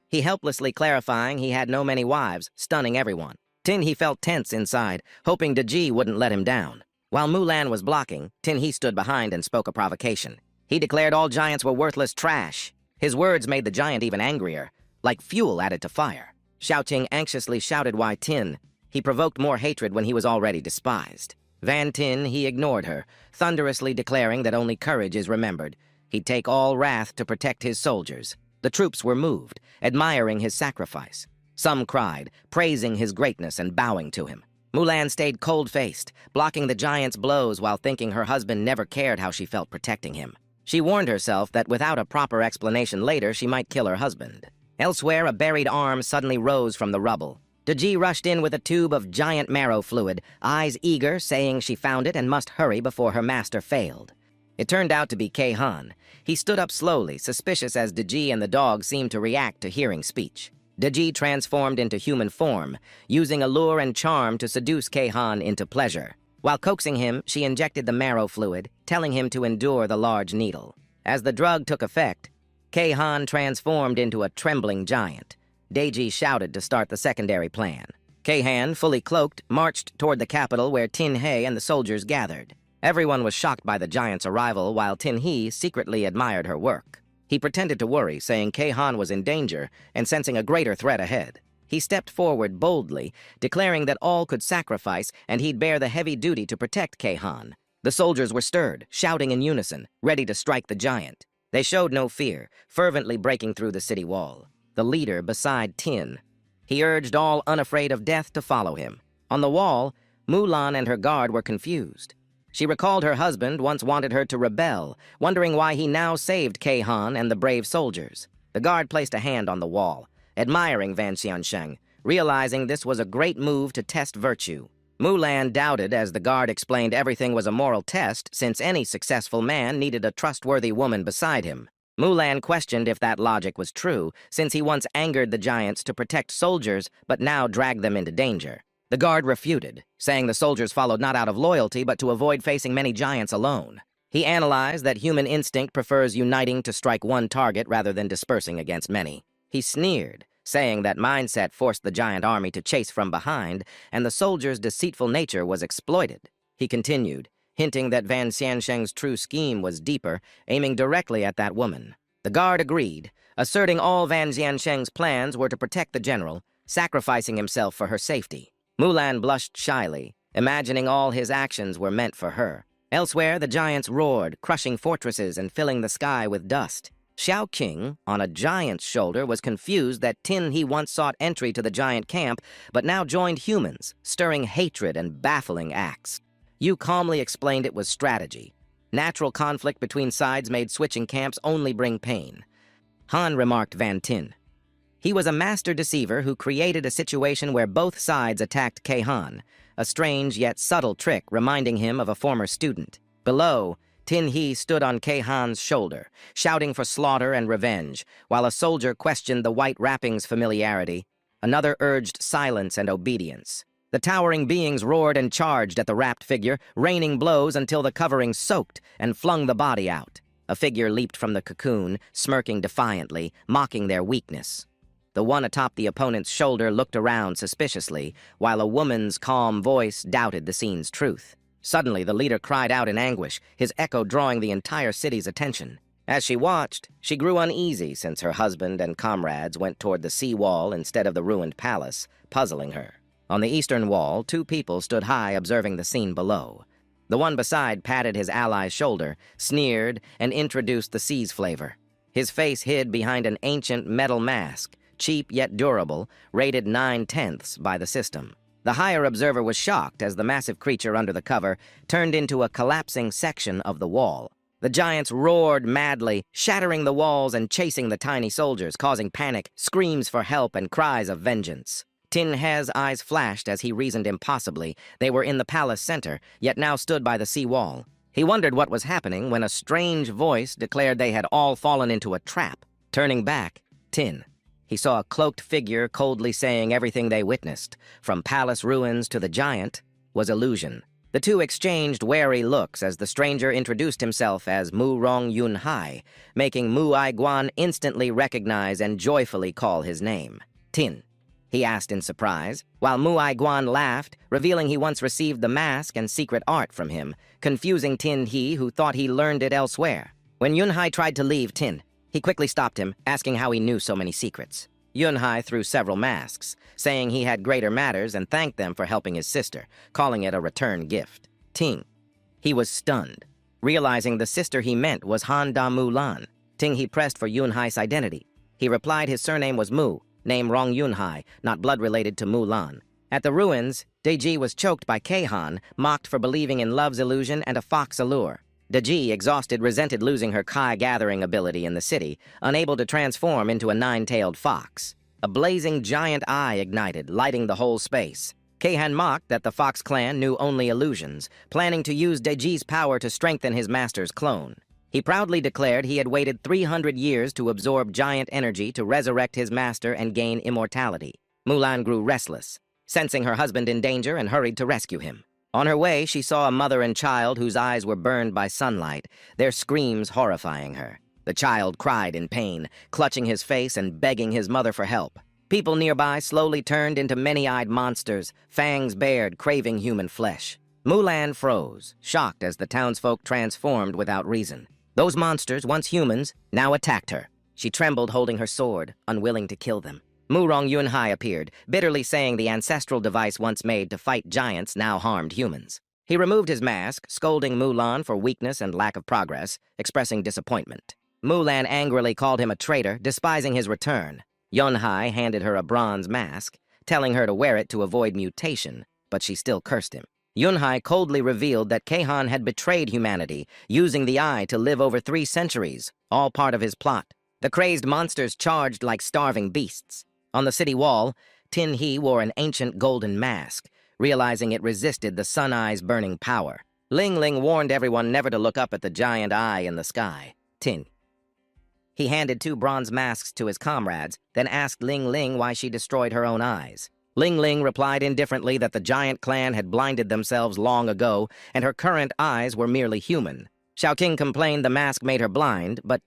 He helplessly clarifying he had no many wives, stunning everyone. Tin He felt tense inside, hoping Doddi wouldn't let him down. While Mulan was blocking, Tin He stood behind and spoke a provocation. He declared all giants were worthless trash. His words made the giant even angrier, like fuel added to fire. Xiaoqing anxiously shouted why Tin. He provoked more hatred when he was already despised. Van Tin, he ignored her, thunderously declaring that only courage is remembered. He'd take all wrath to protect his soldiers. The troops were moved, admiring his sacrifice. Some cried, praising his greatness and bowing to him. Mulan stayed cold-faced, blocking the giant's blows while thinking her husband never cared how she felt protecting him. She warned herself that without a proper explanation later, she might kill her husband. Elsewhere, a buried arm suddenly rose from the rubble. Doddi rushed in with a tube of giant marrow fluid, eyes eager, saying she found it and must hurry before her master failed. It turned out to be Keihan. He stood up slowly, suspicious as Doddi and the dog seemed to react to hearing speech. Doddi transformed into human form, using allure and charm to seduce Keihan into pleasure. While coaxing him, she injected the marrow fluid, telling him to endure the large needle. As the drug took effect, Keihan transformed into a trembling giant. Deji shouted to start the secondary plan. Keihan, fully cloaked, marched toward the capital where Tin He and the soldiers gathered. Everyone was shocked by the giant's arrival, while Tin He secretly admired her work. He pretended to worry, saying Keihan was in danger and sensing a greater threat ahead. He stepped forward boldly, declaring that all could sacrifice and he'd bear the heavy duty to protect Keihan. The soldiers were stirred, shouting in unison, ready to strike the giant. They showed no fear, fervently breaking through the city wall. The leader beside Tin. He urged all unafraid of death to follow him. On the wall, Mulan and her guard were confused. She recalled her husband once wanted her to rebel, wondering why he now saved Keihan and the brave soldiers. The guard placed a hand on the wall, admiring Van Xiansheng, realizing this was a great move to test virtue. Mulan doubted as the guard explained everything was a moral test since any successful man needed a trustworthy woman beside him. Mulan questioned if that logic was true, since he once angered the giants to protect soldiers but now dragged them into danger. The guard refuted, saying the soldiers followed not out of loyalty but to avoid facing many giants alone. He analyzed that human instinct prefers uniting to strike one target rather than dispersing against many. He sneered, saying that mindset forced the giant army to chase from behind, and the soldiers' deceitful nature was exploited. He continued, hinting that Van Xiansheng's true scheme was deeper, aiming directly at that woman. The guard agreed, asserting all Van Xiansheng's plans were to protect the general, sacrificing himself for her safety. Mulan blushed shyly, imagining all his actions were meant for her. Elsewhere, the giants roared, crushing fortresses and filling the sky with dust. Xiaoqing, on a giant's shoulder, was confused that Tin He once sought entry to the giant camp, but now joined humans, stirring hatred and baffling acts. Yu calmly explained it was strategy. Natural conflict between sides made switching camps only bring pain. Han remarked Van Tin. He was a master deceiver who created a situation where both sides attacked Keihan, a strange yet subtle trick reminding him of a former student. Below, Tin He stood on Keihan's shoulder, shouting for slaughter and revenge, while a soldier questioned the white wrapping's familiarity. Another urged silence and obedience. The towering beings roared and charged at the wrapped figure, raining blows until the covering soaked and flung the body out. A figure leaped from the cocoon, smirking defiantly, mocking their weakness. The one atop the opponent's shoulder looked around suspiciously, while a woman's calm voice doubted the scene's truth. Suddenly, the leader cried out in anguish, his echo drawing the entire city's attention. As she watched, she grew uneasy since her husband and comrades went toward the sea wall instead of the ruined palace, puzzling her. On the eastern wall, two people stood high observing the scene below. The one beside patted his ally's shoulder, sneered, and introduced the sea's flavor. His face hid behind an ancient metal mask, cheap yet durable, rated 9/10 by the system. The higher observer was shocked as the massive creature under the cover turned into a collapsing section of the wall. The giants roared madly, shattering the walls and chasing the tiny soldiers, causing panic, screams for help, and cries of vengeance. Tin He's eyes flashed as he reasoned impossibly. They were in the palace center, yet now stood by the sea wall. He wondered what was happening when a strange voice declared they had all fallen into a trap. Turning back, he saw a cloaked figure coldly saying everything they witnessed, from palace ruins to the giant, was illusion. The two exchanged wary looks as the stranger introduced himself as Mu Rong Yun Hai, making Mu Ai Guan instantly recognize and joyfully call his name. Tin, he asked in surprise, while Mu Ai Guan laughed, revealing he once received the mask and secret art from him, confusing Tin He, who thought he learned it elsewhere. When Yun Hai tried to leave Tin, he quickly stopped him, asking how he knew so many secrets. Yun Hai threw several masks, saying he had greater matters and thanked them for helping his sister, calling it a return gift. He was stunned, realizing the sister he meant was Han Da Mu Lan. He pressed for Yun Hai's identity. He replied his surname was Mu, name Rong Yun Hai, not blood-related to Mu Lan. At the ruins, Deji was choked by Keihan, mocked for believing in love's illusion and a fox allure. Deji, exhausted, resented losing her Kai-gathering ability in the city, unable to transform into a nine-tailed fox. A blazing giant eye ignited, lighting the whole space. Keihan mocked that the Fox clan knew only illusions, planning to use Deji's power to strengthen his master's clone. He proudly declared he had waited 300 years to absorb giant energy to resurrect his master and gain immortality. Mulan grew restless, sensing her husband in danger and hurried to rescue him. On her way, she saw a mother and child whose eyes were burned by sunlight, their screams horrifying her. The child cried in pain, clutching his face and begging his mother for help. People nearby slowly turned into many-eyed monsters, fangs bared, craving human flesh. Mulan froze, shocked as the townsfolk transformed without reason. Those monsters, once humans, now attacked her. She trembled holding her sword, unwilling to kill them. Mu Rong Yun Hai appeared, bitterly saying the ancestral device once made to fight giants now harmed humans. He removed his mask, scolding Mulan for weakness and lack of progress, expressing disappointment. Mulan angrily called him a traitor, despising his return. Yun Hai handed her a bronze mask, telling her to wear it to avoid mutation, but she still cursed him. Yun Hai coldly revealed that Keihan had betrayed humanity, using the eye to live over 3 centuries, all part of his plot. The crazed monsters charged like starving beasts. On the city wall, Tin He wore an ancient golden mask, realizing it resisted the Sun Eye's burning power. Ling Ling warned everyone never to look up at the giant eye in the sky. He handed 2 bronze masks to his comrades, then asked Ling Ling why she destroyed her own eyes. Ling Ling replied indifferently that the giant clan had blinded themselves long ago, and her current eyes were merely human. Xiaoting complained the mask made her blind, but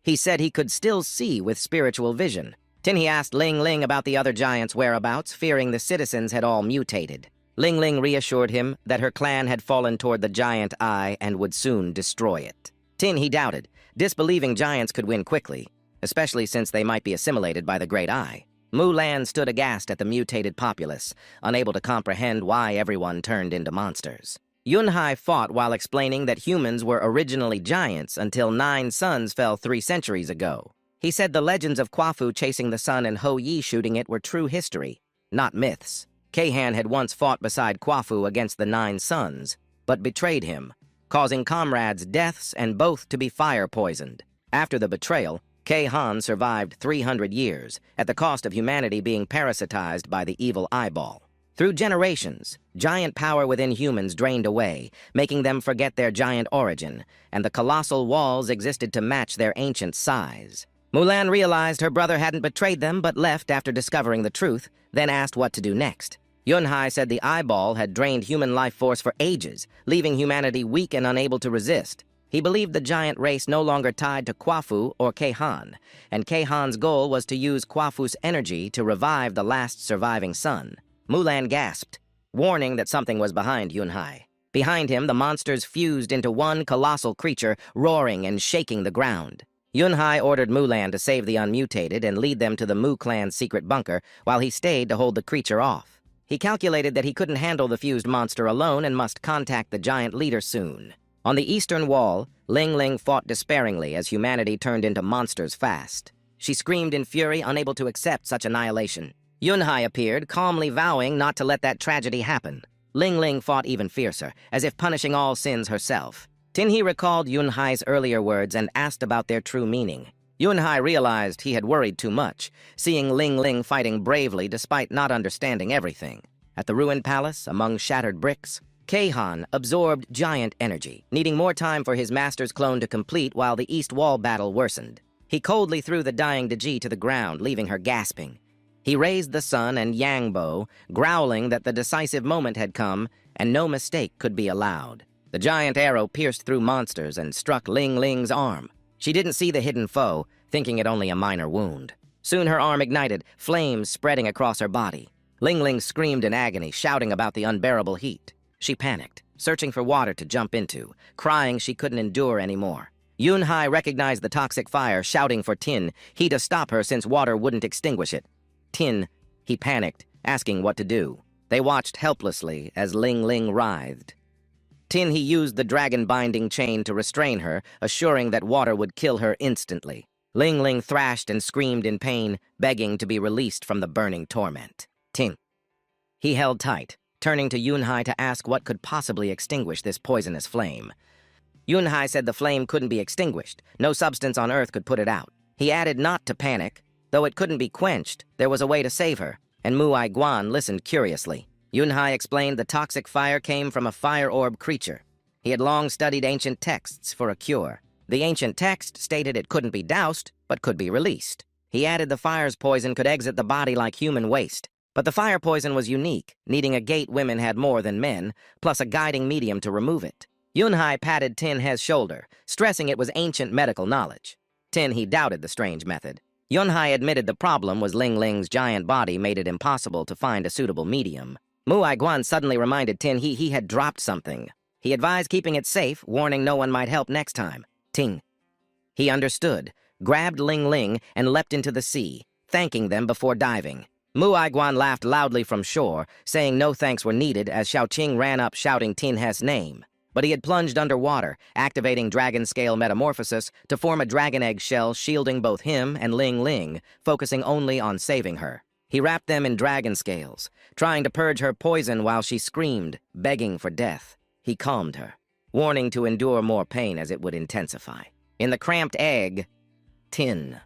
he said he could still see with spiritual vision. He asked Ling Ling about the other giants' whereabouts, fearing the citizens had all mutated. Ling Ling reassured him that her clan had fallen toward the giant eye and would soon destroy it. He doubted, disbelieving giants could win quickly, especially since they might be assimilated by the Great Eye. Mulan stood aghast at the mutated populace, unable to comprehend why everyone turned into monsters. Yun Hai fought while explaining that humans were originally giants until 9 suns fell 3 centuries ago. He said the legends of Kwafu chasing the sun and Ho Yi shooting it were true history, not myths. Keihan had once fought beside Kwafu against the 9 suns, but betrayed him, causing comrades deaths and both to be fire-poisoned. After the betrayal, Keihan survived 300 years, at the cost of humanity being parasitized by the evil eyeball. Through generations, giant power within humans drained away, making them forget their giant origin, and the colossal walls existed to match their ancient size. Mulan realized her brother hadn't betrayed them but left after discovering the truth, then asked what to do next. Yun Hai said the eyeball had drained human life force for ages, leaving humanity weak and unable to resist. He believed the giant race no longer tied to Kwafu or Keihan, and Keihan's goal was to use Kwafu's energy to revive the last surviving son. Mulan gasped, warning that something was behind Yunhai. Behind him, the monsters fused into one colossal creature, roaring and shaking the ground. Yunhai ordered Mulan to save the unmutated and lead them to the Mu clan's secret bunker, while he stayed to hold the creature off. He calculated that he couldn't handle the fused monster alone and must contact the giant leader soon. On the eastern wall, Ling Ling fought despairingly as humanity turned into monsters fast. She screamed in fury, unable to accept such annihilation. Yunhai appeared, calmly vowing not to let that tragedy happen. Ling Ling fought even fiercer, as if punishing all sins herself. Tinhee recalled Yunhai's earlier words and asked about their true meaning. Yunhai realized he had worried too much, seeing Ling Ling fighting bravely despite not understanding everything. At the ruined palace, among shattered bricks, Keihan absorbed giant energy, needing more time for his master's clone to complete while the east wall battle worsened. He coldly threw the dying Doddi to the ground, leaving her gasping. He raised the sun and Yangbo, growling that the decisive moment had come and no mistake could be allowed. The giant arrow pierced through monsters and struck Ling Ling's arm. She didn't see the hidden foe, thinking it only a minor wound. Soon her arm ignited, flames spreading across her body. Ling Ling screamed in agony, shouting about the unbearable heat. She panicked, searching for water to jump into, crying she couldn't endure anymore. Yunhai recognized the toxic fire, shouting for Tin He to stop her since water wouldn't extinguish it. Tin He panicked, asking what to do. They watched helplessly as Ling Ling writhed. Tin He used the dragon binding chain to restrain her, assuring that water would kill her instantly. Ling Ling thrashed and screamed in pain, begging to be released from the burning torment. Tin He held tight, turning to Yunhai to ask what could possibly extinguish this poisonous flame. Yunhai said the flame couldn't be extinguished. No substance on Earth could put it out. He added not to panic. Though it couldn't be quenched, there was a way to save her, and Muai Guan listened curiously. Yunhai explained the toxic fire came from a fire orb creature. He had long studied ancient texts for a cure. The ancient text stated it couldn't be doused, but could be released. He added the fire's poison could exit the body like human waste. But the fire poison was unique, needing a gate women had more than men, plus a guiding medium to remove it. Yunhai patted Tin He's shoulder, stressing it was ancient medical knowledge. Tin He doubted the strange method. Yunhai admitted the problem was Ling Ling's giant body made it impossible to find a suitable medium. Muai Guan suddenly reminded Tin He had dropped something. He advised keeping it safe, warning no one might help next time. Ting He understood, grabbed Ling Ling, and leapt into the sea, thanking them before diving. Muai Guan laughed loudly from shore, saying no thanks were needed as Xiaoqing ran up shouting Tin He's name. But he had plunged underwater, activating dragon scale metamorphosis to form a dragon egg shell shielding both him and Ling Ling, focusing only on saving her. He wrapped them in dragon scales, trying to purge her poison while she screamed, begging for death. He calmed her, warning to endure more pain as it would intensify. In the cramped egg, Tin.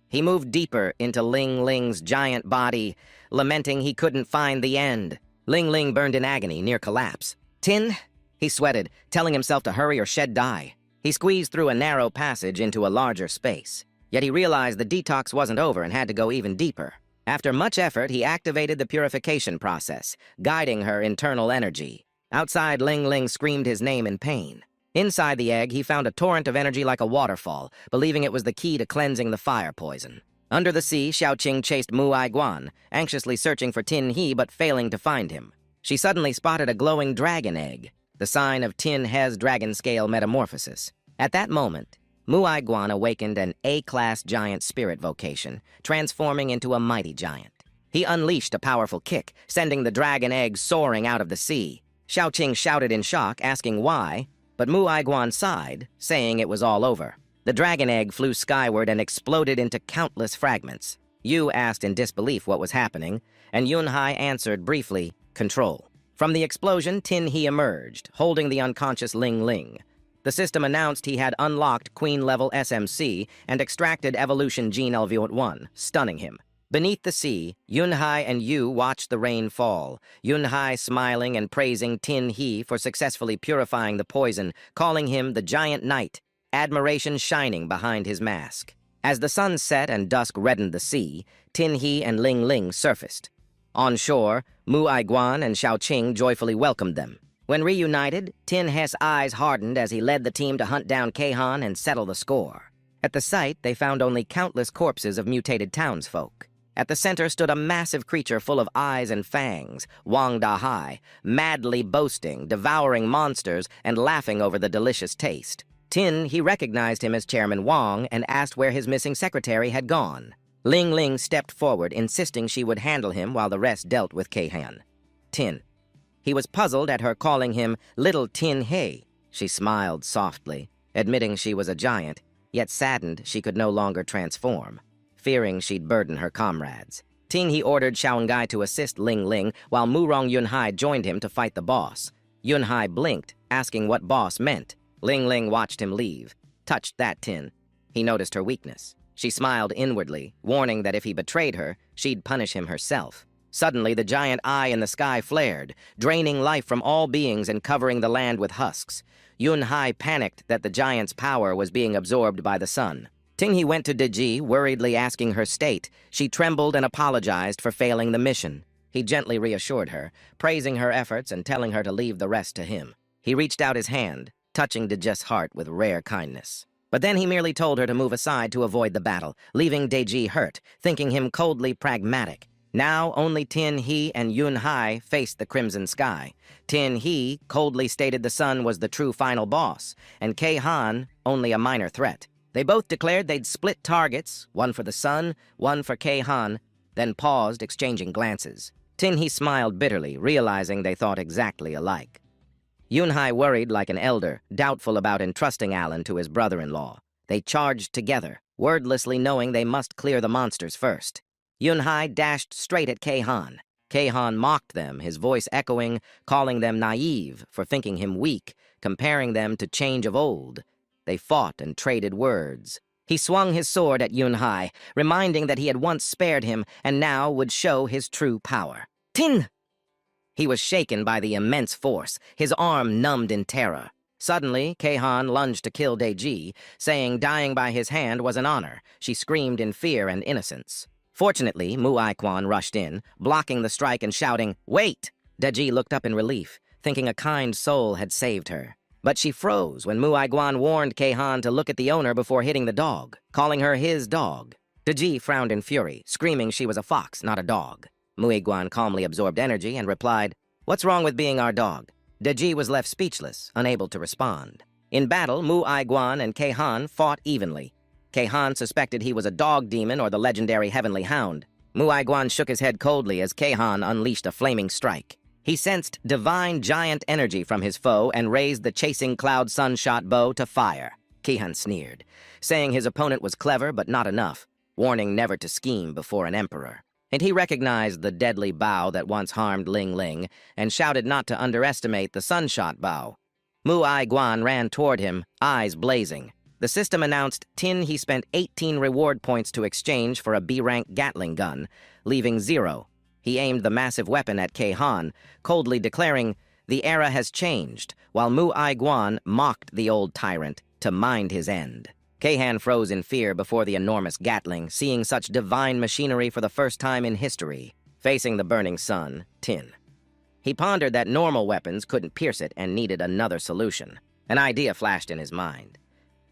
He moved deeper into Ling Ling's giant body, lamenting he couldn't find the end. Ling Ling burned in agony, near collapse. Tin? He sweated, telling himself to hurry or shed die. He squeezed through a narrow passage into a larger space. Yet he realized the detox wasn't over and had to go even deeper. After much effort, he activated the purification process, guiding her internal energy. Outside, Ling Ling screamed his name in pain. Inside the egg, he found a torrent of energy like a waterfall, believing it was the key to cleansing the fire poison. Under the sea, Xiaoqing chased Muai Guan, anxiously searching for Tin He but failing to find him. She suddenly spotted a glowing dragon egg, the sign of Tin He's dragon scale metamorphosis. At that moment, Muai Guan awakened an A-class giant spirit vocation, transforming into a mighty giant. He unleashed a powerful kick, sending the dragon egg soaring out of the sea. Xiaoqing shouted in shock, asking why, but Muai Guan sighed, saying it was all over. The dragon egg flew skyward and exploded into countless fragments. Yu asked in disbelief what was happening, and Yunhai answered briefly, control. From the explosion, Tin He emerged, holding the unconscious Ling Ling. The system announced he had unlocked Queen-level SMC and extracted Evolution Gene LV1, stunning him. Beneath the sea, Yunhai and Yu watched the rain fall, Yunhai smiling and praising Tin He for successfully purifying the poison, calling him the Giant Knight, admiration shining behind his mask. As the sun set and dusk reddened the sea, Tin He and Ling Ling surfaced. On shore, Muai Guan and Xiaoqing joyfully welcomed them. When reunited, Tin He's eyes hardened as he led the team to hunt down Keihan and settle the score. At the site, they found only countless corpses of mutated townsfolk. At the center stood a massive creature full of eyes and fangs, Wang Da-hai, madly boasting, devouring monsters, and laughing over the delicious taste. Tin, he recognized him as Chairman Wang and asked where his missing secretary had gone. Ling Ling stepped forward, insisting she would handle him while the rest dealt with Keihan. Tin. He was puzzled at her calling him Little Tin He. She smiled softly, admitting she was a giant, yet saddened she could no longer transform, fearing she'd burden her comrades. Tin He ordered Xiaongai to assist Ling Ling, while Murong Yunhai joined him to fight the boss. Yunhai blinked, asking what boss meant. Ling Ling watched him leave. Touched that Tin. He noticed her weakness. She smiled inwardly, warning that if he betrayed her, she'd punish him herself. Suddenly, the giant eye in the sky flared, draining life from all beings and covering the land with husks. Yunhai panicked that the giant's power was being absorbed by the sun. Tinghe went to Doddi, worriedly asking her state. She trembled and apologized for failing the mission. He gently reassured her, praising her efforts and telling her to leave the rest to him. He reached out his hand, touching Doddi's heart with rare kindness. But then he merely told her to move aside to avoid the battle, leaving Doddi hurt, thinking him coldly pragmatic. Now only Tin He and Yunhai faced the crimson sky. Tin He coldly stated the sun was the true final boss, and Keihan only a minor threat. They both declared they'd split targets, one for the sun, one for Keihan, then paused, exchanging glances. Tin He smiled bitterly, realizing they thought exactly alike. Yunhai worried like an elder, doubtful about entrusting Alan to his brother-in-law. They charged together, wordlessly knowing they must clear the monsters first. Yunhai dashed straight at Keihan. Keihan mocked them, his voice echoing, calling them naive for thinking him weak, comparing them to change of old. They fought and traded words. He swung his sword at Yunhai, reminding that he had once spared him and now would show his true power. Tin! He was shaken by the immense force, his arm numbed in terror. Suddenly, Keihan lunged to kill Doddi, saying dying by his hand was an honor. She screamed in fear and innocence. Fortunately, Mu Aiquan rushed in, blocking the strike and shouting, "Wait!" Doddi looked up in relief, thinking a kind soul had saved her. But she froze when Mu Aiquan warned Keihan to look at the owner before hitting the dog, calling her his dog. Doddi frowned in fury, screaming she was a fox, not a dog. Mu Aiquan calmly absorbed energy and replied, "What's wrong with being our dog?" Doddi was left speechless, unable to respond. In battle, Mu Aiquan and Keihan fought evenly. Keihan suspected he was a dog demon or the legendary heavenly hound. Mu Aiquan shook his head coldly as Keihan unleashed a flaming strike. He sensed divine giant energy from his foe and raised the chasing cloud sunshot bow to fire. Keihan sneered, saying his opponent was clever but not enough, warning never to scheme before an emperor. And he recognized the deadly bow that once harmed Ling Ling and shouted not to underestimate the sunshot bow. Mu Aiquan ran toward him, eyes blazing. The system announced Tin He spent 18 reward points to exchange for a B-rank Gatling gun, leaving 0. He aimed the massive weapon at Keihan, coldly declaring, "The era has changed," while Mu Aiquan mocked the old tyrant to mind his end. Keihan froze in fear before the enormous Gatling, seeing such divine machinery for the first time in history. Facing the burning sun, Tin. He pondered that normal weapons couldn't pierce it and needed another solution. An idea flashed in his mind.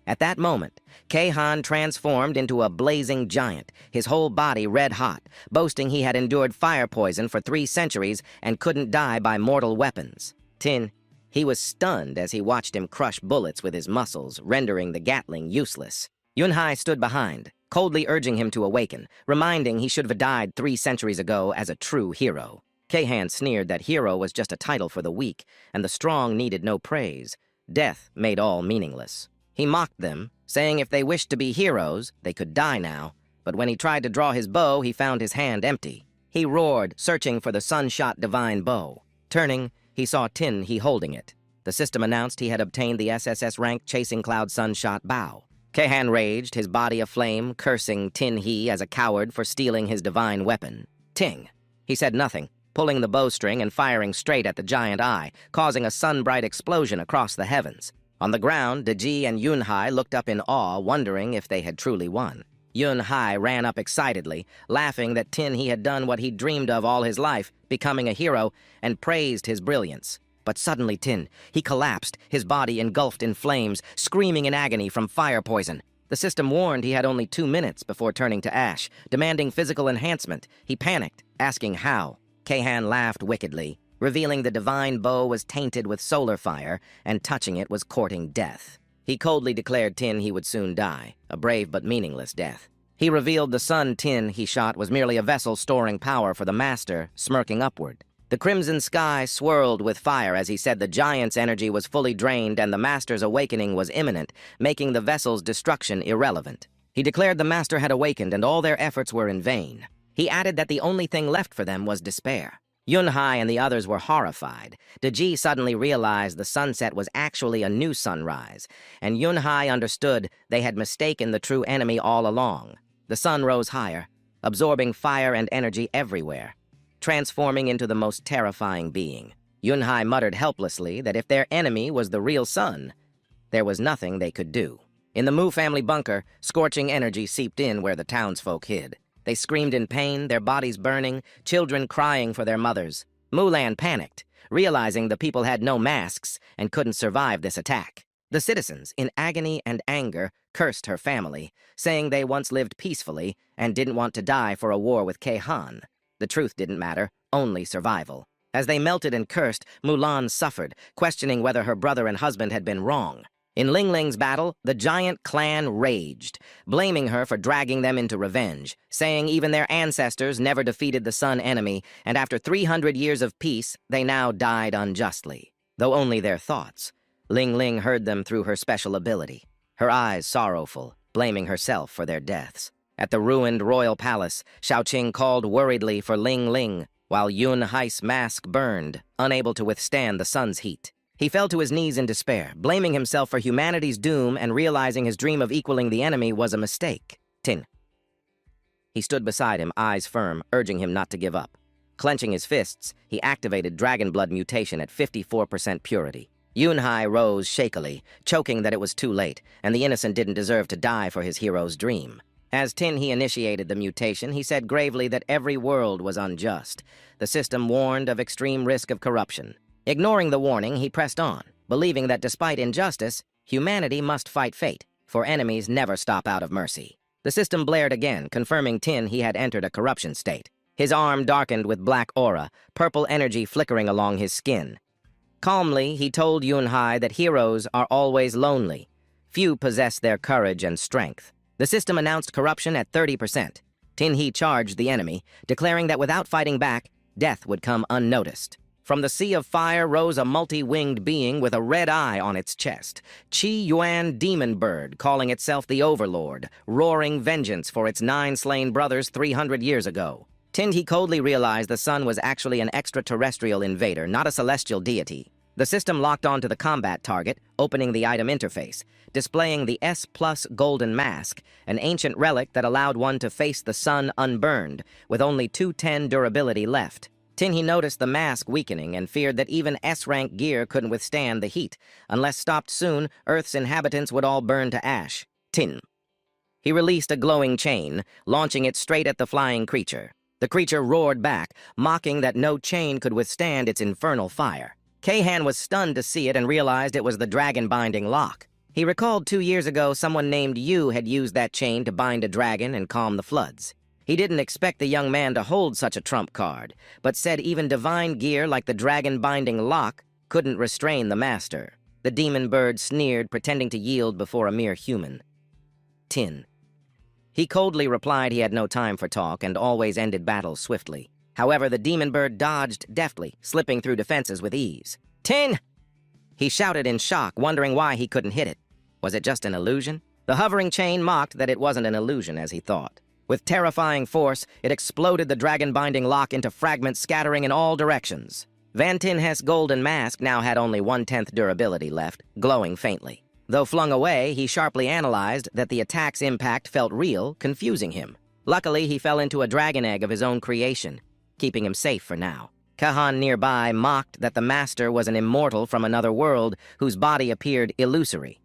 At that moment, Keihan transformed into a blazing giant, his whole body red-hot, boasting he had endured fire poison for 3 centuries and couldn't die by mortal weapons. Tin. He was stunned as he watched him crush bullets with his muscles, rendering the Gatling useless. Yunhai stood behind, coldly urging him to awaken, reminding he should have died 3 centuries ago as a true hero. Keihan sneered that hero was just a title for the weak, and the strong needed no praise. Death made all meaningless. He mocked them, saying if they wished to be heroes, they could die now. But when he tried to draw his bow, he found his hand empty. He roared, searching for the sun-shot divine bow. Turning, he saw Tin He holding it. The system announced he had obtained the SSS rank Chasing Cloud Sunshot bow. Keihan raged, his body aflame, cursing Tin He as a coward for stealing his divine weapon. Ting. He said nothing, pulling the bowstring and firing straight at the giant eye, causing a sun-bright explosion across the heavens. On the ground, Doddi and Yunhai looked up in awe, wondering if they had truly won. Yunhai ran up excitedly, laughing that Tin He had done what he'd dreamed of all his life, becoming a hero, and praised his brilliance. But suddenly he collapsed, his body engulfed in flames, screaming in agony from fire poison. The system warned he had only 2 minutes before turning to ash, demanding physical enhancement. He panicked, asking how. Kahan laughed wickedly, revealing the divine bow was tainted with solar fire, and touching it was courting death. He coldly declared he would soon die, a brave but meaningless death. He revealed the sun he shot was merely a vessel storing power for the master, smirking upward. The crimson sky swirled with fire as he said the giant's energy was fully drained and the master's awakening was imminent, making the vessel's destruction irrelevant. He declared the master had awakened and all their efforts were in vain. He added that the only thing left for them was despair. Yunhai and the others were horrified. Doddi suddenly realized the sunset was actually a new sunrise, and Yunhai understood they had mistaken the true enemy all along. The sun rose higher, absorbing fire and energy everywhere, transforming into the most terrifying being. Yunhai muttered helplessly that if their enemy was the real sun, there was nothing they could do. In the Mu family bunker, scorching energy seeped in where the townsfolk hid. They screamed in pain, their bodies burning, children crying for their mothers. Mulan panicked, realizing the people had no masks and couldn't survive this attack. The citizens, in agony and anger, cursed her family, saying they once lived peacefully and didn't want to die for a war with Kahan. The truth didn't matter, only survival. As they melted and cursed, Mulan suffered, questioning whether her brother and husband had been wrong. In Ling Ling's battle, the giant clan raged, blaming her for dragging them into revenge, saying even their ancestors never defeated the sun enemy, and after 300 years of peace, they now died unjustly. Though only their thoughts. Ling Ling heard them through her special ability, her eyes sorrowful, blaming herself for their deaths. At the ruined royal palace, Shaoqing called worriedly for Ling Ling, while Yun Hai's mask burned, unable to withstand the sun's heat. He fell to his knees in despair, blaming himself for humanity's doom and realizing his dream of equaling the enemy was a mistake. He stood beside him, eyes firm, urging him not to give up. Clenching his fists, he activated dragon blood mutation at 54% purity. Yunhai rose shakily, choking that it was too late, and the innocent didn't deserve to die for his hero's dream. As he initiated the mutation, he said gravely that every world was unjust. The system warned of extreme risk of corruption. Ignoring the warning, he pressed on, believing that despite injustice, humanity must fight fate, for enemies never stop out of mercy. The system blared again, confirming he had entered a corruption state. His arm darkened with black aura, purple energy flickering along his skin. Calmly, he told Yunhai that heroes are always lonely. Few possess their courage and strength. The system announced corruption at 30%. He charged the enemy, declaring that without fighting back, death would come unnoticed. From the sea of fire rose a multi-winged being with a red eye on its chest. Qi Yuan demon bird, calling itself the Overlord, roaring vengeance for its 9 slain brothers 300 years ago. He coldly realized the sun was actually an extraterrestrial invader, not a celestial deity. The system locked onto the combat target, opening the item interface, displaying the S+ golden mask, an ancient relic that allowed one to face the sun unburned, with only 210 durability left. He noticed the mask weakening and feared that even S-rank gear couldn't withstand the heat. Unless stopped soon, Earth's inhabitants would all burn to ash. He released a glowing chain, launching it straight at the flying creature. The creature roared back, mocking that no chain could withstand its infernal fire. Kahan was stunned to see it and realized it was the dragon-binding lock. He recalled 2 years ago someone named Yu had used that chain to bind a dragon and calm the floods. He didn't expect the young man to hold such a trump card, but said even divine gear like the dragon-binding lock couldn't restrain the master. The demon bird sneered, pretending to yield before a mere human. He coldly replied he had no time for talk and always ended battles swiftly. However, the demon bird dodged deftly, slipping through defenses with ease. He shouted in shock, wondering why he couldn't hit it. Was it just an illusion? The hovering chain mocked that it wasn't an illusion as he thought. With terrifying force, it exploded the dragon-binding lock into fragments scattering in all directions. Van Tinhes's golden mask now had only 1/10 durability left, glowing faintly. Though flung away, he sharply analyzed that the attack's impact felt real, confusing him. Luckily, he fell into a dragon egg of his own creation, keeping him safe for now. Kahan nearby mocked that the master was an immortal from another world whose body appeared illusory.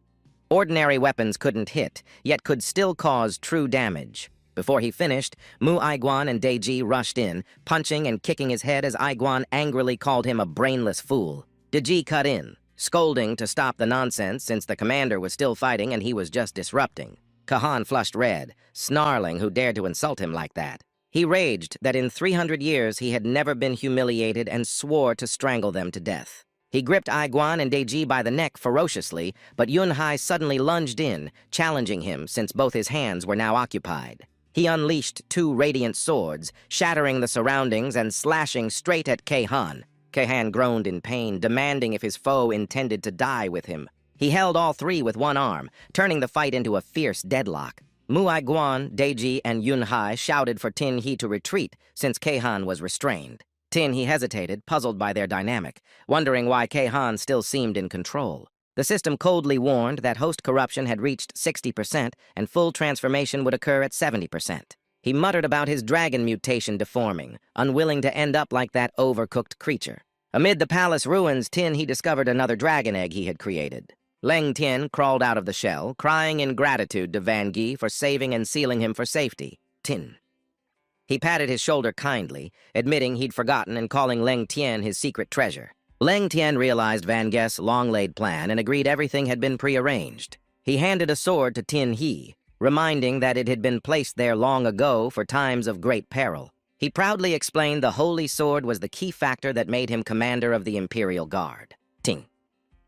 Ordinary weapons couldn't hit, yet could still cause true damage. Before he finished, Mu Aiguan and Deji rushed in, punching and kicking his head as Aiguan angrily called him a brainless fool. Doddi cut in, scolding to stop the nonsense since the commander was still fighting and he was just disrupting. Kahan flushed red, snarling who dared to insult him like that. He raged that in 300 years he had never been humiliated and swore to strangle them to death. He gripped Aiguan and Doddi by the neck ferociously, but Yunhai suddenly lunged in, challenging him since both his hands were now occupied. He unleashed 2 radiant swords, shattering the surroundings and slashing straight at Kahan. Kahan groaned in pain, demanding if his foe intended to die with him. He held all 3 with one arm, turning the fight into a fierce deadlock. Aiguan, Doddi, and Yunhai shouted for Tin He to retreat since Kahan was restrained. Tin He hesitated, puzzled by their dynamic, wondering why Kahan still seemed in control. The system coldly warned that host corruption had reached 60% and full transformation would occur at 70%. He muttered about his dragon mutation deforming, unwilling to end up like that overcooked creature. Amid the palace ruins, Tin He discovered another dragon egg he had created. Leng Tian crawled out of the shell, crying in gratitude to Van Gi for saving and sealing him for safety. Tin. He patted his shoulder kindly, admitting he'd forgotten and calling Leng Tian his secret treasure. Leng Tian realized Van Guest's long-laid plan and agreed everything had been prearranged. He handed a sword to Tin He, reminding that it had been placed there long ago for times of great peril. He proudly explained the holy sword was the key factor that made him commander of the Imperial Guard. Ting.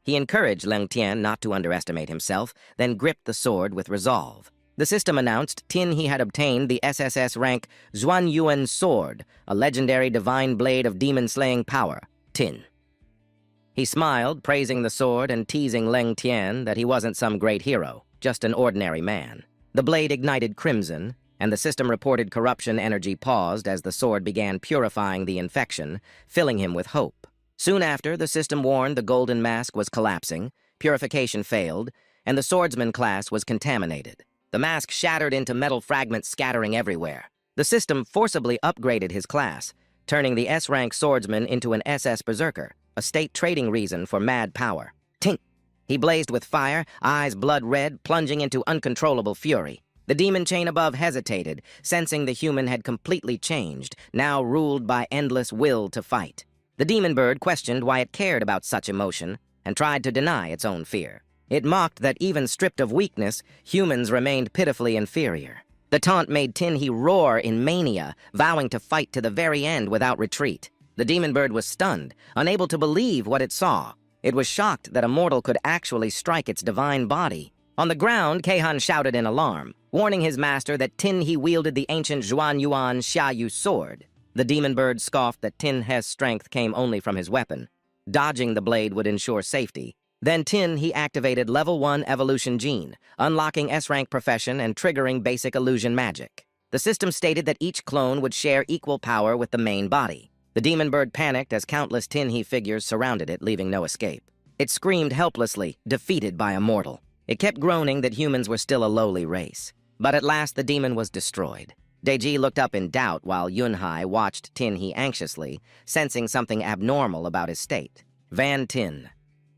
He encouraged Leng Tian not to underestimate himself, then gripped the sword with resolve. The system announced Tin He had obtained the SSS rank Zhuan Yuan Sword, a legendary divine blade of demon-slaying power. Tin. He smiled, praising the sword and teasing Leng Tian that he wasn't some great hero, just an ordinary man. The blade ignited crimson, and the system reported corruption energy paused as the sword began purifying the infection, filling him with hope. Soon after, the system warned the golden mask was collapsing, purification failed, and the swordsman class was contaminated. The mask shattered into metal fragments scattering everywhere. The system forcibly upgraded his class, turning the S-rank swordsman into an SS berserker, a state trading reason for mad power. Tink! He blazed with fire, eyes blood red, plunging into uncontrollable fury. The demon chain above hesitated, sensing the human had completely changed, now ruled by endless will to fight. The demon bird questioned why it cared about such emotion and tried to deny its own fear. It mocked that even stripped of weakness, humans remained pitifully inferior. The taunt made Tin He roar in mania, vowing to fight to the very end without retreat. The demon bird was stunned, unable to believe what it saw. It was shocked that a mortal could actually strike its divine body. On the ground, Kahan shouted in alarm, warning his master that Tin He wielded the ancient Zhuan Yuan Xiaoyu sword. The demon bird scoffed that Tin He's strength came only from his weapon. Dodging the blade would ensure safety. Then Tin He activated Level 1 Evolution Gene, unlocking S-rank profession and triggering basic illusion magic. The system stated that each clone would share equal power with the main body. The demon bird panicked as countless Tin He figures surrounded it, leaving no escape. It screamed helplessly, defeated by a mortal. It kept groaning that humans were still a lowly race. But at last the demon was destroyed. Doddi looked up in doubt while Yunhai watched Tin He anxiously, sensing something abnormal about his state. Van Tin.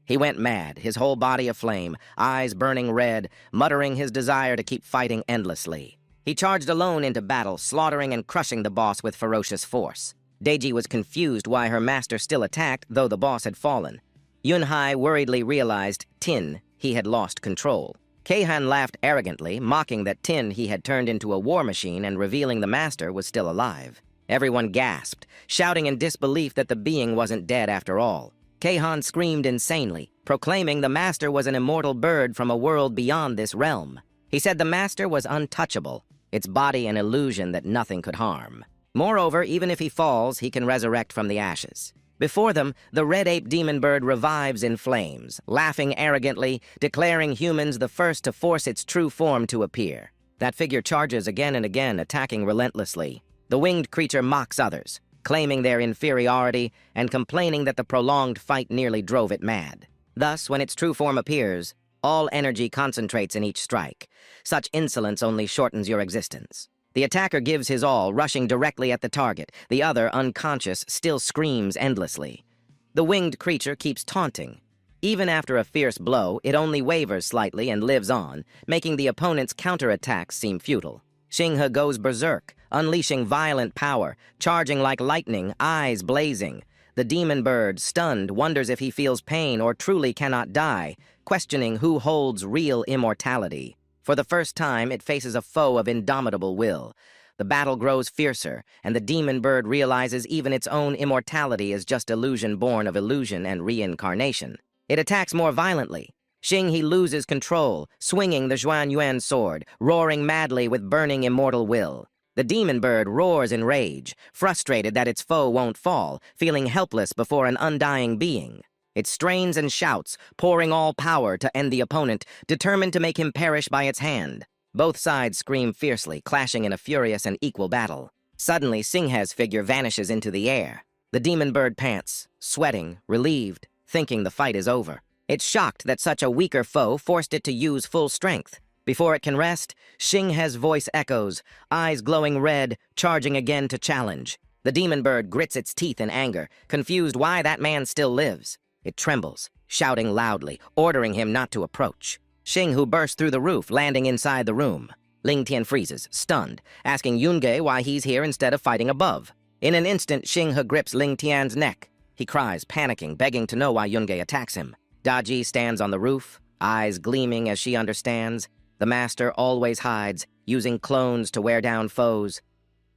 He went mad, his whole body aflame, eyes burning red, muttering his desire to keep fighting endlessly. He charged alone into battle, slaughtering and crushing the boss with ferocious force. Doddi was confused why her master still attacked, though the boss had fallen. Yunhai worriedly realized Tin He had lost control. Kahan laughed arrogantly, mocking that Tin He had turned into a war machine and revealing the master was still alive. Everyone gasped, shouting in disbelief that the being wasn't dead after all. Kahan screamed insanely, proclaiming the master was an immortal bird from a world beyond this realm. He said the master was untouchable, its body an illusion that nothing could harm. Moreover, even if he falls, he can resurrect from the ashes. Before them, the red ape demon bird revives in flames, laughing arrogantly, declaring humans the first to force its true form to appear. That figure charges again and again, attacking relentlessly. The winged creature mocks others, claiming their inferiority and complaining that the prolonged fight nearly drove it mad. Thus, when its true form appears, all energy concentrates in each strike. Such insolence only shortens your existence. The attacker gives his all, rushing directly at the target. The other, unconscious, still screams endlessly. The winged creature keeps taunting. Even after a fierce blow, it only wavers slightly and lives on, making the opponent's counterattacks seem futile. Xinghe goes berserk, unleashing violent power, charging like lightning, eyes blazing. The demon bird, stunned, wonders if he feels pain or truly cannot die, questioning who holds real immortality. For the first time, it faces a foe of indomitable will. The battle grows fiercer, and the demon bird realizes even its own immortality is just illusion born of illusion and reincarnation. It attacks more violently. Xinghe loses control, swinging the Zhuanyuan sword, roaring madly with burning immortal will. The demon bird roars in rage, frustrated that its foe won't fall, feeling helpless before an undying being. It strains and shouts, pouring all power to end the opponent, determined to make him perish by its hand. Both sides scream fiercely, clashing in a furious and equal battle. Suddenly, Xinghe's figure vanishes into the air. The demon bird pants, sweating, relieved, thinking the fight is over. It's shocked that such a weaker foe forced it to use full strength. Before it can rest, Xinghe's voice echoes, eyes glowing red, charging again to challenge. The demon bird grits its teeth in anger, confused why that man still lives. It trembles, shouting loudly, ordering him not to approach. Xinghe bursts through the roof, landing inside the room. Ling Tian freezes, stunned, asking Yunge why he's here instead of fighting above. In an instant, Xinghe grips Ling Tian's neck. He cries, panicking, begging to know why Yunge attacks him. Doddi stands on the roof, eyes gleaming as she understands. The master always hides, using clones to wear down foes.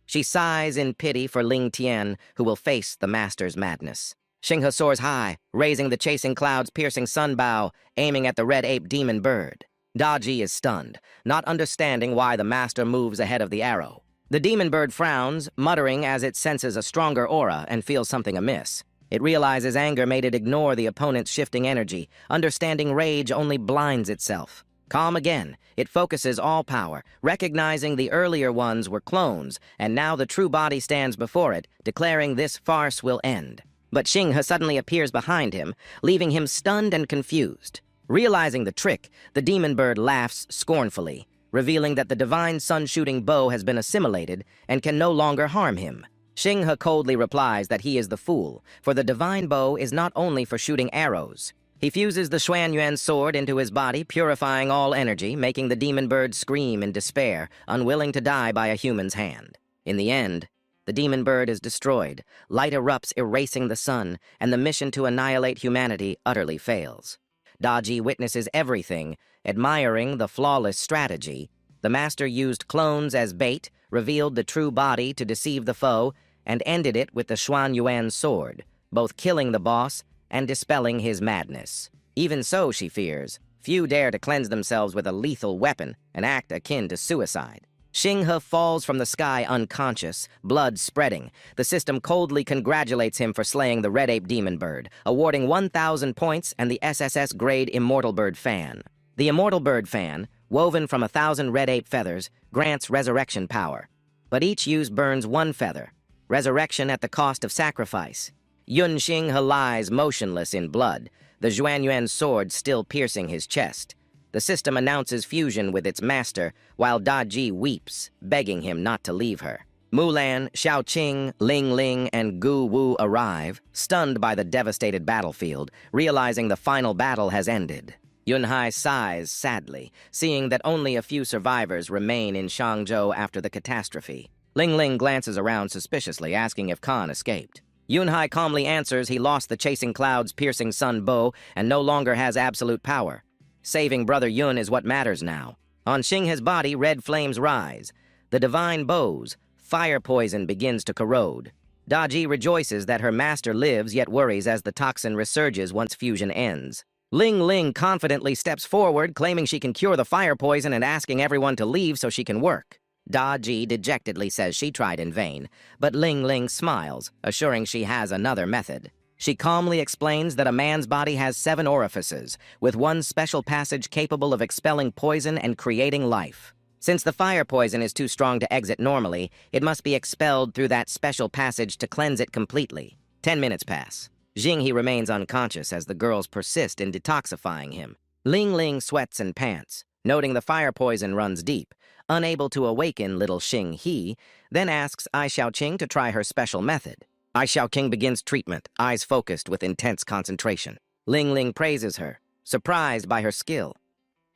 She sighs in pity for Ling Tian, who will face the master's madness. Xinghe soars high, raising the chasing clouds, piercing sunbow, aiming at the red ape demon bird. Doddi is stunned, not understanding why the master moves ahead of the arrow. The demon bird frowns, muttering as it senses a stronger aura and feels something amiss. It realizes anger made it ignore the opponent's shifting energy, understanding rage only blinds itself. Calm again, it focuses all power, recognizing the earlier ones were clones, and now the true body stands before it, declaring this farce will end. But Xinghe suddenly appears behind him, leaving him stunned and confused. Realizing the trick, the demon bird laughs scornfully, revealing that the divine sun-shooting bow has been assimilated and can no longer harm him. Xinghe coldly replies that he is the fool, for the divine bow is not only for shooting arrows. He fuses the Xuanyuan sword into his body, purifying all energy, making the demon bird scream in despair, unwilling to die by a human's hand. In the end, the demon bird is destroyed, light erupts erasing the sun, and the mission to annihilate humanity utterly fails. Doddi witnesses everything, admiring the flawless strategy. The master used clones as bait, revealed the true body to deceive the foe, and ended it with the Xuanyuan sword, both killing the boss and dispelling his madness. Even so, she fears, few dare to cleanse themselves with a lethal weapon, an act akin to suicide. Xinghe falls from the sky unconscious, blood spreading. The system coldly congratulates him for slaying the red ape demon bird, awarding 1,000 points and the SSS-grade Immortal Bird Fan. The Immortal Bird Fan, woven from 1,000 red ape feathers, grants resurrection power. But each use burns one feather, resurrection at the cost of sacrifice. Yun Xinghe lies motionless in blood, the Xuanyuan sword still piercing his chest. The system announces fusion with its master, while Doddi weeps, begging him not to leave her. Mulan, Xiaoqing, Ling Ling, and Gu Wu arrive, stunned by the devastated battlefield, realizing the final battle has ended. Yunhai sighs sadly, seeing that only a few survivors remain in Shangzhou after the catastrophe. Ling Ling glances around suspiciously, asking if Khan escaped. Yunhai calmly answers he lost the chasing clouds piercing sun bow and no longer has absolute power. Saving Brother Yun is what matters now. On Xinghe's body, red flames rise. The divine bow's fire poison begins to corrode. Doddi rejoices that her master lives, yet worries as the toxin resurges once fusion ends. Ling Ling confidently steps forward, claiming she can cure the fire poison and asking everyone to leave so she can work. Doddi dejectedly says she tried in vain, but Ling Ling smiles, assuring she has another method. She calmly explains that a man's body has 7 orifices, with one special passage capable of expelling poison and creating life. Since the fire poison is too strong to exit normally, it must be expelled through that special passage to cleanse it completely. 10 minutes pass. Xinghe remains unconscious as the girls persist in detoxifying him. Ling Ling sweats and pants, noting the fire poison runs deep. Unable to awaken little Xinghe, then asks Ai Xiaoqing to try her special method. Ai Xiaoqing begins treatment, eyes focused with intense concentration. Ling Ling praises her, surprised by her skill.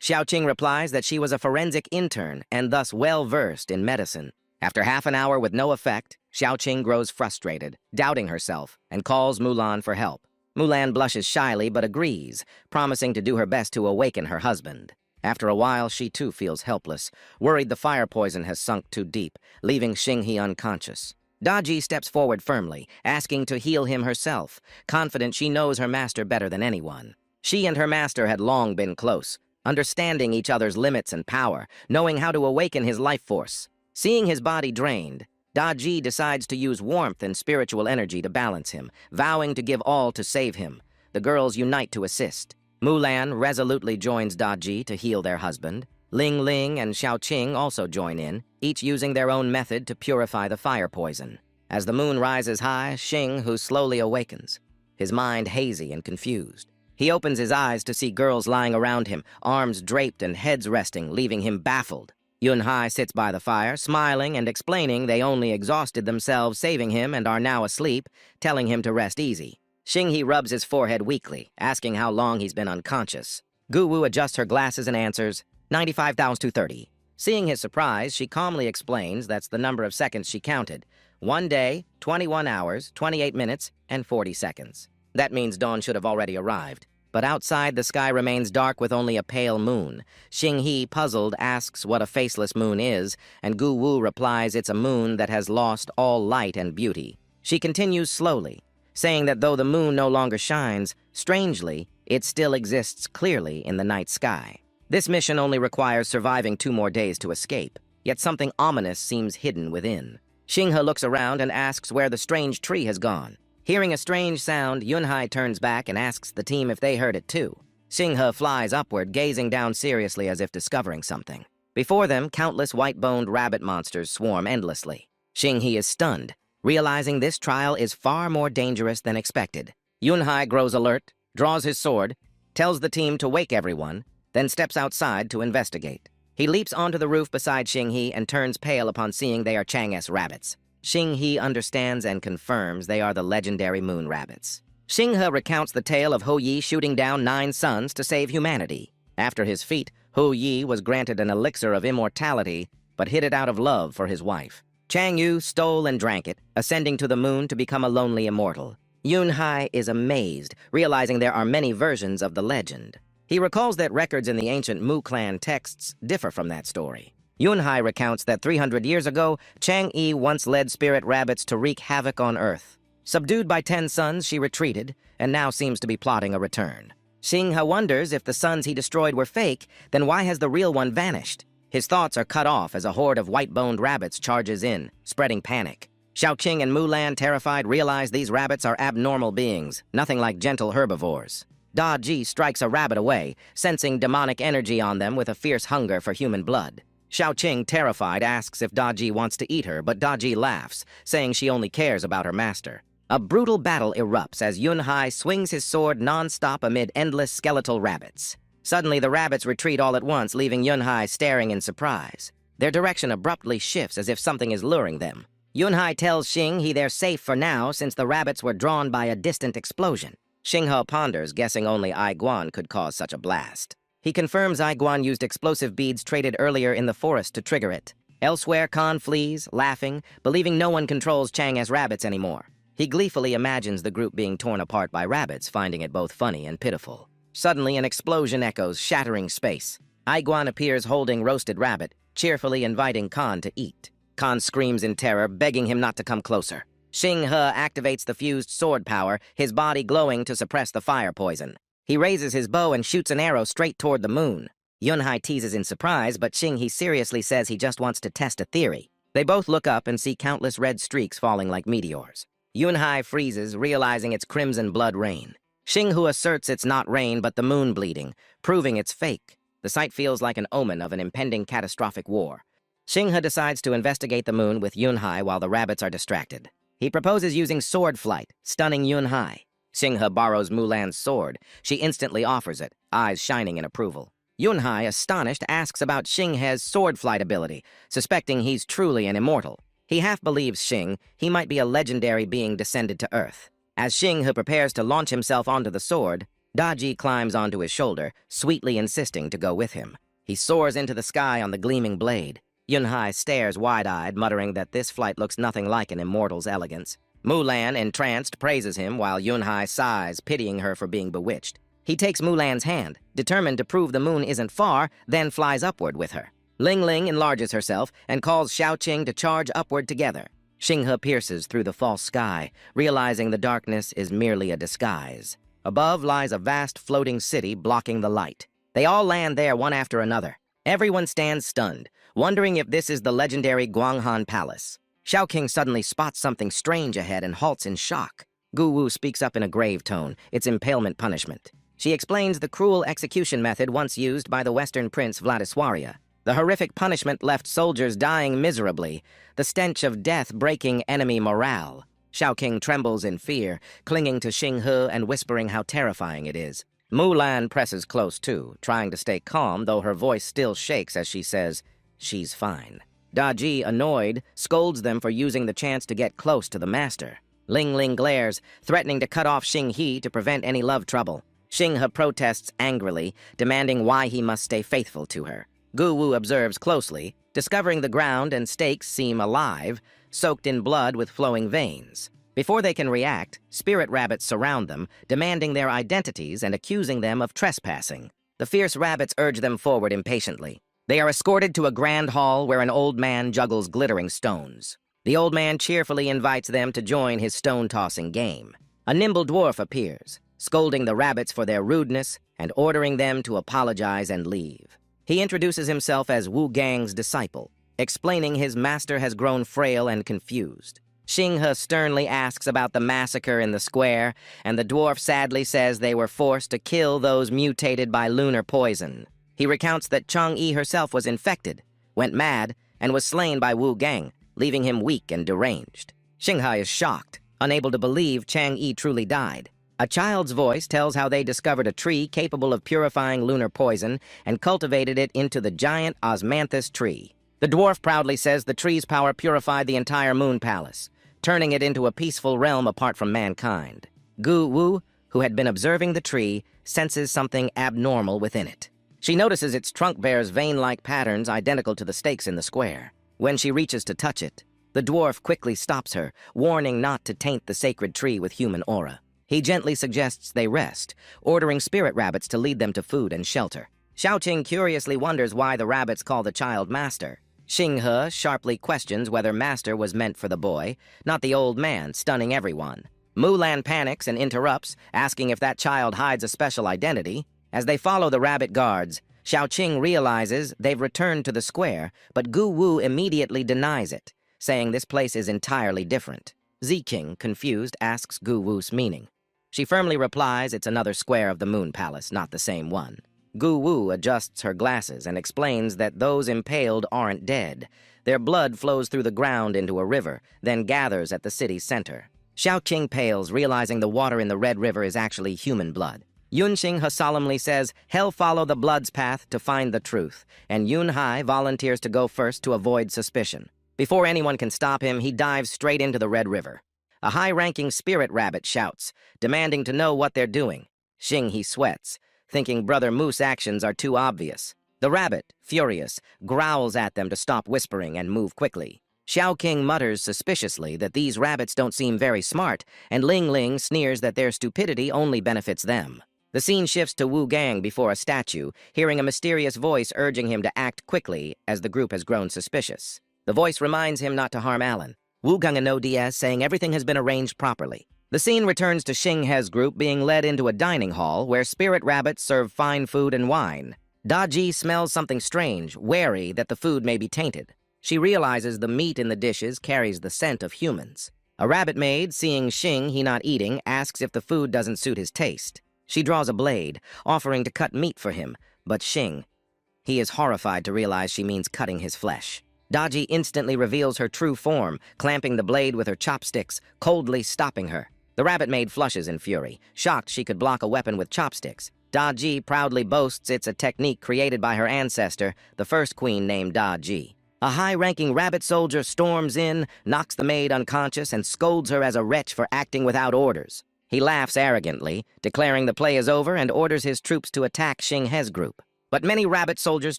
Xiaoqing replies that she was a forensic intern and thus well-versed in medicine. After half an hour with no effect, Xiaoqing grows frustrated, doubting herself, and calls Mulan for help. Mulan blushes shyly but agrees, promising to do her best to awaken her husband. After a while, she too feels helpless, worried the fire poison has sunk too deep, leaving Xinghe unconscious. Doddi steps forward firmly, asking to heal him herself, confident she knows her master better than anyone. She and her master had long been close, understanding each other's limits and power, knowing how to awaken his life force. Seeing his body drained, Doddi decides to use warmth and spiritual energy to balance him, vowing to give all to save him. The girls unite to assist. Mulan resolutely joins Doddi to heal their husband. Ling Ling and Xiaoqing also join in, each using their own method to purify the fire poison. As the moon rises high, Xinghe slowly awakens, his mind hazy and confused. He opens his eyes to see girls lying around him, arms draped and heads resting, leaving him baffled. Yunhai sits by the fire, smiling and explaining they only exhausted themselves saving him and are now asleep, telling him to rest easy. Xinghe rubs his forehead weakly, asking how long he's been unconscious. Guwu adjusts her glasses and answers, 95,230. Seeing his surprise, she calmly explains that's the number of seconds she counted. 1 day, 21 hours, 28 minutes, and 40 seconds. That means dawn should have already arrived. But outside, the sky remains dark with only a pale moon. Xinghe, puzzled, asks what a faceless moon is, and Guwu replies it's a moon that has lost all light and beauty. She continues slowly, saying that though the moon no longer shines, strangely, it still exists clearly in the night sky. This mission only requires surviving 2 more days to escape, yet something ominous seems hidden within. Xinghe looks around and asks where the strange tree has gone. Hearing a strange sound, Yunhai turns back and asks the team if they heard it too. Xinghe flies upward, gazing down seriously as if discovering something. Before them, countless white-boned rabbit monsters swarm endlessly. Xinghe is stunned, realizing this trial is far more dangerous than expected. Yunhai grows alert, draws his sword, tells the team to wake everyone, then steps outside to investigate. He leaps onto the roof beside Xinghe and turns pale upon seeing they are Chang'es rabbits. Xinghe understands and confirms they are the legendary moon rabbits. Xinghe recounts the tale of Hou Yi shooting down 9 suns to save humanity. After his feat, Hou Yi was granted an elixir of immortality, but hid it out of love for his wife. Chang Yu stole and drank it, ascending to the moon to become a lonely immortal. Yunhai is amazed, realizing there are many versions of the legend. He recalls that records in the ancient Mu clan texts differ from that story. Yunhai recounts that 300 years ago, Chang'e once led spirit rabbits to wreak havoc on Earth. Subdued by 10 suns, she retreated, and now seems to be plotting a return. Xinghe wonders if the suns he destroyed were fake, then why has the real one vanished? His thoughts are cut off as a horde of white-boned rabbits charges in, spreading panic. Xiaoqing and Mulan, terrified, realize these rabbits are abnormal beings, nothing like gentle herbivores. Doddi strikes a rabbit away, sensing demonic energy on them with a fierce hunger for human blood. Xiaoqing, terrified, asks if Doddi wants to eat her, but Doddi laughs, saying she only cares about her master. A brutal battle erupts as Yunhai swings his sword non-stop amid endless skeletal rabbits. Suddenly, the rabbits retreat all at once, leaving Yunhai staring in surprise. Their direction abruptly shifts as if something is luring them. Yunhai tells Xinghe they're safe for now since the rabbits were drawn by a distant explosion. Xinghe ponders, guessing only Aiguan could cause such a blast. He confirms Aiguan used explosive beads traded earlier in the forest to trigger it. Elsewhere, Khan flees, laughing, believing no one controls Chang'es rabbits anymore. He gleefully imagines the group being torn apart by rabbits, finding it both funny and pitiful. Suddenly, an explosion echoes, shattering space. Aiguan appears holding roasted rabbit, cheerfully inviting Khan to eat. Khan screams in terror, begging him not to come closer. Xinghe activates the fused sword power, his body glowing to suppress the fire poison. He raises his bow and shoots an arrow straight toward the moon. Yunhai teases in surprise, but Xinghe seriously says he just wants to test a theory. They both look up and see countless red streaks falling like meteors. Yunhai freezes, realizing it's crimson blood rain. Xinghe asserts it's not rain but the moon bleeding, proving it's fake. The sight feels like an omen of an impending catastrophic war. Xinghe decides to investigate the moon with Yunhai while the rabbits are distracted. He proposes using sword flight, stunning Yunhai. Xinghe borrows Mulan's sword. She instantly offers it, eyes shining in approval. Yunhai, astonished, asks about Xinghe's sword flight ability, suspecting he's truly an immortal. He half believes Xing, he might be a legendary being descended to Earth. As Xinghe prepares to launch himself onto the sword, Doddi climbs onto his shoulder, sweetly insisting to go with him. He soars into the sky on the gleaming blade. Yunhai stares wide-eyed, muttering that this flight looks nothing like an immortal's elegance. Mulan, entranced, praises him while Yunhai sighs, pitying her for being bewitched. He takes Mulan's hand, determined to prove the moon isn't far, then flies upward with her. Ling Ling enlarges herself and calls Xiaoqing to charge upward together. Xinghe pierces through the false sky, realizing the darkness is merely a disguise. Above lies a vast floating city blocking the light. They all land there one after another. Everyone stands stunned, wondering if this is the legendary Guanghan Palace. Xiaoqing suddenly spots something strange ahead and halts in shock. Gu Wu speaks up in a grave tone, its impalement punishment. She explains the cruel execution method once used by the Western Prince Vladiswaria. The horrific punishment left soldiers dying miserably, the stench of death breaking enemy morale. Xiaoqing trembles in fear, clinging to Xinghe and whispering how terrifying it is. Mulan presses close too, trying to stay calm, though her voice still shakes as she says, "She's fine." Doddi, annoyed, scolds them for using the chance to get close to the master. Ling Ling glares, threatening to cut off Xinghe to prevent any love trouble. Xinghe protests angrily, demanding why he must stay faithful to her. Gu Wu observes closely, discovering the ground and stakes seem alive, soaked in blood with flowing veins. Before they can react, spirit rabbits surround them, demanding their identities and accusing them of trespassing. The fierce rabbits urge them forward impatiently. They are escorted to a grand hall where an old man juggles glittering stones. The old man cheerfully invites them to join his stone-tossing game. A nimble dwarf appears, scolding the rabbits for their rudeness and ordering them to apologize and leave. He introduces himself as Wu Gang's disciple, explaining his master has grown frail and confused. Xinghe sternly asks about the massacre in the square, and the dwarf sadly says they were forced to kill those mutated by lunar poison. He recounts that Chang'e herself was infected, went mad, and was slain by Wu Gang, leaving him weak and deranged. Xinghe is shocked, unable to believe Chang'e truly died. A child's voice tells how they discovered a tree capable of purifying lunar poison and cultivated it into the giant osmanthus tree. The dwarf proudly says the tree's power purified the entire moon palace, turning it into a peaceful realm apart from mankind. Gu Wu, who had been observing the tree, senses something abnormal within it. She notices its trunk bears vein-like patterns identical to the stakes in the square. When she reaches to touch it, the dwarf quickly stops her, warning not to taint the sacred tree with human aura. He gently suggests they rest, ordering spirit rabbits to lead them to food and shelter. Xiaoqing curiously wonders why the rabbits call the child master. Xinghe sharply questions whether master was meant for the boy, not the old man, stunning everyone. Mulan panics and interrupts, asking if that child hides a special identity. As they follow the rabbit guards, Xiaoqing realizes they've returned to the square, but Gu Wu immediately denies it, saying this place is entirely different. Ziqing, confused, asks Gu Wu's meaning. She firmly replies it's another square of the Moon Palace, not the same one. Gu Wu adjusts her glasses and explains that those impaled aren't dead. Their blood flows through the ground into a river, then gathers at the city's center. Xiaoqing pales, realizing the water in the Red River is actually human blood. Yunxing solemnly says he'll follow the blood's path to find the truth, and Yunhai volunteers to go first to avoid suspicion. Before anyone can stop him, he dives straight into the Red River. A high-ranking spirit rabbit shouts, demanding to know what they're doing. Xinghe sweats, thinking Brother Moose's actions are too obvious. The rabbit, furious, growls at them to stop whispering and move quickly. Xiaoqing mutters suspiciously that these rabbits don't seem very smart, and Ling Ling sneers that their stupidity only benefits them. The scene shifts to Wu Gang before a statue, hearing a mysterious voice urging him to act quickly as the group has grown suspicious. The voice reminds him not to harm Alan. Wu Gang no DS saying everything has been arranged properly. The scene returns to Xinghe's group being led into a dining hall where spirit rabbits serve fine food and wine. Doddi smells something strange, wary that the food may be tainted. She realizes the meat in the dishes carries the scent of humans. A rabbit maid, seeing Xinghe not eating, asks if the food doesn't suit his taste. She draws a blade, offering to cut meat for him, but he is horrified to realize she means cutting his flesh. Doddi instantly reveals her true form, clamping the blade with her chopsticks, coldly stopping her. The rabbit maid flushes in fury, shocked she could block a weapon with chopsticks. Doddi proudly boasts it's a technique created by her ancestor, the first queen named Doddi. A high-ranking rabbit soldier storms in, knocks the maid unconscious, and scolds her as a wretch for acting without orders. He laughs arrogantly, declaring the play is over and orders his troops to attack Xinghe's group. But many rabbit soldiers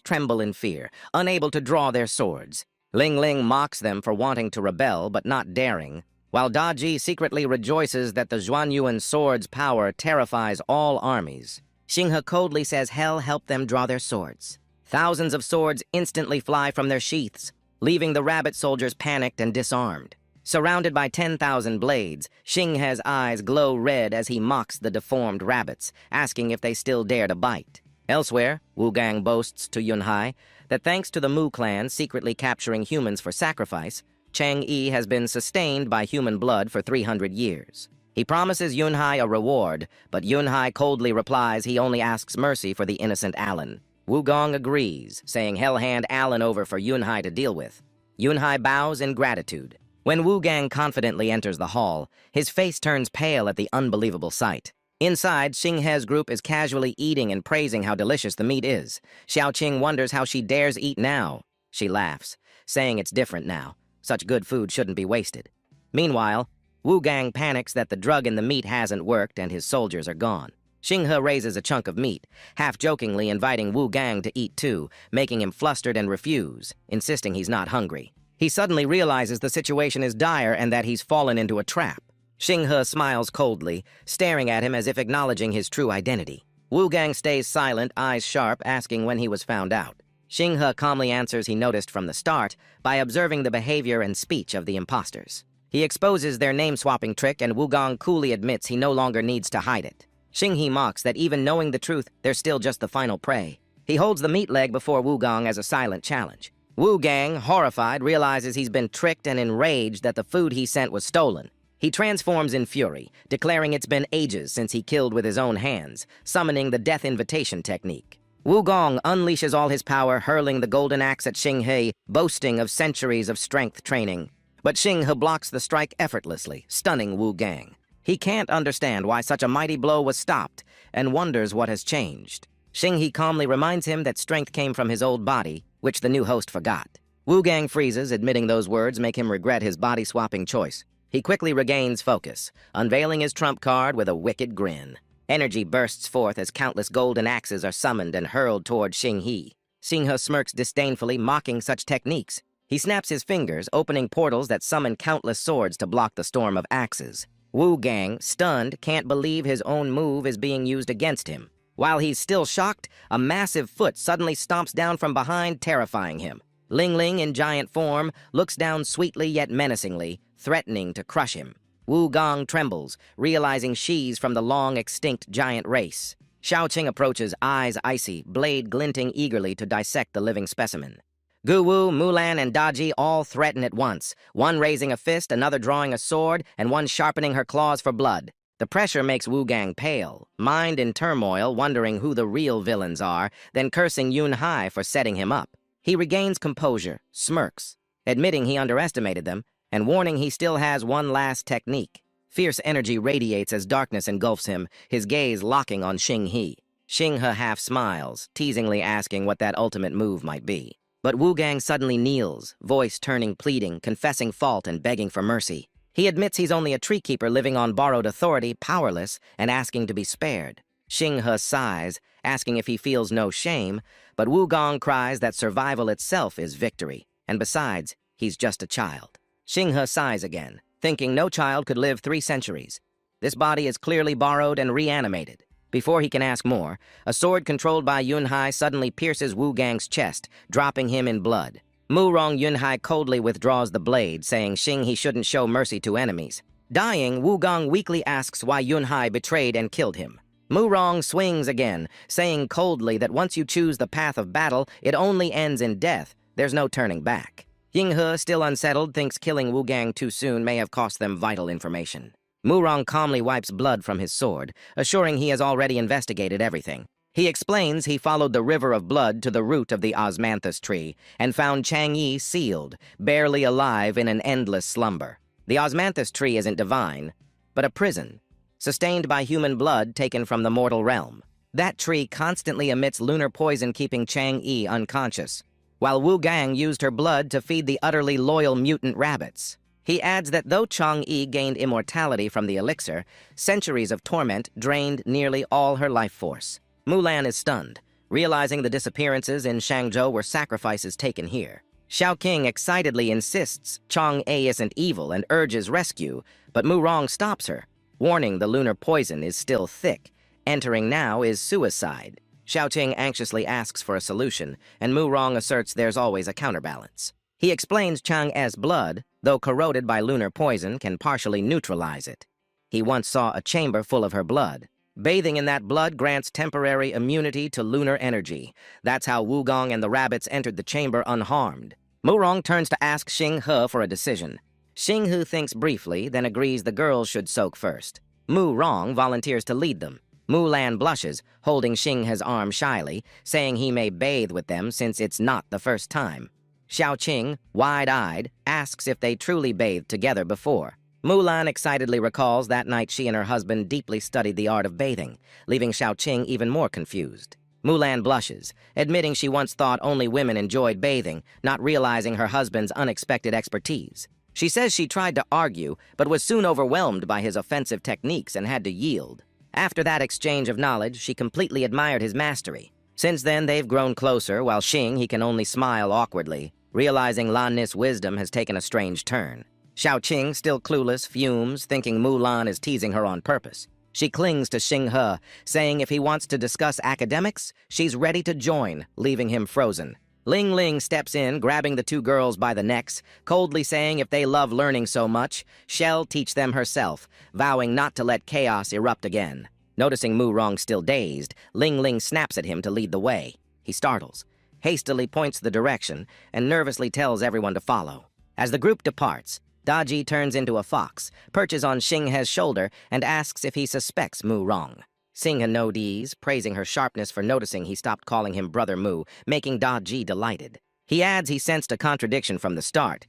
tremble in fear, unable to draw their swords. Ling Ling mocks them for wanting to rebel but not daring, while Doddi secretly rejoices that the Zhuanyuan sword's power terrifies all armies. Xinghe coldly says hell helped them draw their swords. Thousands of swords instantly fly from their sheaths, leaving the rabbit soldiers panicked and disarmed. Surrounded by 10,000 blades, Xinghe's eyes glow red as he mocks the deformed rabbits, asking if they still dare to bite. Elsewhere, Wu Gang boasts to Yunhai that thanks to the Mu clan secretly capturing humans for sacrifice, Chang Yi has been sustained by human blood for 300 years. He promises Yunhai a reward, but Yunhai coldly replies he only asks mercy for the innocent Alan. Wu Gong agrees, saying he'll hand Alan over for Yunhai to deal with. Yunhai bows in gratitude. When Wu Gang confidently enters the hall, his face turns pale at the unbelievable sight. Inside, Xinghe's group is casually eating and praising how delicious the meat is. Xiaoqing wonders how she dares eat now. She laughs, saying it's different now. Such good food shouldn't be wasted. Meanwhile, Wu Gang panics that the drug in the meat hasn't worked and his soldiers are gone. Xinghe raises a chunk of meat, half-jokingly inviting Wu Gang to eat too, making him flustered and refuse, insisting he's not hungry. He suddenly realizes the situation is dire and that he's fallen into a trap. Xinghe smiles coldly, staring at him as if acknowledging his true identity. Wu Gang stays silent, eyes sharp, asking when he was found out. Xinghe calmly answers he noticed from the start by observing the behavior and speech of the imposters. He exposes their name-swapping trick and Wu Gang coolly admits he no longer needs to hide it. Xinghe mocks that even knowing the truth, they're still just the final prey. He holds the meat leg before Wu Gang as a silent challenge. Wu Gang, horrified, realizes he's been tricked and enraged that the food he sent was stolen. He transforms in fury, declaring it's been ages since he killed with his own hands, summoning the death invitation technique. Wu Gong unleashes all his power, hurling the golden axe at Xinghe, boasting of centuries of strength training. But Xinghe blocks the strike effortlessly, stunning Wu Gang. He can't understand why such a mighty blow was stopped, and wonders what has changed. Xinghe calmly reminds him that strength came from his old body, which the new host forgot. Wu Gang freezes, admitting those words make him regret his body-swapping choice. He quickly regains focus, unveiling his trump card with a wicked grin. Energy bursts forth as countless golden axes are summoned and hurled toward Xinghe. Xinghe smirks disdainfully, mocking such techniques. He snaps his fingers, opening portals that summon countless swords to block the storm of axes. Wu Gang, stunned, can't believe his own move is being used against him. While he's still shocked, a massive foot suddenly stomps down from behind, terrifying him. Ling Ling, in giant form, looks down sweetly yet menacingly, threatening to crush him. Wu Gong trembles, realizing she's from the long-extinct giant race. Xiaoqing approaches, eyes icy, blade glinting eagerly to dissect the living specimen. Gu Wu, Mulan, and Doddi all threaten at once, one raising a fist, another drawing a sword, and one sharpening her claws for blood. The pressure makes Wu Gang pale, mind in turmoil, wondering who the real villains are, then cursing Yunhai for setting him up. He regains composure, smirks, admitting he underestimated them, and warning he still has one last technique. Fierce energy radiates as darkness engulfs him, his gaze locking on Xinghe. Xinghe half smiles, teasingly asking what that ultimate move might be. But Wu Gang suddenly kneels, voice turning pleading, confessing fault and begging for mercy. He admits he's only a tree keeper living on borrowed authority, powerless, and asking to be spared. Xinghe sighs, asking if he feels no shame, but Wu Gong cries that survival itself is victory, and besides, he's just a child. Xinghe sighs again, thinking no child could live 3 centuries. This body is clearly borrowed and reanimated. Before he can ask more, a sword controlled by Yunhai suddenly pierces Wu Gang's chest, dropping him in blood. Murong Yunhai coldly withdraws the blade, saying Xinghe shouldn't show mercy to enemies. Dying, Wu Gong weakly asks why Yunhai betrayed and killed him. Murong swings again, saying coldly that once you choose the path of battle, it only ends in death. There's no turning back. Yinghe, still unsettled, thinks killing Wu Gang too soon may have cost them vital information. Murong calmly wipes blood from his sword, assuring he has already investigated everything. He explains he followed the river of blood to the root of the osmanthus tree and found Chang Yi sealed, barely alive in an endless slumber. The osmanthus tree isn't divine, but a prison, sustained by human blood taken from the mortal realm. That tree constantly emits lunar poison, keeping Chang Yi unconscious, while Wu Gang used her blood to feed the utterly loyal mutant rabbits. He adds that though Chang Yi gained immortality from the elixir, centuries of torment drained nearly all her life force. Mulan is stunned, realizing the disappearances in Shangzhou were sacrifices taken here. Xiao King excitedly insists Chang'e isn't evil and urges rescue, but Mu Rong stops her, warning the lunar poison is still thick. Entering now is suicide. Xiao Qing anxiously asks for a solution, and Mu Rong asserts there's always a counterbalance. He explains Chang'e's blood, though corroded by lunar poison, can partially neutralize it. He once saw a chamber full of her blood. Bathing in that blood grants temporary immunity to lunar energy. That's how Wugong and the rabbits entered the chamber unharmed. Mu Rong turns to ask Xing He for a decision. Xing He thinks briefly, then agrees the girls should soak first. Mu Rong volunteers to lead them. Mu Lan blushes, holding Xing He's arm shyly, saying he may bathe with them since it's not the first time. Xiao Qing, wide-eyed, asks if they truly bathed together before. Mu Lan excitedly recalls that night she and her husband deeply studied the art of bathing, leaving Xiao Qing even more confused. Mu Lan blushes, admitting she once thought only women enjoyed bathing, not realizing her husband's unexpected expertise. She says she tried to argue, but was soon overwhelmed by his offensive techniques and had to yield. After that exchange of knowledge, she completely admired his mastery. Since then, they've grown closer, while Xing he can only smile awkwardly, realizing Lan Nis's wisdom has taken a strange turn. Xiao Qing, still clueless, fumes, thinking Mu Lan is teasing her on purpose. She clings to Xing He, saying if he wants to discuss academics, she's ready to join, leaving him frozen. Ling Ling steps in, grabbing the two girls by the necks, coldly saying if they love learning so much, she'll teach them herself, vowing not to let chaos erupt again. Noticing Mu Rong still dazed, Ling Ling snaps at him to lead the way. He startles, hastily points the direction, and nervously tells everyone to follow. As the group departs, Doddi turns into a fox, perches on Xing He's shoulder, and asks if he suspects Mu Rong. Xing He nods, praising her sharpness for noticing he stopped calling him Brother Mu, making Doddi delighted. He adds he sensed a contradiction from the start.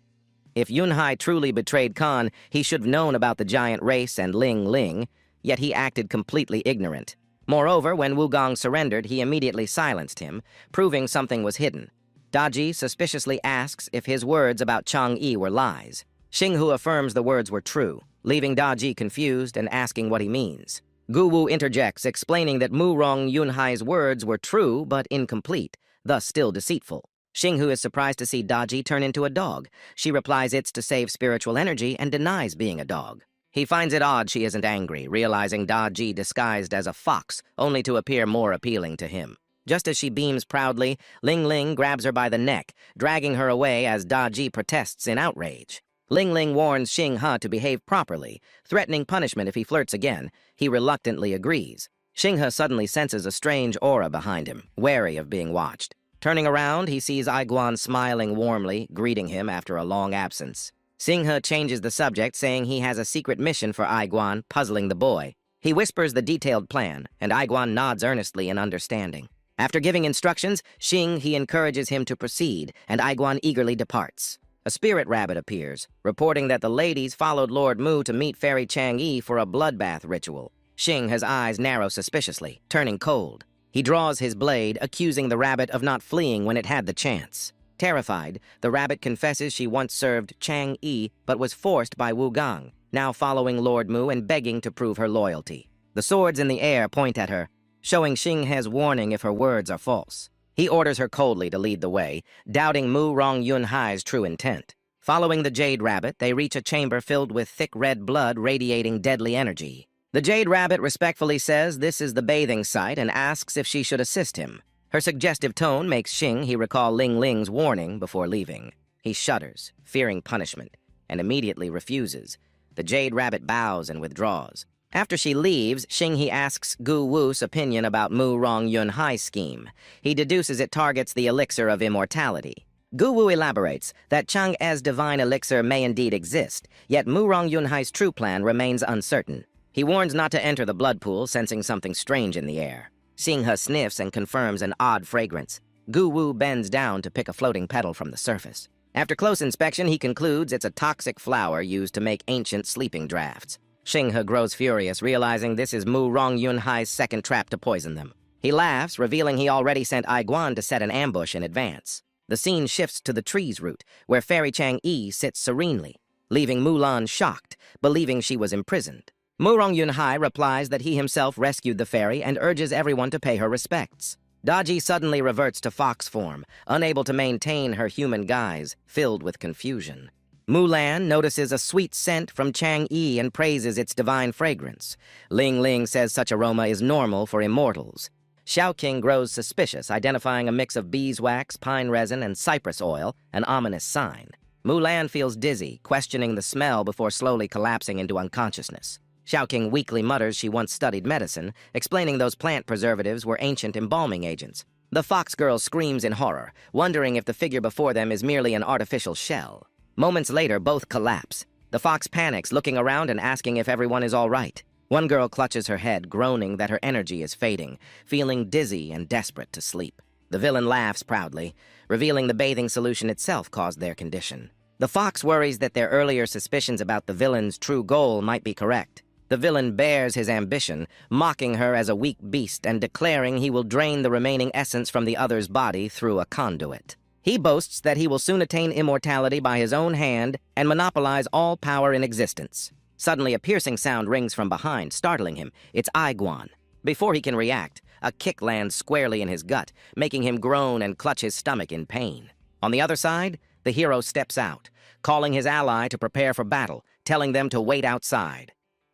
If Yunhai truly betrayed Khan, he should have known about the giant race and Ling Ling, yet he acted completely ignorant. Moreover, when Wugong surrendered, he immediately silenced him, proving something was hidden. Doddi suspiciously asks if his words about Chang'e were lies. Xing He affirms the words were true, leaving Doddi confused and asking what he means. Gu Wu interjects, explaining that Mu Rong Yunhai's words were true but incomplete, thus still deceitful. Xing He is surprised to see Doddi turn into a dog. She replies it's to save spiritual energy and denies being a dog. He finds it odd she isn't angry, realizing Doddi disguised as a fox, only to appear more appealing to him. Just as she beams proudly, Ling Ling grabs her by the neck, dragging her away as Doddi protests in outrage. Ling Ling warns Xing He to behave properly, threatening punishment if he flirts again. He reluctantly agrees. Xing He suddenly senses a strange aura behind him, wary of being watched. Turning around, he sees Aiguan smiling warmly, greeting him after a long absence. Xing He changes the subject, saying he has a secret mission for Aiguan, puzzling the boy. He whispers the detailed plan, and Aiguan nods earnestly in understanding. After giving instructions, he encourages him to proceed, and Aiguan eagerly departs. A spirit rabbit appears, reporting that the ladies followed Lord Mu to meet Fairy Chang'e for a bloodbath ritual. His eyes narrow suspiciously, turning cold. He draws his blade, accusing the rabbit of not fleeing when it had the chance. Terrified, the rabbit confesses she once served Chang'e, but was forced by Wugong, now following Lord Mu and begging to prove her loyalty. The swords in the air point at her, showing Xing He's warning if her words are false. He orders her coldly to lead the way, doubting Mu Rong Yunhai's true intent. Following the Jade Rabbit, they reach a chamber filled with thick red blood radiating deadly energy. The Jade Rabbit respectfully says this is the bathing site and asks if she should assist him. Her suggestive tone makes Xing He recall Ling Ling's warning before leaving. He shudders, fearing punishment, and immediately refuses. The Jade Rabbit bows and withdraws. After she leaves, Xing He asks Gu Wu's opinion about Mu Rong Yunhai's scheme. He deduces it targets the elixir of immortality. Gu Wu elaborates that Chang'e's divine elixir may indeed exist, yet Mu Rong Yunhai's true plan remains uncertain. He warns not to enter the blood pool, sensing something strange in the air. Xing He sniffs and confirms an odd fragrance. Gu Wu bends down to pick a floating petal from the surface. After close inspection, he concludes it's a toxic flower used to make ancient sleeping drafts. Xing He grows furious, realizing this is Mu Rong Yunhai's second trap to poison them. He laughs, revealing he already sent Aiguan to set an ambush in advance. The scene shifts to the tree's root, where Fairy Chang'e sits serenely, leaving Mulan shocked, believing she was imprisoned. Mu Rong Yunhai replies that he himself rescued the fairy and urges everyone to pay her respects. Doddi suddenly reverts to fox form, unable to maintain her human guise, filled with confusion. Mulan notices a sweet scent from Chang'e and praises its divine fragrance. Ling Ling says such aroma is normal for immortals. Xiaoqing grows suspicious, identifying a mix of beeswax, pine resin, and cypress oil, an ominous sign. Mulan feels dizzy, questioning the smell before slowly collapsing into unconsciousness. Xiaoqing weakly mutters she once studied medicine, explaining those plant preservatives were ancient embalming agents. The fox girl screams in horror, wondering if the figure before them is merely an artificial shell. Moments later, both collapse. The fox panics, looking around and asking if everyone is all right. One girl clutches her head, groaning that her energy is fading, feeling dizzy and desperate to sleep. The villain laughs proudly, revealing the bathing solution itself caused their condition. The fox worries that their earlier suspicions about the villain's true goal might be correct. The villain bears his ambition, mocking her as a weak beast and declaring he will drain the remaining essence from the other's body through a conduit. He boasts that he will soon attain immortality by his own hand and monopolize all power in existence. Suddenly, a piercing sound rings from behind, startling him. It's Aiguan. Before he can react, a kick lands squarely in his gut, making him groan and clutch his stomach in pain. On the other side, the hero steps out, calling his ally to prepare for battle, telling them to wait outside.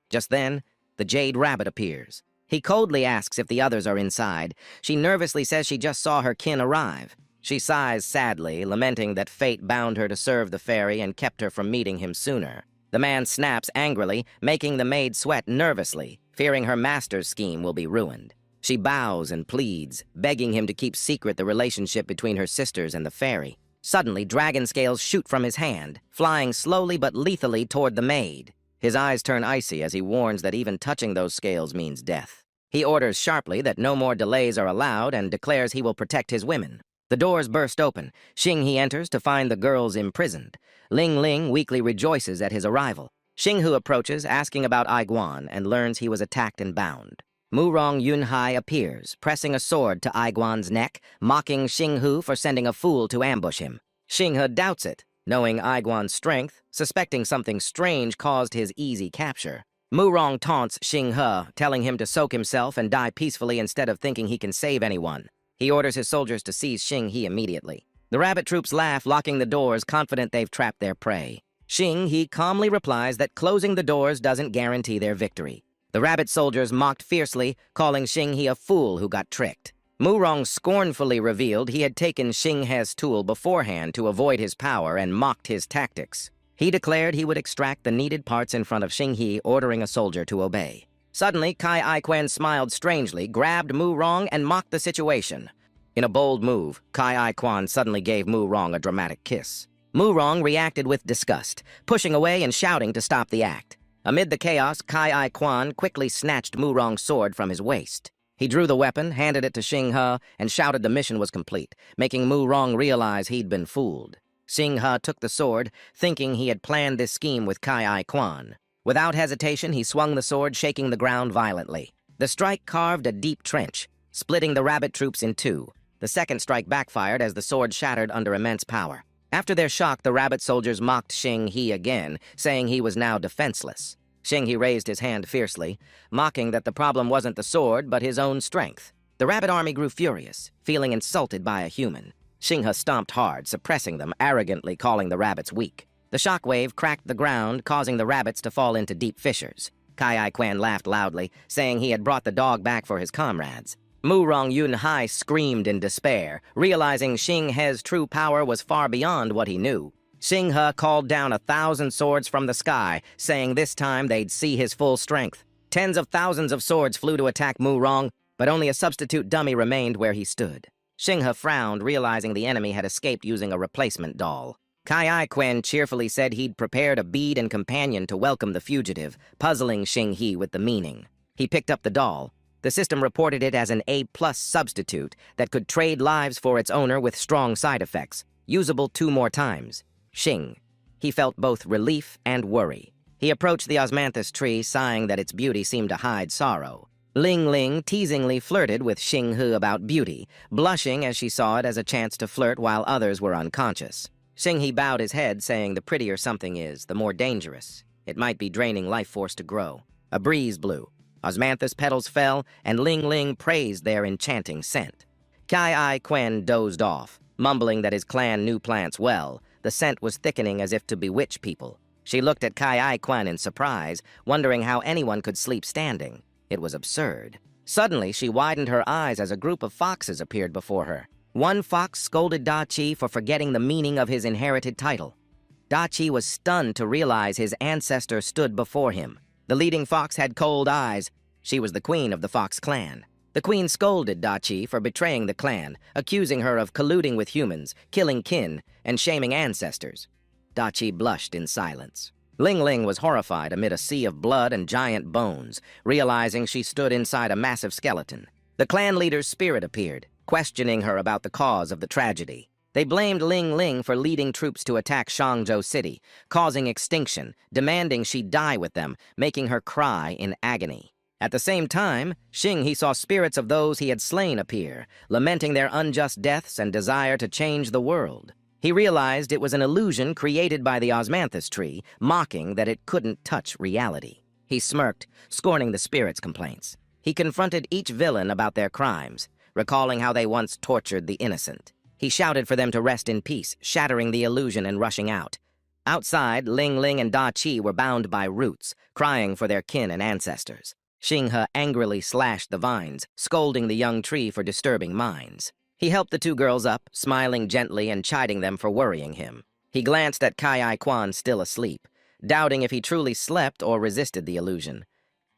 Just then, the Jade Rabbit appears. He coldly asks if the others are inside. She nervously says she just saw her kin arrive. She sighs sadly, lamenting that fate bound her to serve the fairy and kept her from meeting him sooner. The man snaps angrily, making the maid sweat nervously, fearing her master's scheme will be ruined. She bows and pleads, begging him to keep secret the relationship between her sisters and the fairy. Suddenly, dragon scales shoot from his hand, flying slowly but lethally toward the maid. His eyes turn icy as he warns that even touching those scales means death. He orders sharply that no more delays are allowed and declares he will protect his women. The doors burst open. Xinghe enters to find the girls imprisoned. Ling Ling weakly rejoices at his arrival. Xinghu approaches, asking about Aiguan, and learns he was attacked and bound. Murong Yunhai appears, pressing a sword to Aiguan's neck, mocking Xinghu for sending a fool to ambush him. Xinghe doubts it, knowing Aiguan's strength, suspecting something strange caused his easy capture. Murong taunts Xinghe, telling him to soak himself and die peacefully instead of thinking he can save anyone. He orders his soldiers to seize Xinghe immediately. The rabbit troops laugh, locking the doors, confident they've trapped their prey. Xinghe calmly replies that closing the doors doesn't guarantee their victory. The rabbit soldiers mocked fiercely, calling Xinghe a fool who got tricked. Murong scornfully revealed he had taken Xinghe's tool beforehand to avoid his power and mocked his tactics. He declared he would extract the needed parts in front of Xinghe, ordering a soldier to obey. Suddenly, Kai Aiquen smiled strangely, grabbed Murong, and mocked the situation. In a bold move, Kai Aiquen suddenly gave Murong a dramatic kiss. Murong reacted with disgust, pushing away and shouting to stop the act. Amid the chaos, Kai Aiquen quickly snatched Murong's sword from his waist. He drew the weapon, handed it to Xinghe, and shouted the mission was complete, making Murong realize he'd been fooled. Xinghe took the sword, thinking he had planned this scheme with Kai Aiquen. Without hesitation, he swung the sword, shaking the ground violently. The strike carved a deep trench, splitting the rabbit troops in two. The second strike backfired as the sword shattered under immense power. After their shock, the rabbit soldiers mocked Xinghe again, saying he was now defenseless. Xinghe raised his hand fiercely, mocking that the problem wasn't the sword, but his own strength. The rabbit army grew furious, feeling insulted by a human. Xinghe stomped hard, suppressing them, arrogantly calling the rabbits weak. The shockwave cracked the ground, causing the rabbits to fall into deep fissures. Kai Aiquen laughed loudly, saying he had brought the dog back for his comrades. Murong Yunhai screamed in despair, realizing Xinghe's true power was far beyond what he knew. Xinghe called down 1,000 swords from the sky, saying this time they'd see his full strength. Tens of thousands of swords flew to attack Murong, but only a substitute dummy remained where he stood. Xinghe frowned, realizing the enemy had escaped using a replacement doll. Kai Aiquen cheerfully said he'd prepared a bead and companion to welcome the fugitive, puzzling Xinghe with the meaning. He picked up the doll. The system reported it as an A+ substitute that could trade lives for its owner with strong side effects, usable 2 more times. He felt both relief and worry. He approached the osmanthus tree, sighing that its beauty seemed to hide sorrow. Ling Ling teasingly flirted with Xinghe about beauty, blushing as she saw it as a chance to flirt while others were unconscious. Xinghe bowed his head, saying the prettier something is, the more dangerous. It might be draining life force to grow. A breeze blew. Osmanthus petals fell, and Ling Ling praised their enchanting scent. Kai Quen dozed off, mumbling that his clan knew plants well. The scent was thickening as if to bewitch people. She looked at Kai Quen in surprise, wondering how anyone could sleep standing. It was absurd. Suddenly, she widened her eyes as a group of foxes appeared before her. One fox scolded Doddi for forgetting the meaning of his inherited title. Doddi was stunned to realize his ancestor stood before him. The leading fox had cold eyes. She was the queen of the fox clan. The queen scolded Doddi for betraying the clan, accusing her of colluding with humans, killing kin, and shaming ancestors. Doddi blushed in silence. Ling Ling was horrified amid a sea of blood and giant bones, realizing she stood inside a massive skeleton. The clan leader's spirit appeared, questioning her about the cause of the tragedy. They blamed Ling Ling for leading troops to attack Shangzhou City, causing extinction, demanding she die with them, making her cry in agony. At the same time, He saw spirits of those he had slain appear, lamenting their unjust deaths and desire to change the world. He realized it was an illusion created by the osmanthus tree, mocking that it couldn't touch reality. He smirked, scorning the spirits' complaints. He confronted each villain about their crimes, recalling how they once tortured the innocent. He shouted for them to rest in peace, shattering the illusion and rushing out. Outside, Ling Ling and Doddi were bound by roots, crying for their kin and ancestors. Xinghe angrily slashed the vines, scolding the young tree for disturbing minds. He helped the two girls up, smiling gently and chiding them for worrying him. He glanced at Kai Quen still asleep, doubting if he truly slept or resisted the illusion.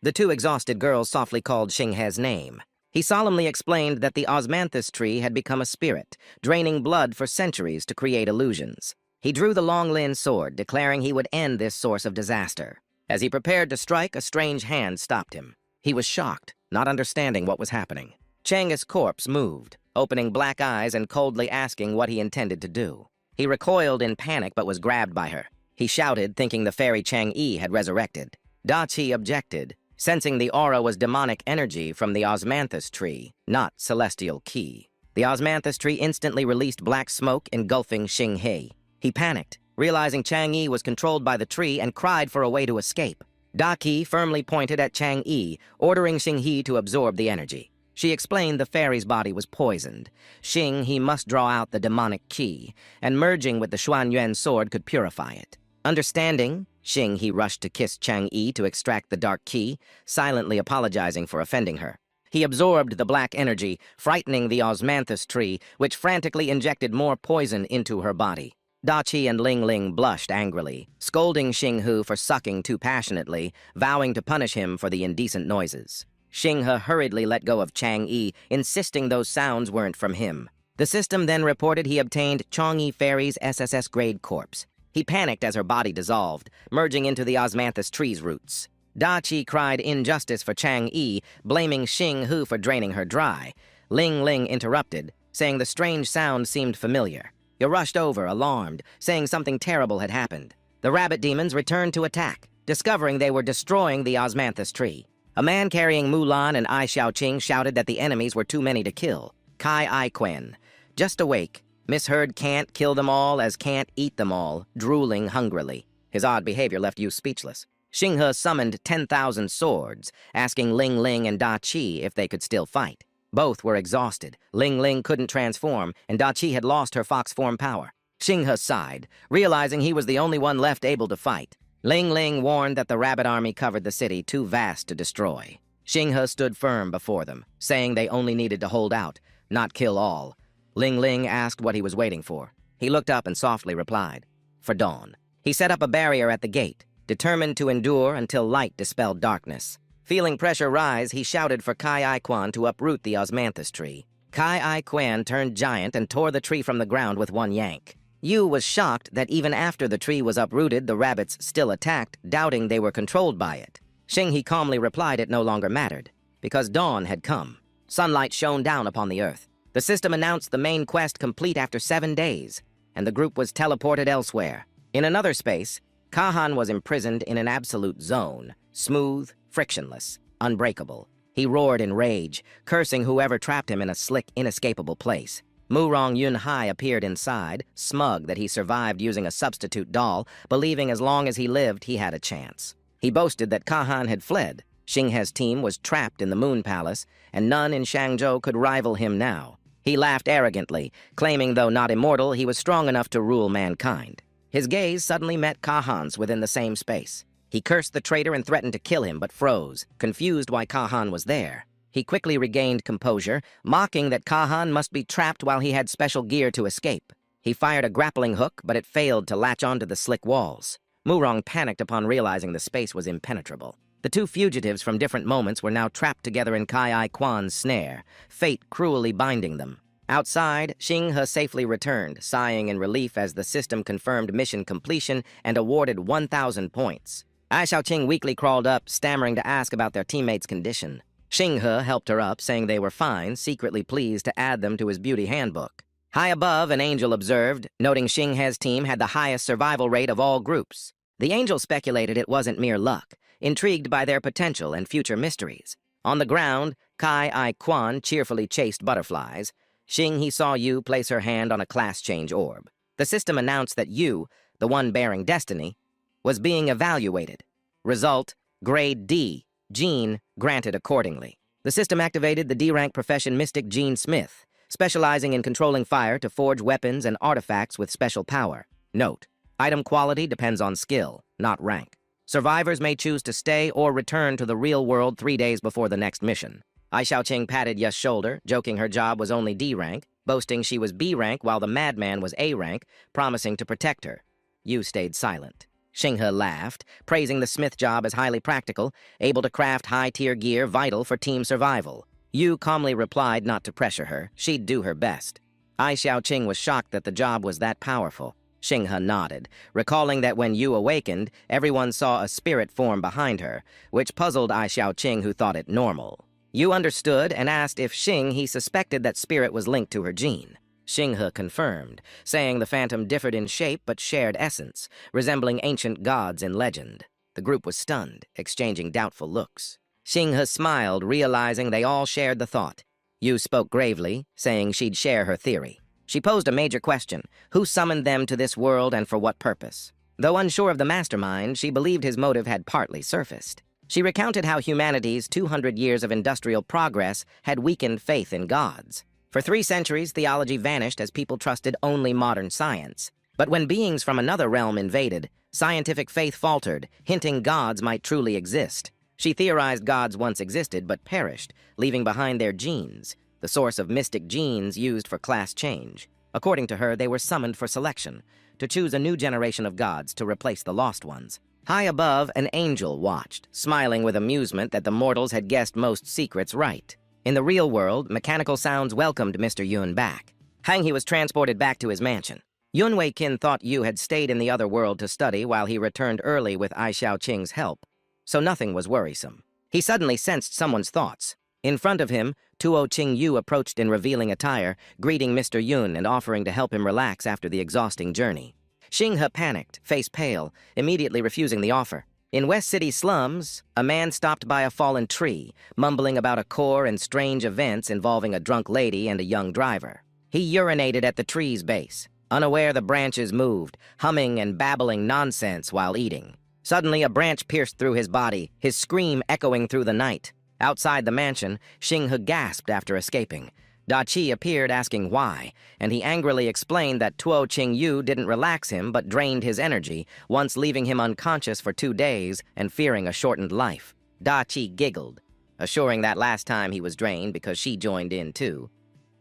The two exhausted girls softly called Xinghe's name. He solemnly explained that the osmanthus tree had become a spirit, draining blood for centuries to create illusions. He drew the long Lin sword, declaring he would end this source of disaster. As he prepared to strike, a strange hand stopped him. He was shocked, not understanding what was happening. Chang's corpse moved, opening black eyes and coldly asking what he intended to do. He recoiled in panic but was grabbed by her. He shouted, thinking the fairy Chang'e had resurrected. Doddi objected, sensing the aura was demonic energy from the osmanthus tree, not celestial ki. The osmanthus tree instantly released black smoke, engulfing Xinghe. He panicked, realizing Chang'e was controlled by the tree, and cried for a way to escape. Doddi firmly pointed at Chang'e, ordering Xinghe to absorb the energy. She explained the fairy's body was poisoned. He must draw out the demonic ki, and merging with the Xuanyuan sword could purify it. Understanding, he rushed to kiss Chang'e to extract the dark ki, silently apologizing for offending her. He absorbed the black energy, frightening the osmanthus tree, which frantically injected more poison into her body. Doddi and Ling Ling blushed angrily, scolding Xinghe for sucking too passionately, vowing to punish him for the indecent noises. Xinghe hurriedly let go of Chang'e, insisting those sounds weren't from him. The system then reported he obtained Chang'e Fairy's SSS-grade corpse. He panicked as her body dissolved, merging into the osmanthus tree's roots. Doddi cried injustice for Chang'e, blaming Xinghe for draining her dry. Ling Ling interrupted, saying the strange sound seemed familiar. He rushed over, alarmed, saying something terrible had happened. The rabbit demons returned to attack, discovering they were destroying the osmanthus tree. A man carrying Mulan and Ai Xiaoqing shouted that the enemies were too many to kill. Kai Quen, just awake, misheard can't kill them all as can't eat them all, drooling hungrily. His odd behavior left you speechless. Xinghe summoned 10,000 swords, asking Ling Ling and Doddi if they could still fight. Both were exhausted. Ling Ling couldn't transform, and Doddi had lost her fox form power. Xinghe sighed, realizing he was the only one left able to fight. Ling Ling warned that the rabbit army covered the city too vast to destroy. Xinghe stood firm before them, saying they only needed to hold out, not kill all. Ling Ling asked what he was waiting for. He looked up and softly replied, "For dawn." He set up a barrier at the gate, determined to endure until light dispelled darkness. Feeling pressure rise, he shouted for Kai Quen to uproot the osmanthus tree. Kai Quen turned giant and tore the tree from the ground with one yank. Yu was shocked that even after the tree was uprooted, the rabbits still attacked, doubting they were controlled by it. Xinghe calmly replied it no longer mattered, because dawn had come. Sunlight shone down upon the earth. The system announced the main quest complete after 7 days, and the group was teleported elsewhere. In another space, Kahan was imprisoned in an absolute zone, smooth, frictionless, unbreakable. He roared in rage, cursing whoever trapped him in a slick, inescapable place. Murong Yunhai appeared inside, smug that he survived using a substitute doll, believing as long as he lived, he had a chance. He boasted that Kahan had fled. Xinghe's team was trapped in the Moon Palace, and none in Shangzhou could rival him now. He laughed arrogantly, claiming though not immortal, he was strong enough to rule mankind. His gaze suddenly met Kahan's within the same space. He cursed the traitor and threatened to kill him, but froze, confused why Kahan was there. He quickly regained composure, mocking that Kahan must be trapped while he had special gear to escape. He fired a grappling hook, but it failed to latch onto the slick walls. Murong panicked upon realizing the space was impenetrable. The two fugitives from different moments were now trapped together in Kai Kwan's snare, fate cruelly binding them. Outside, Xing He safely returned, sighing in relief as the system confirmed mission completion and awarded 1,000 points. Ai Xiaoqing weakly crawled up, stammering to ask about their teammate's condition. Xing He helped her up, saying they were fine, secretly pleased to add them to his beauty handbook. High above, an angel observed, noting Xing He's team had the highest survival rate of all groups. The angel speculated it wasn't mere luck, intrigued by their potential and future mysteries. On the ground, Kai Kwan cheerfully chased butterflies. Xing He saw Yu place her hand on a class change orb. The system announced that Yu, the one bearing destiny, was being evaluated. Result, grade D, gene granted accordingly. The system activated the D-rank profession Mystic Gene Smith, specializing in controlling fire to forge weapons and artifacts with special power. Note, item quality depends on skill, not rank. Survivors may choose to stay or return to the real world 3 days before the next mission. Ai Xiaoqing patted Yu's shoulder, joking her job was only D rank, boasting she was B rank while the madman was A rank, promising to protect her. Yu stayed silent. Xing He laughed, praising the Smith job as highly practical, able to craft high-tier gear vital for team survival. Yu calmly replied not to pressure her, she'd do her best. Ai Xiaoqing was shocked that the job was that powerful. Xing He nodded, recalling that when Yu awakened, everyone saw a spirit form behind her, which puzzled Ai Xiaoqing, who thought it normal. Yu understood and asked if Xing He suspected that spirit was linked to her gene. Xing He confirmed, saying the phantom differed in shape but shared essence, resembling ancient gods in legend. The group was stunned, exchanging doubtful looks. Xing He smiled, realizing they all shared the thought. Yu spoke gravely, saying she'd share her theory. She posed a major question: who summoned them to this world and for what purpose? Though unsure of the mastermind, she believed his motive had partly surfaced. She recounted how humanity's 200 years of industrial progress had weakened faith in gods. For 3 centuries, theology vanished as people trusted only modern science. But when beings from another realm invaded, scientific faith faltered, hinting gods might truly exist. She theorized gods once existed but perished, leaving behind their genes, the source of mystic genes used for class change. According to her, they were summoned for selection, to choose a new generation of gods to replace the lost ones. High above, an angel watched, smiling with amusement that the mortals had guessed most secrets right. In the real world, mechanical sounds welcomed Mr. Yun back. Hang He was transported back to his mansion. Yun Wei-kin thought Yu had stayed in the other world to study while he returned early with Ai Xiaoqing's help, so nothing was worrisome. He suddenly sensed someone's thoughts. In front of him, Tuo Qing Yu approached in revealing attire, greeting Mr. Yun and offering to help him relax after the exhausting journey. Xing He panicked, face pale, immediately refusing the offer. In West City slums, a man stopped by a fallen tree, mumbling about a core and strange events involving a drunk lady and a young driver. He urinated at the tree's base. Unaware, the branches moved, humming and babbling nonsense while eating. Suddenly, a branch pierced through his body, his scream echoing through the night. Outside the mansion, Xing He gasped after escaping. Da Qi appeared asking why, and he angrily explained that Tuo Qing Yu didn't relax him but drained his energy, once leaving him unconscious for 2 days and fearing a shortened life. Da Qi giggled, assuring that last time he was drained because she joined in too.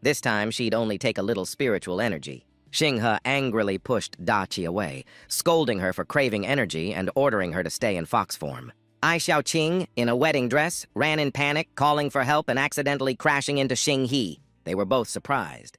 This time she'd only take a little spiritual energy. Xing He angrily pushed Da Qi away, scolding her for craving energy and ordering her to stay in fox form. Ai Xiaoqing, in a wedding dress, ran in panic, calling for help and accidentally crashing into Xing He. They were both surprised.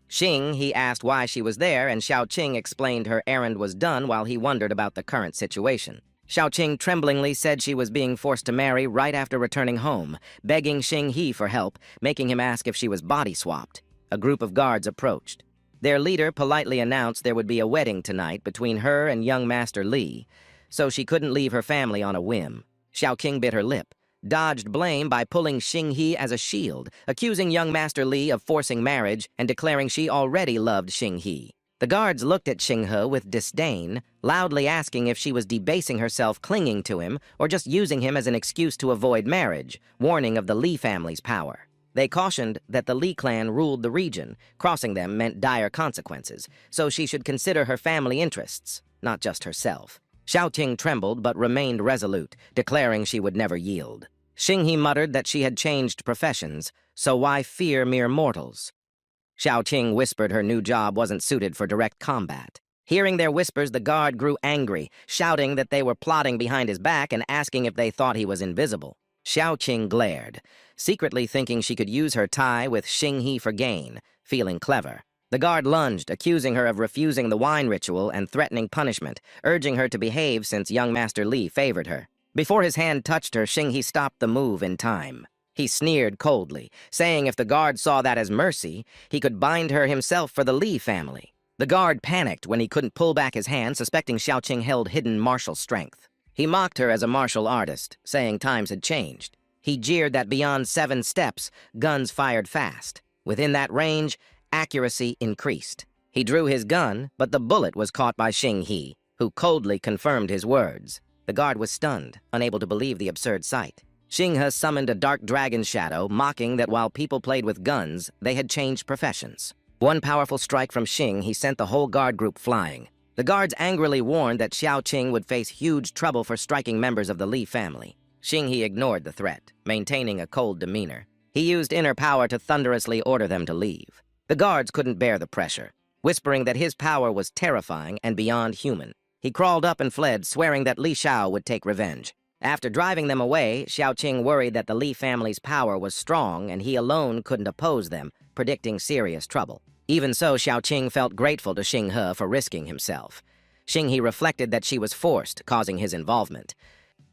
Xing He asked why she was there, and Xiaoqing explained her errand was done while he wondered about the current situation. Xiaoqing tremblingly said she was being forced to marry right after returning home, begging Xing He for help, making him ask if she was body-swapped. A group of guards approached. Their leader politely announced there would be a wedding tonight between her and young Master Li, so she couldn't leave her family on a whim. Xiaoqing bit her lip, dodged blame by pulling Xing He as a shield, accusing young Master Li of forcing marriage and declaring she already loved Xing He. The guards looked at Xing He with disdain, loudly asking if she was debasing herself clinging to him or just using him as an excuse to avoid marriage, warning of the Li family's power. They cautioned that the Li clan ruled the region. Crossing them meant dire consequences, so she should consider her family interests, not just herself. Xiaoqing trembled but remained resolute, declaring she would never yield. Xinghe muttered that she had changed professions, so why fear mere mortals? Xiaoqing whispered her new job wasn't suited for direct combat. Hearing their whispers, the guard grew angry, shouting that they were plotting behind his back and asking if they thought he was invisible. Xiaoqing glared, secretly thinking she could use her tie with Xinghe for gain, feeling clever. The guard lunged, accusing her of refusing the wine ritual and threatening punishment, urging her to behave since young Master Li favored her. Before his hand touched her, Xinghe stopped the move in time. He sneered coldly, saying if the guard saw that as mercy, he could bind her himself for the Li family. The guard panicked when he couldn't pull back his hand, suspecting Xiaoqing held hidden martial strength. He mocked her as a martial artist, saying times had changed. He jeered that beyond 7 steps, guns fired fast. Within that range, accuracy increased. He drew his gun, but the bullet was caught by Xinghe, who coldly confirmed his words. The guard was stunned, unable to believe the absurd sight. Xinghe summoned a dark dragon shadow, mocking that while people played with guns, they had changed professions. One powerful strike from Xinghe sent the whole guard group flying. The guards angrily warned that Xiaoqing would face huge trouble for striking members of the Li family. Xinghe ignored the threat, maintaining a cold demeanor. He used inner power to thunderously order them to leave. The guards couldn't bear the pressure, whispering that his power was terrifying and beyond human. He crawled up and fled, swearing that Li Xiao would take revenge. After driving them away, Xiaoqing worried that the Li family's power was strong and he alone couldn't oppose them, predicting serious trouble. Even so, Xiaoqing felt grateful to Xinghe for risking himself. Xinghe reflected that she was forced, causing his involvement.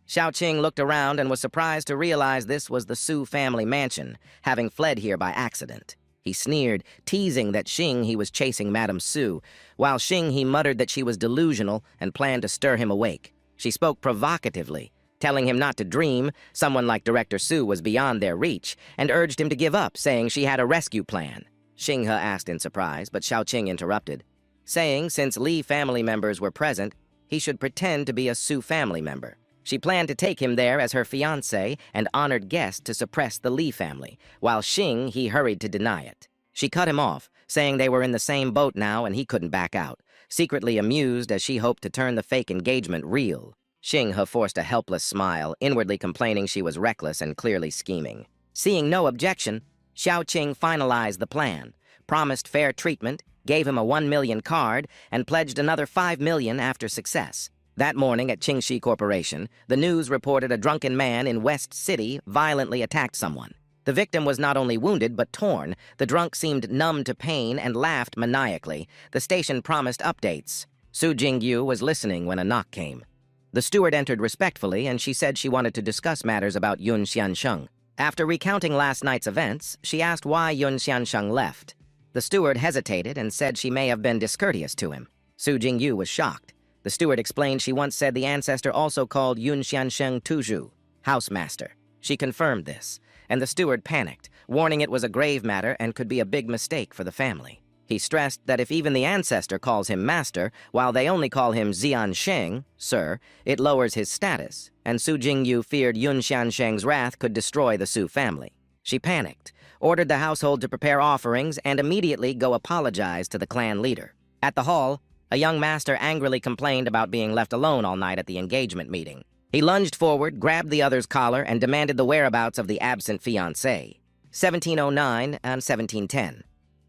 Xiaoqing looked around and was surprised to realize this was the Su family mansion, having fled here by accident. He sneered, teasing that Xinghe was chasing Madame Su, while Xinghe muttered that she was delusional and planned to stir him awake. She spoke provocatively, telling him not to dream, someone like Director Su was beyond their reach, and urged him to give up, saying she had a rescue plan. Xinghe asked in surprise, but Xiaoqing interrupted, saying since Li family members were present, he should pretend to be a Su family member. She planned to take him there as her fiancé and honored guest to suppress the Li family, while Xinghe hurried to deny it. She cut him off, saying they were in the same boat now and he couldn't back out, secretly amused as she hoped to turn the fake engagement real. Xinghe forced a helpless smile, inwardly complaining she was reckless and clearly scheming. Seeing no objection, Xiaoqing finalized the plan, promised fair treatment, gave him a 1 million card, and pledged another 5 million after success. That morning at Qingxi Corporation, the news reported a drunken man in West City violently attacked someone. The victim was not only wounded but torn. The drunk seemed numb to pain and laughed maniacally. The station promised updates. Su Jingyu was listening when a knock came. The steward entered respectfully, and she said she wanted to discuss matters about Yun Xiansheng. After recounting last night's events, she asked why Yun Xiansheng left. The steward hesitated and said she may have been discourteous to him. Su Jingyu was shocked. The steward explained she once said the ancestor also called Yun Xiansheng Tuzhu, housemaster. She confirmed this, and the steward panicked, warning it was a grave matter and could be a big mistake for the family. He stressed that if even the ancestor calls him master, while they only call him Xiansheng, sir, it lowers his status, and Su Jingyu feared Yun Xiansheng's wrath could destroy the Su family. She panicked, ordered the household to prepare offerings, and immediately go apologize to the clan leader. At the hall, a young master angrily complained about being left alone all night at the engagement meeting. He lunged forward, grabbed the other's collar, and demanded the whereabouts of the absent fiancée. 1709 and 1710.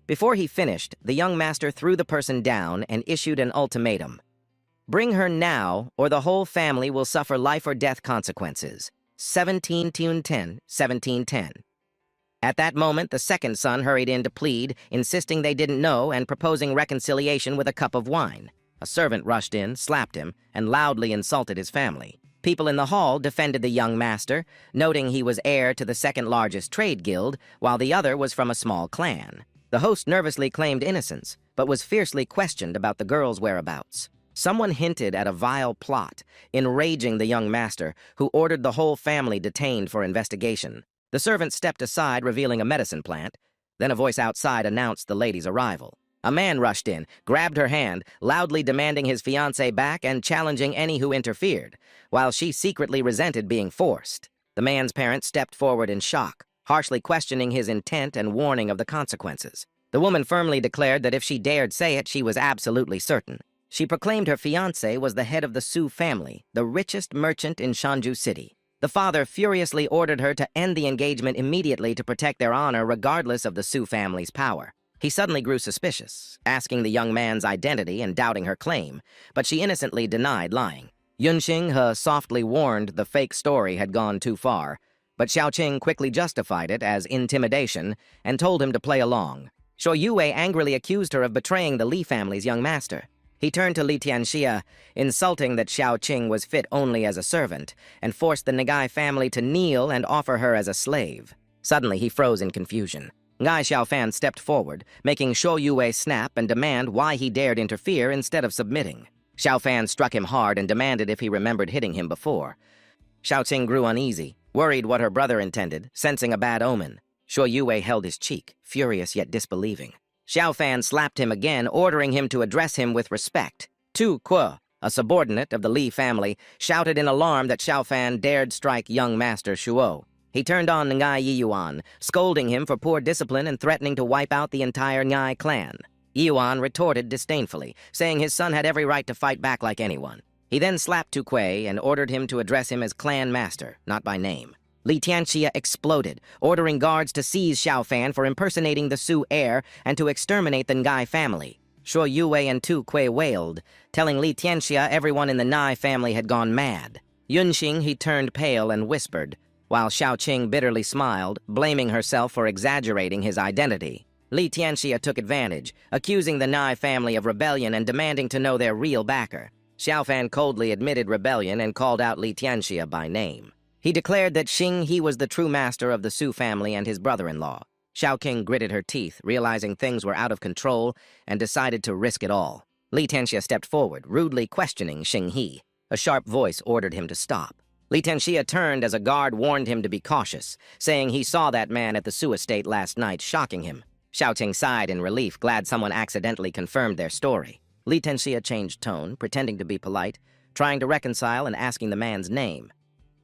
Before he finished, the young master threw the person down and issued an ultimatum. Bring her now, or the whole family will suffer life or death consequences. 1710. At that moment, the second son hurried in to plead, insisting they didn't know and proposing reconciliation with a cup of wine. A servant rushed in, slapped him, and loudly insulted his family. People in the hall defended the young master, noting he was heir to the second-largest trade guild, while the other was from a small clan. The host nervously claimed innocence, but was fiercely questioned about the girl's whereabouts. Someone hinted at a vile plot, enraging the young master, who ordered the whole family detained for investigation. The servant stepped aside, revealing a medicine plant. Then a voice outside announced the lady's arrival. A man rushed in, grabbed her hand, loudly demanding his fiancée back and challenging any who interfered, while she secretly resented being forced. The man's parents stepped forward in shock, harshly questioning his intent and warning of the consequences. The woman firmly declared that if she dared say it, she was absolutely certain. She proclaimed her fiancé was the head of the Su family, the richest merchant in Shanju City. The father furiously ordered her to end the engagement immediately to protect their honor regardless of the Su family's power. He suddenly grew suspicious, asking the young man's identity and doubting her claim, but she innocently denied lying. Yunxing He softly warned the fake story had gone too far, but Xiaoqing quickly justified it as intimidation and told him to play along. Shuo Yue angrily accused her of betraying the Li family's young master. He turned to Li Tianxia, insulting that Xiaoqing was fit only as a servant, and forced the Ngai family to kneel and offer her as a slave. Suddenly, he froze in confusion. Ngai Xiaofan stepped forward, making Shuo Yue snap and demand why he dared interfere instead of submitting. Xiaofan struck him hard and demanded if he remembered hitting him before. Xiaoqing grew uneasy, worried what her brother intended, sensing a bad omen. Shuo Yue held his cheek, furious yet disbelieving. Xiaofan slapped him again, ordering him to address him with respect. Tu Kuo, a subordinate of the Li family, shouted in alarm that Xiaofan dared strike young master Shuo. He turned on Ngai Yiyuan, scolding him for poor discipline and threatening to wipe out the entire Ngai clan. Yiyuan retorted disdainfully, saying his son had every right to fight back like anyone. He then slapped Tu Kuei and ordered him to address him as clan master, not by name. Li Tianxia exploded, ordering guards to seize Xiaofan for impersonating the Su heir and to exterminate the Ngai family. Shuo Yue and Tu Kuei wailed, telling Li Tianxia everyone in the Ngai family had gone mad. Yunxing he turned pale and whispered, while Xiaoqing bitterly smiled, blaming herself for exaggerating his identity. Li Tianxia took advantage, accusing the Ngai family of rebellion and demanding to know their real backer. Xiaofan coldly admitted rebellion and called out Li Tianxia by name. He declared that Xing He was the true master of the Su family and his brother-in-law. Xiaoqing gritted her teeth, realizing things were out of control, and decided to risk it all. Li Tianxia stepped forward, rudely questioning Xing He. A sharp voice ordered him to stop. Li Tianxia turned as a guard warned him to be cautious, saying he saw that man at the Su estate last night, shocking him. Xiaoqing sighed in relief, glad someone accidentally confirmed their story. Li Tianxia changed tone, pretending to be polite, trying to reconcile and asking the man's name.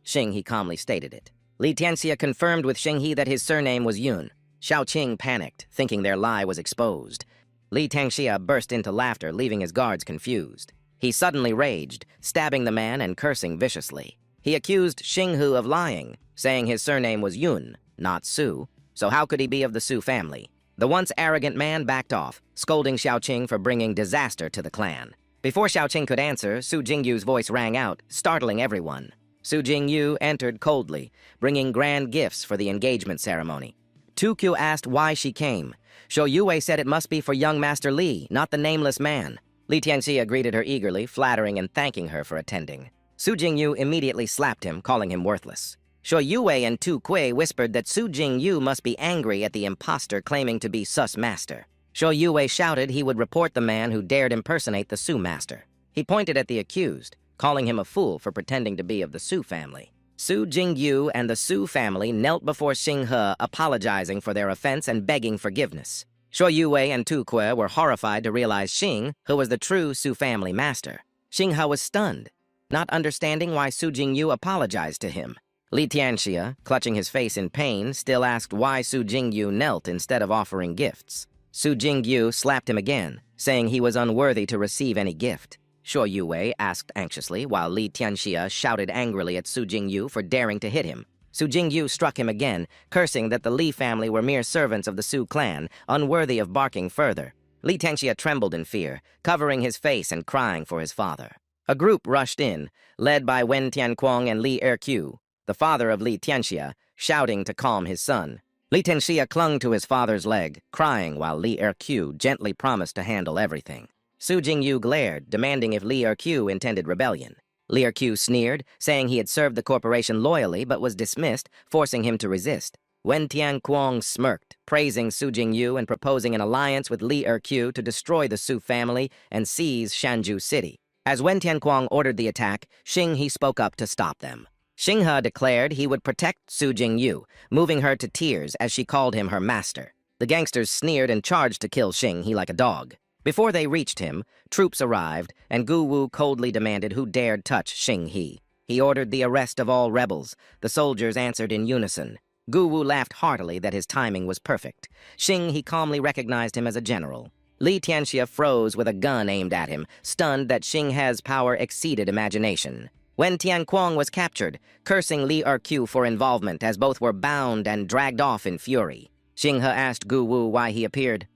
Xing He calmly stated it. Li Tianxia confirmed with Xing He that his surname was Yun. Xiaoqing panicked, thinking their lie was exposed. Li Tianxia burst into laughter, leaving his guards confused. He suddenly raged, stabbing the man and cursing viciously. He accused Xing Hu of lying, saying his surname was Yun, not Su, so how could he be of the Su family? The once arrogant man backed off, scolding Xiaoqing for bringing disaster to the clan. Before Xiaoqing could answer, Su Jingyu's voice rang out, startling everyone. Su Jingyu entered coldly, bringing grand gifts for the engagement ceremony. Tu Q asked why she came. Shuo Yue said it must be for young Master Li, not the nameless man. Li Tianxia greeted her eagerly, flattering and thanking her for attending. Su Jingyu immediately slapped him, calling him worthless. Shuo Yue and Tu Kuei whispered that Su Jingyu must be angry at the impostor claiming to be Sus master. Shuo Yue shouted he would report the man who dared impersonate the Su master. He pointed at the accused, calling him a fool for pretending to be of the Su family. Su Jingyu and the Su family knelt before Xing He, apologizing for their offense and begging forgiveness. Shuo Yue and Tu Kuei were horrified to realize Xing, who was the true Su family master. Xing He was stunned, not understanding why Su Jingyu apologized to him. Li Tianxia, clutching his face in pain, still asked why Su Jingyu knelt instead of offering gifts. Su Jingyu slapped him again, saying he was unworthy to receive any gift. Shuo Yue asked anxiously, while Li Tianxia shouted angrily at Su Jingyu for daring to hit him. Su Jingyu struck him again, cursing that the Li family were mere servants of the Su clan, unworthy of barking further. Li Tianxia trembled in fear, covering his face and crying for his father. A group rushed in, led by Wen Tianquang and Li Erqiu, the father of Li Tianxia, shouting to calm his son. Li Tianxia clung to his father's leg, crying while Li Erqiu gently promised to handle everything. Su Jingyu glared, demanding if Li Erqiu intended rebellion. Li Erqiu sneered, saying he had served the corporation loyally but was dismissed, forcing him to resist. Wen Tianquang smirked, praising Su Jingyu and proposing an alliance with Li Erqiu to destroy the Su family and seize Shanju City. As Wen Tianquang ordered the attack, Xing He spoke up to stop them. Xing He declared he would protect Su Jingyu, moving her to tears as she called him her master. The gangsters sneered and charged to kill Xing He like a dog. Before they reached him, troops arrived, and Gu Wu coldly demanded who dared touch Xing He. He ordered the arrest of all rebels. The soldiers answered in unison. Gu-Wu laughed heartily that his timing was perfect. Xing He calmly recognized him as a general. Li Tianxia froze with a gun aimed at him, stunned that Xing He's power exceeded imagination. When Tianquang was captured, cursing Li Erqiu for involvement as both were bound and dragged off in fury. Xing He asked Gu-Wu why he appeared.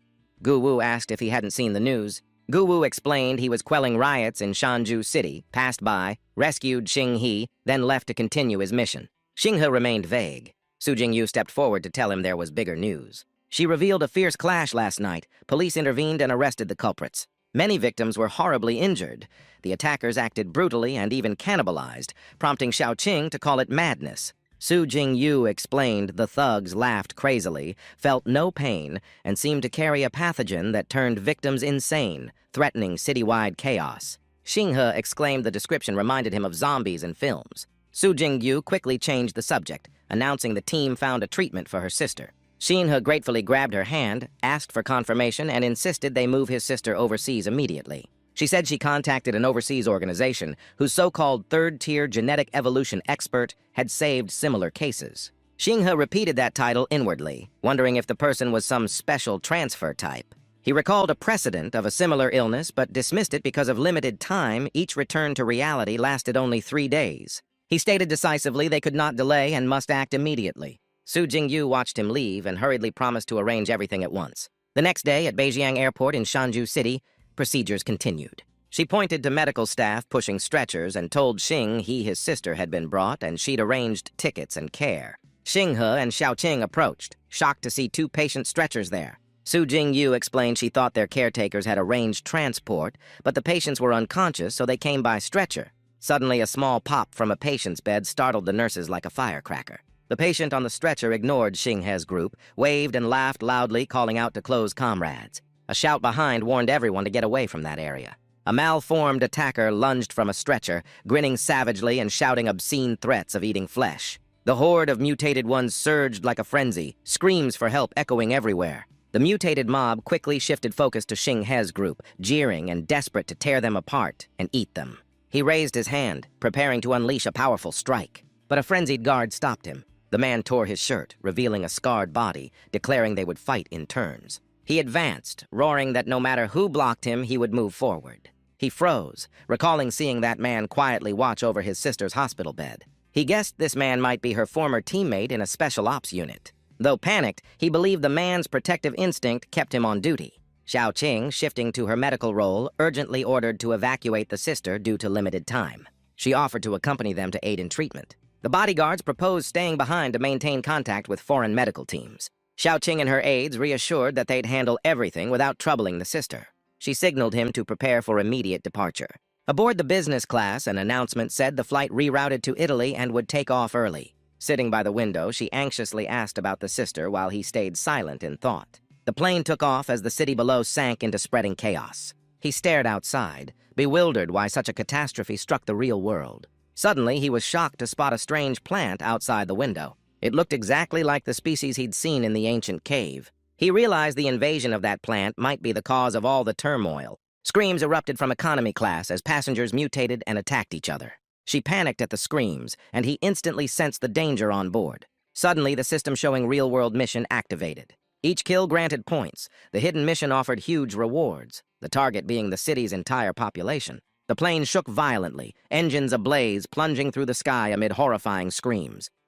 Gu-Wu asked if he hadn't seen the news. Gu-Wu explained he was quelling riots in Shanzhou City, passed by, rescued Xing He, then left to continue his mission. Xing He remained vague. Su Jingyu stepped forward to tell him there was bigger news. She revealed a fierce clash last night. Police intervened and arrested the culprits. Many victims were horribly injured. The attackers acted brutally and even cannibalized, prompting Xiaoqing to call it madness. Su Jingyu explained the thugs laughed crazily, felt no pain, and seemed to carry a pathogen that turned victims insane, threatening citywide chaos. Xing He exclaimed the description reminded him of zombies in films. Su Jingyu quickly changed the subject, announcing the team found a treatment for her sister. Xing He gratefully grabbed her hand, asked for confirmation, and insisted they move his sister overseas immediately. She said she contacted an overseas organization whose so-called third-tier genetic evolution expert had saved similar cases. Xing He repeated that title inwardly, wondering if the person was some special transfer type. He recalled a precedent of a similar illness but dismissed it because of limited time. Each return to reality lasted only 3 days. He stated decisively they could not delay and must act immediately. Su Jingyu watched him leave and hurriedly promised to arrange everything at once. The next day, at Beijiang Airport in Shanzhou City, procedures continued. She pointed to medical staff pushing stretchers and told Xing his sister had been brought and she'd arranged tickets and care. Xing He and Xiaoqing approached, shocked to see 2 patient stretchers there. Su Jingyu explained she thought their caretakers had arranged transport, but the patients were unconscious, so they came by stretcher. Suddenly, a small pop from a patient's bed startled the nurses like a firecracker. The patient on the stretcher ignored Xing He's group, waved and laughed loudly, calling out to close comrades. A shout behind warned everyone to get away from that area. A malformed attacker lunged from a stretcher, grinning savagely and shouting obscene threats of eating flesh. The horde of mutated ones surged like a frenzy, screams for help echoing everywhere. The mutated mob quickly shifted focus to Xing He's group, jeering and desperate to tear them apart and eat them. He raised his hand, preparing to unleash a powerful strike. But a frenzied guard stopped him. The man tore his shirt, revealing a scarred body, declaring they would fight in turns. He advanced, roaring that no matter who blocked him, he would move forward. He froze, recalling seeing that man quietly watch over his sister's hospital bed. He guessed this man might be her former teammate in a special ops unit. Though panicked, he believed the man's protective instinct kept him on duty. Xiaoqing, shifting to her medical role, urgently ordered to evacuate the sister due to limited time. She offered to accompany them to aid in treatment. The bodyguards proposed staying behind to maintain contact with foreign medical teams. Xiaoqing and her aides reassured that they'd handle everything without troubling the sister. She signaled him to prepare for immediate departure. Aboard the business class, an announcement said the flight rerouted to Italy and would take off early. Sitting by the window, she anxiously asked about the sister while he stayed silent in thought. The plane took off as the city below sank into spreading chaos. He stared outside, bewildered why such a catastrophe struck the real world. Suddenly, he was shocked to spot a strange plant outside the window. It looked exactly like the species he'd seen in the ancient cave. He realized the invasion of that plant might be the cause of all the turmoil. Screams erupted from economy class as passengers mutated and attacked each other. She panicked at the screams, and he instantly sensed the danger on board. Suddenly, the system showing real-world mission activated. Each kill granted points. The hidden mission offered huge rewards, the target being the city's entire population. The plane shook violently, engines ablaze, plunging through the sky amid horrifying screams.